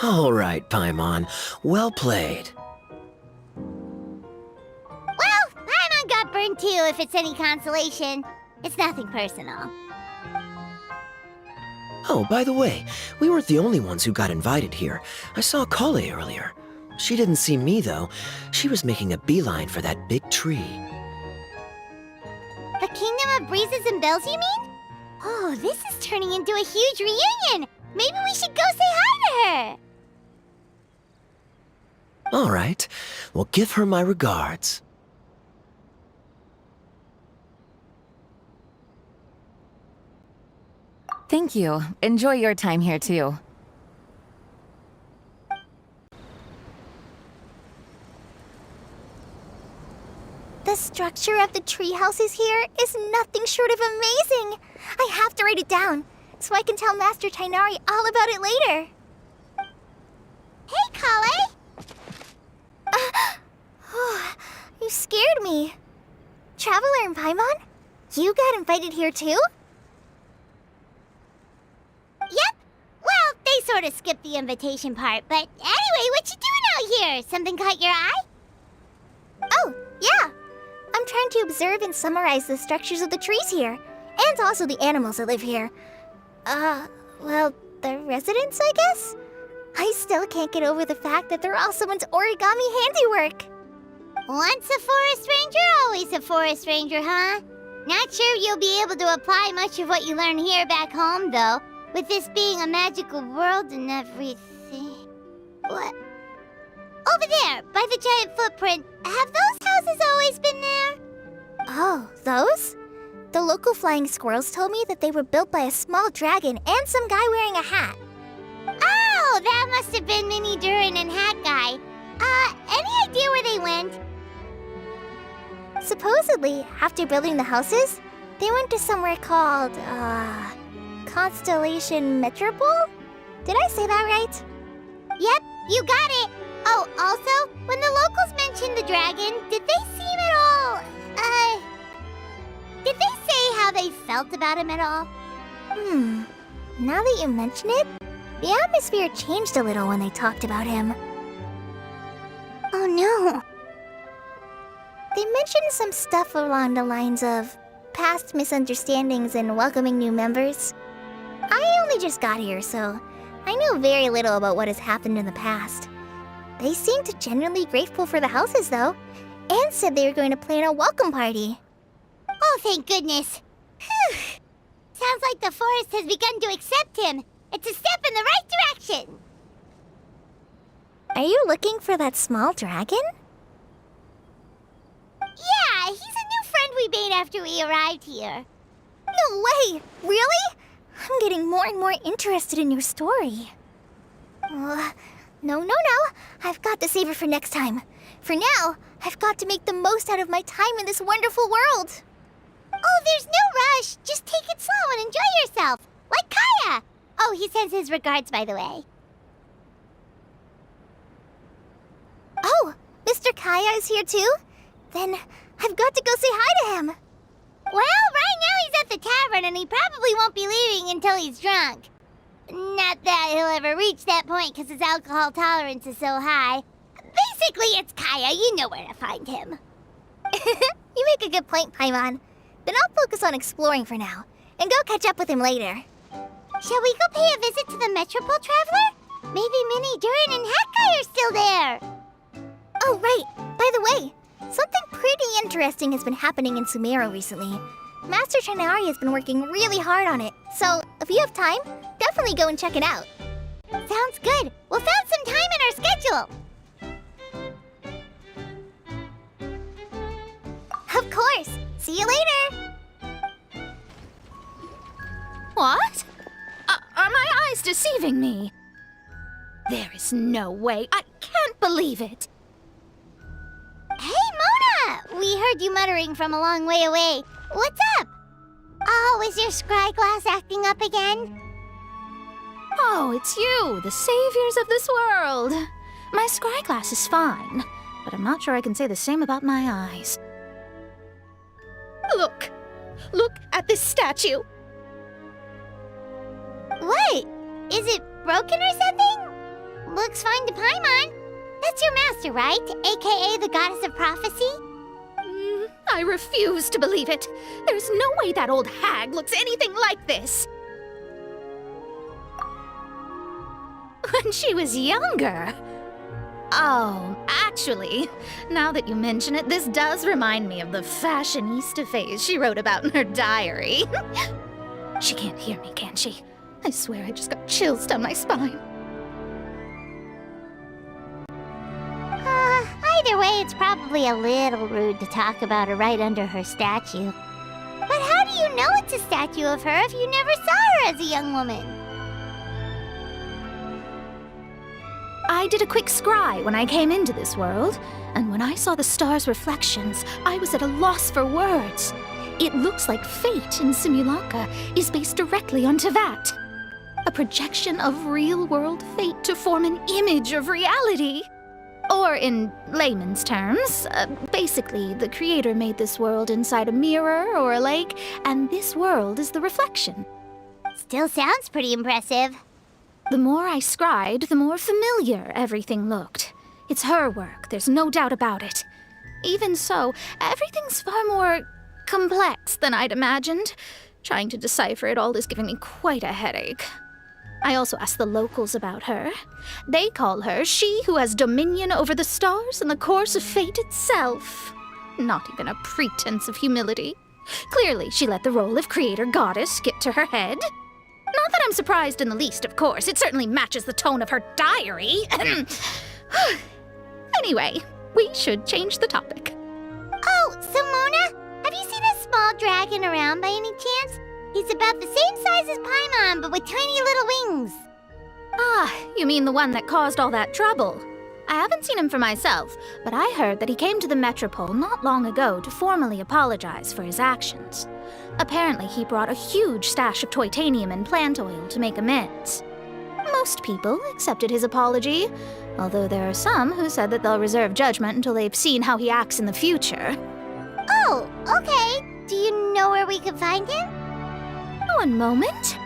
All right, Paimon. Well played. Well, Paimon got burned too, if it's any consolation. It's nothing personal. Oh, by the way, we weren't the only ones who got invited here. I saw Kale earlier. She didn't see me, though. She was making a beeline for that big tree. The Kingdom of Breezes and Bells, you mean? Oh, this is turning into a huge reunion! Maybe we should go say hi to her! All right. Well, give her my regards. Thank you. Enjoy your time here, too. The structure of the tree houses here is nothing short of amazing. I have to write it down so I can tell Master Tainari all about it later. Hey, Kale! You scared me. Traveler and Paimon, you got invited here too? Yep. Well, they sort of skipped the invitation part, but anyway, what you doing out here? Something caught your eye? Oh, yeah. I'm trying to observe and summarize the structures of the trees here, and also the animals that live here. Well, the residents, I guess? I still can't get over the fact that they're all someone's origami handiwork. Once a forest ranger, always a forest ranger, huh? Not sure you'll be able to apply much of what you learn here back home, though, with this being a magical world and everything. What? Over there, by the giant footprint, have those houses always been there? Oh, those? The local flying squirrels told me that they were built by a small dragon and some guy wearing a hat. Oh, that must have been Minnie Durin and Hat Guy. Any idea where they went? Supposedly, after building the houses, they went to somewhere called, Constellation Metropole? Did I say that right? Yep, you got it. Oh, also, when the locals mentioned the dragon, did they seem at all, did they say how they felt about him at all? Now that you mention it, the atmosphere changed a little when they talked about him. Oh no. They mentioned some stuff along the lines of past misunderstandings and welcoming new members. I only just got here, so I know very little about what has happened in the past. They seemed genuinely grateful for the houses, though, and said they were going to plan a welcome party. Oh, thank goodness. Whew. Sounds like the forest has begun to accept him. It's a step in the right direction. Are you looking for that small dragon? Yeah, he's a new friend we made after we arrived here. No way! Really? I'm getting more and more interested in your story. No. I've got to save it for next time. For now, I've got to make the most out of my time in this wonderful world. Oh, there's no rush. Just take it slow and enjoy yourself. Like Kaya. Oh, he sends his regards, by the way. Oh, Mr. Kaya is here too? Then I've got to go say hi to him. Well, right now he's at the tavern and he probably won't be leaving until he's drunk. Not that he'll ever reach that point because his alcohol tolerance is so high. Basically, it's Kaya. You know where to find him. You make a good point, Paimon. Then I'll focus on exploring for now and go catch up with him later. Shall we go pay a visit to the Metropole Traveler? Maybe Minnie, Durin, and Hatguy are still there. Oh, right. By the way, something pretty interesting has been happening in Sumeru recently. Master Trinari has been working really hard on it, so if you have time, definitely go and check it out. Sounds good. We'll find some time in our schedule. Of course. See you later. What? Are my eyes deceiving me? There is no way. I can't believe it. Hey, Mona! We heard you muttering from a long way away. What's up? Oh, is your scry glass acting up again? Oh, it's you, the saviors of this world. My scry glass is fine, but I'm not sure I can say the same about my eyes. Look! Look at this statue! What? Is it broken or something? Looks fine to Paimon. That's your master, right? AKA the goddess of prophecy? I refuse to believe it. There's no way that old hag looks anything like this. When she was younger. Oh, actually, now that you mention it, this does remind me of the fashionista phase she wrote about in her diary. She can't hear me, can she? I swear I just got chills down my spine. Either way, it's probably a little rude to talk about her right under her statue. But how do you know it's a statue of her if you never saw her as a young woman? I did a quick scry when I came into this world, and when I saw the stars' reflections, I was at a loss for words. It looks like fate in Simulanka is based directly on Tevat. A projection of real-world fate to form an image of reality. Or in layman's terms, basically the creator made this world inside a mirror or a lake, and this world is the reflection. Still sounds pretty impressive. The more I scried, the more familiar everything looked. It's her work, there's no doubt about it. Even so, everything's far more complex than I'd imagined. Trying to decipher it all is giving me quite a headache. I also asked the locals about her. They call her she who has dominion over the stars and the course of fate itself. Not even a pretense of humility. Clearly, she let the role of creator goddess get to her head. Not that I'm surprised in the least, of course. It certainly matches the tone of her diary. Anyway, we should change the topic. Oh, so Mona, have you seen a small dragon around by any chance? He's about the same size as Paimon, but with tiny little wings. Ah, you mean the one that caused all that trouble? I haven't seen him for myself, but I heard that he came to the Metropole not long ago to formally apologize for his actions. Apparently, he brought a huge stash of Toitanium and plant oil to make amends. Most people accepted his apology, although there are some who said that they'll reserve judgment until they've seen how he acts in the future. Oh, okay. Do you know where we can find him? One moment.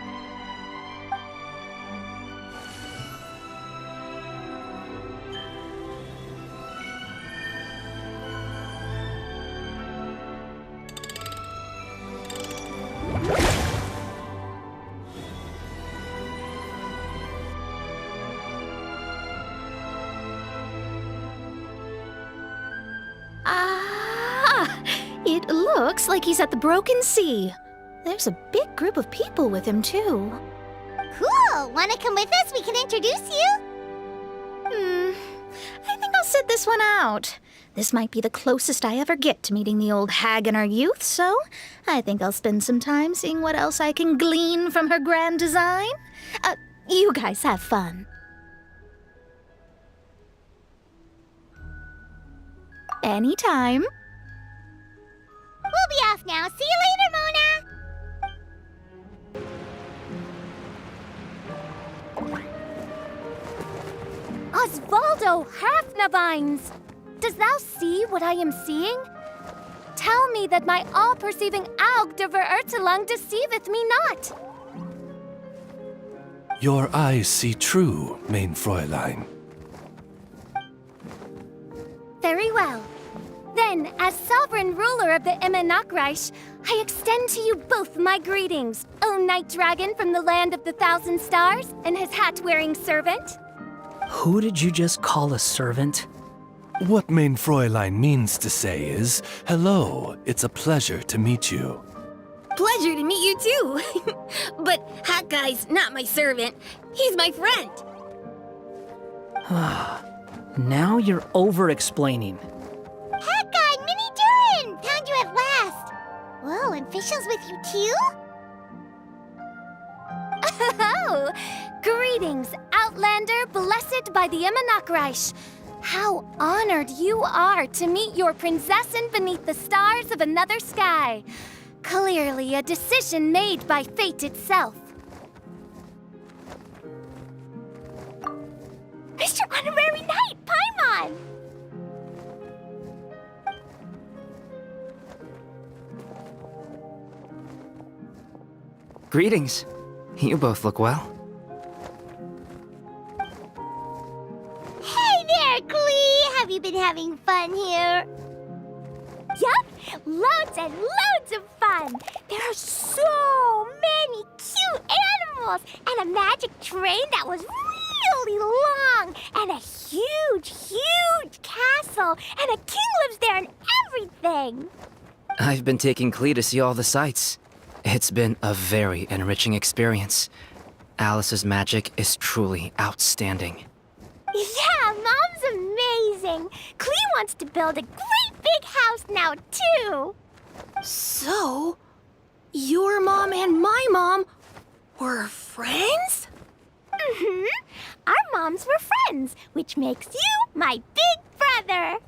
It looks like he's at the Broken Sea. There's a big group of people with him, too. Cool! Wanna come with us? We can introduce you? I think I'll sit this one out. This might be the closest I ever get to meeting the old hag in her youth, so I think I'll spend some time seeing what else I can glean from her grand design. You guys have fun. Anytime. We'll be off now. See you later, Mona! Osvaldo Hafnavines! Does thou see what I am seeing? Tell me that my all-perceiving Aug de Verurtelang deceiveth me not. Your eyes see true, mein Fräulein. Very well. Then, as sovereign ruler of the Immenachreich, I extend to you both my greetings, O Night Dragon from the land of the Thousand Stars and his hat-wearing servant. Who did you just call a servant? What mein Fräulein means to say is, hello, it's a pleasure to meet you. Pleasure to meet you too. But Hat Guy's not my servant. He's my friend. Now you're over-explaining. Hat Guy, Minnie Durin! Found you at last! Whoa, and Fischl's with you too? Oh! Greetings, Outlander blessed by the Immenachreich. How honored you are to meet your prinzessin beneath the stars of another sky. Clearly a decision made by fate itself. Mr. Honorary Knight, Paimon! Greetings. You both look well. Hey there, Klee! Have you been having fun here? Yup, loads and loads of fun! There are so many cute animals, and a magic train that was really long, and a huge, huge castle, and a king lives there and everything! I've been taking Klee to see all the sights. It's been a very enriching experience. Alice's magic is truly outstanding. Yeah, Mom's amazing! Klee wants to build a great big house now, too! So, your mom and my mom were friends? Mm-hmm. Our moms were friends, which makes you my big brother.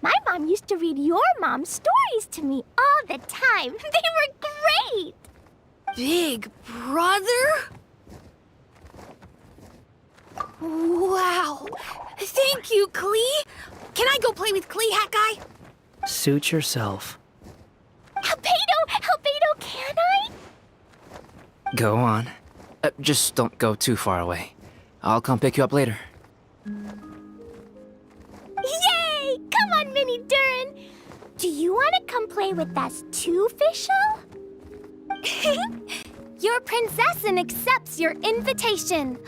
My mom used to read your mom's stories to me all the time. They were great! Big brother? Wow. Thank you, Klee. Can I go play with Klee, Hat Guy? Suit yourself. Albedo, can I? Go on. Just don't go too far away. I'll come pick you up later. Yay! Come on, Minnie Durin. Do you want to come play with us too, Fischl? Your princessin accepts your invitation.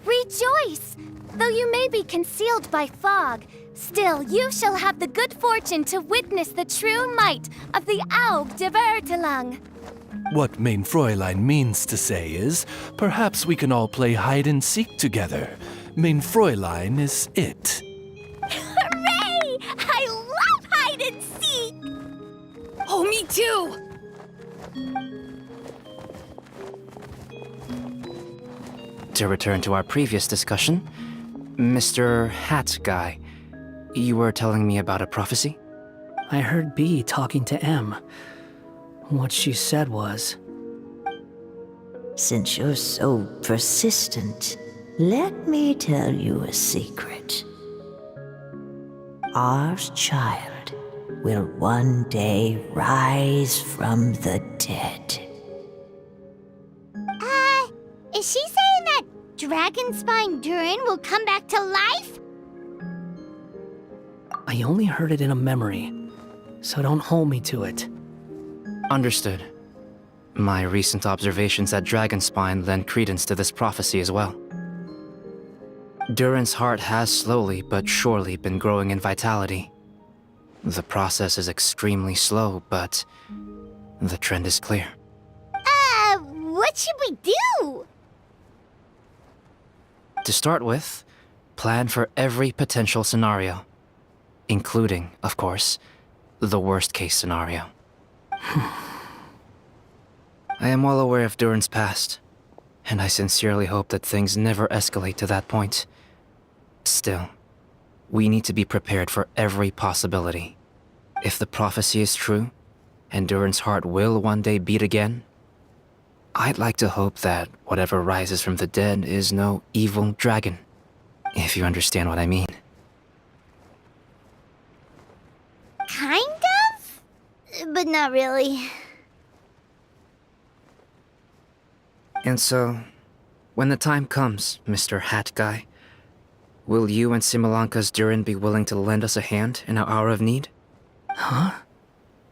Rejoice! Though you may be concealed by fog, still you shall have the good fortune to witness the true might of the Aug de Vertelang. What Mein Fräulein means to say is, perhaps we can all play hide and seek together. Mein Fräulein is it. Hooray! I love hide and seek! Oh, me too! To return to our previous discussion, Mr. Hat Guy, you were telling me about a prophecy? I heard B talking to M. What she said was... Since you're so persistent, let me tell you a secret. Our child will one day rise from the dead. Is she saying that Dragonspine Durin will come back to life? I only heard it in a memory, so don't hold me to it. Understood. My recent observations at Dragonspine lend credence to this prophecy as well. Durin's heart has slowly but surely been growing in vitality. The process is extremely slow, but the trend is clear. What should we do? To start with, plan for every potential scenario, including, of course, the worst-case scenario. I am well aware of Durin's past, and I sincerely hope that things never escalate to that point. Still, we need to be prepared for every possibility. If the prophecy is true, and Durin's heart will one day beat again, I'd like to hope that whatever rises from the dead is no evil dragon, if you understand what I mean. Kind of? But not really. And so, when the time comes, Mr. Hat Guy, will you and Simulanka's Durin be willing to lend us a hand in our hour of need? Huh?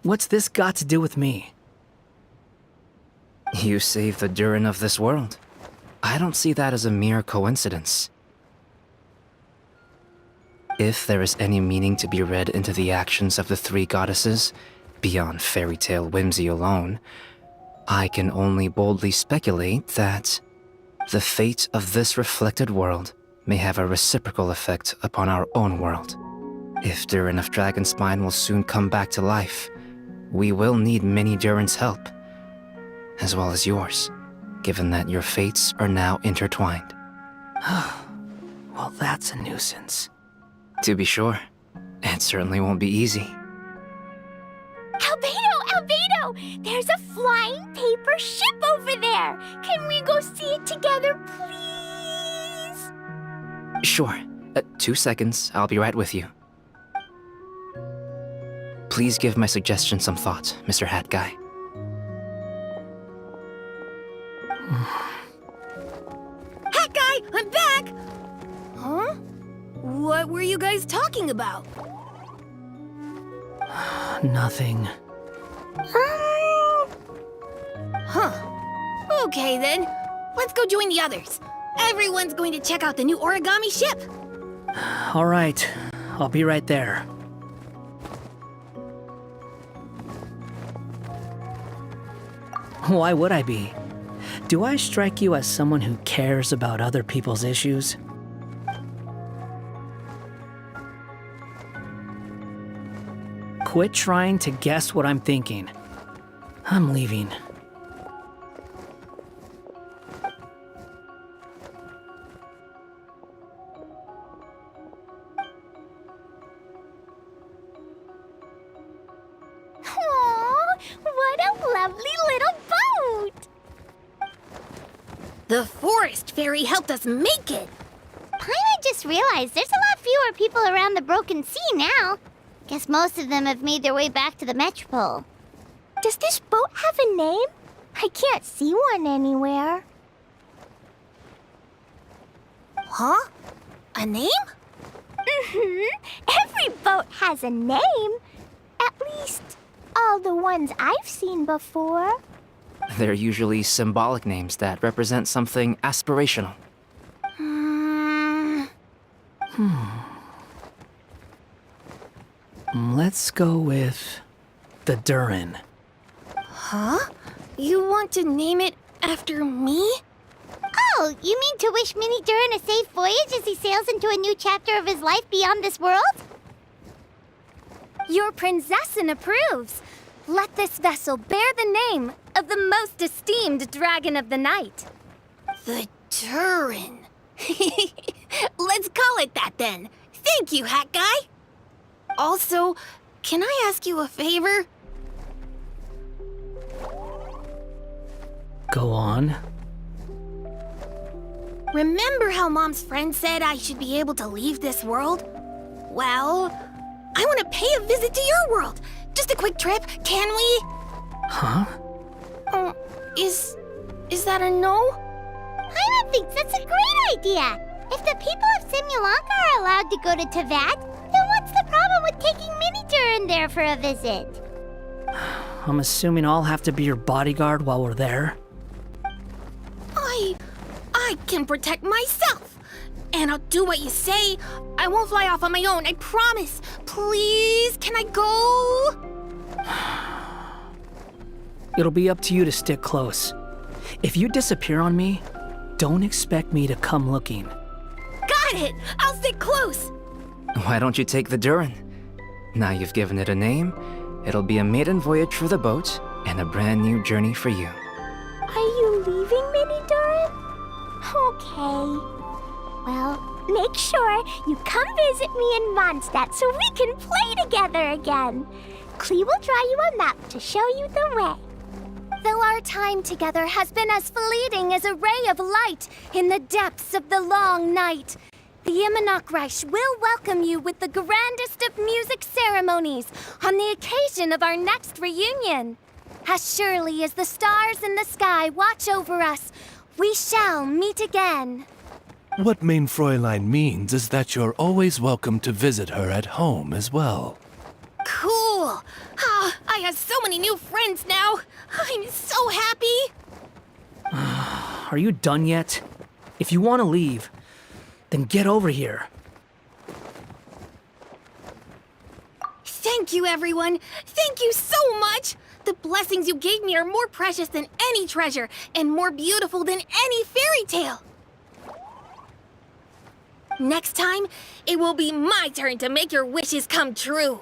What's this got to do with me? You saved the Durin of this world. I don't see that as a mere coincidence. If there is any meaning to be read into the actions of the three goddesses, beyond fairy tale whimsy alone, I can only boldly speculate that the fate of this reflected world may have a reciprocal effect upon our own world. If Durin of Dragonspine will soon come back to life, we will need many Durin's help, as well as yours, given that your fates are now intertwined. Well, that's a nuisance. To be sure, it certainly won't be easy. Albedo! There's a flying paper ship over there! Can we go see it together, please? Sure. 2 seconds, I'll be right with you. Please give my suggestion some thought, Mr. Hat Guy. Hat Guy, I'm back! Huh? What were you guys talking about? Nothing. Huh. Okay then. Let's go join the others. Everyone's going to check out the new origami ship. All right. I'll be right there. Why would I be? Do I strike you as someone who cares about other people's issues? Quit trying to guess what I'm thinking. I'm leaving. Aww, what a lovely little boat! The forest fairy helped us make it. Paimon just realized there's a lot fewer people around the Broken Sea now. Guess most of them have made their way back to the Metropole. Does this boat have a name? I can't see one anywhere. Huh? A name? Every boat has a name. At least, all the ones I've seen before. They're usually symbolic names that represent something aspirational. Let's go with the Durin. Huh? You want to name it after me? Oh, you mean to wish Mini Durin a safe voyage as he sails into a new chapter of his life beyond this world? Your princessin approves. Let this vessel bear the name of the most esteemed dragon of the night. The Durin. Let's call it that then. Thank you, Hat Guy. Also, can I ask you a favor? Go on. Remember how Mom's friend said I should be able to leave this world? Well, I want to pay a visit to your world. Just a quick trip, can we? Huh? Is that a no? Paimon thinks that's a great idea. If the people of Simulanka are allowed to go to Teyvat, then what's the problem with taking Mini Durin there for a visit? I'm assuming I'll have to be your bodyguard while we're there. I can protect myself. And I'll do what you say. I won't fly off on my own, I promise. Please, can I go? It'll be up to you to stick close. If you disappear on me, don't expect me to come looking. Got it! I'll stick close. Why don't you take the Durin? Now you've given it a name, it'll be a maiden voyage for the boat and a brand new journey for you. Are you leaving, Mini Durin? Okay. Well, make sure you come visit me in Mondstadt so we can play together again. Klee will draw you a map to show you the way. Though our time together has been as fleeting as a ray of light in the depths of the long night, the Immonok will welcome you with the grandest of music ceremonies on the occasion of our next reunion. As surely as the stars in the sky watch over us, we shall meet again. What Mein Fräulein means is that you're always welcome to visit her at home as well. Cool. I have so many new friends now. I'm so happy. Are you done yet? If you want to leave, then get over here. Thank you, everyone. Thank you so much. The blessings you gave me are more precious than any treasure and more beautiful than any fairy tale. Next time, it will be my turn to make your wishes come true.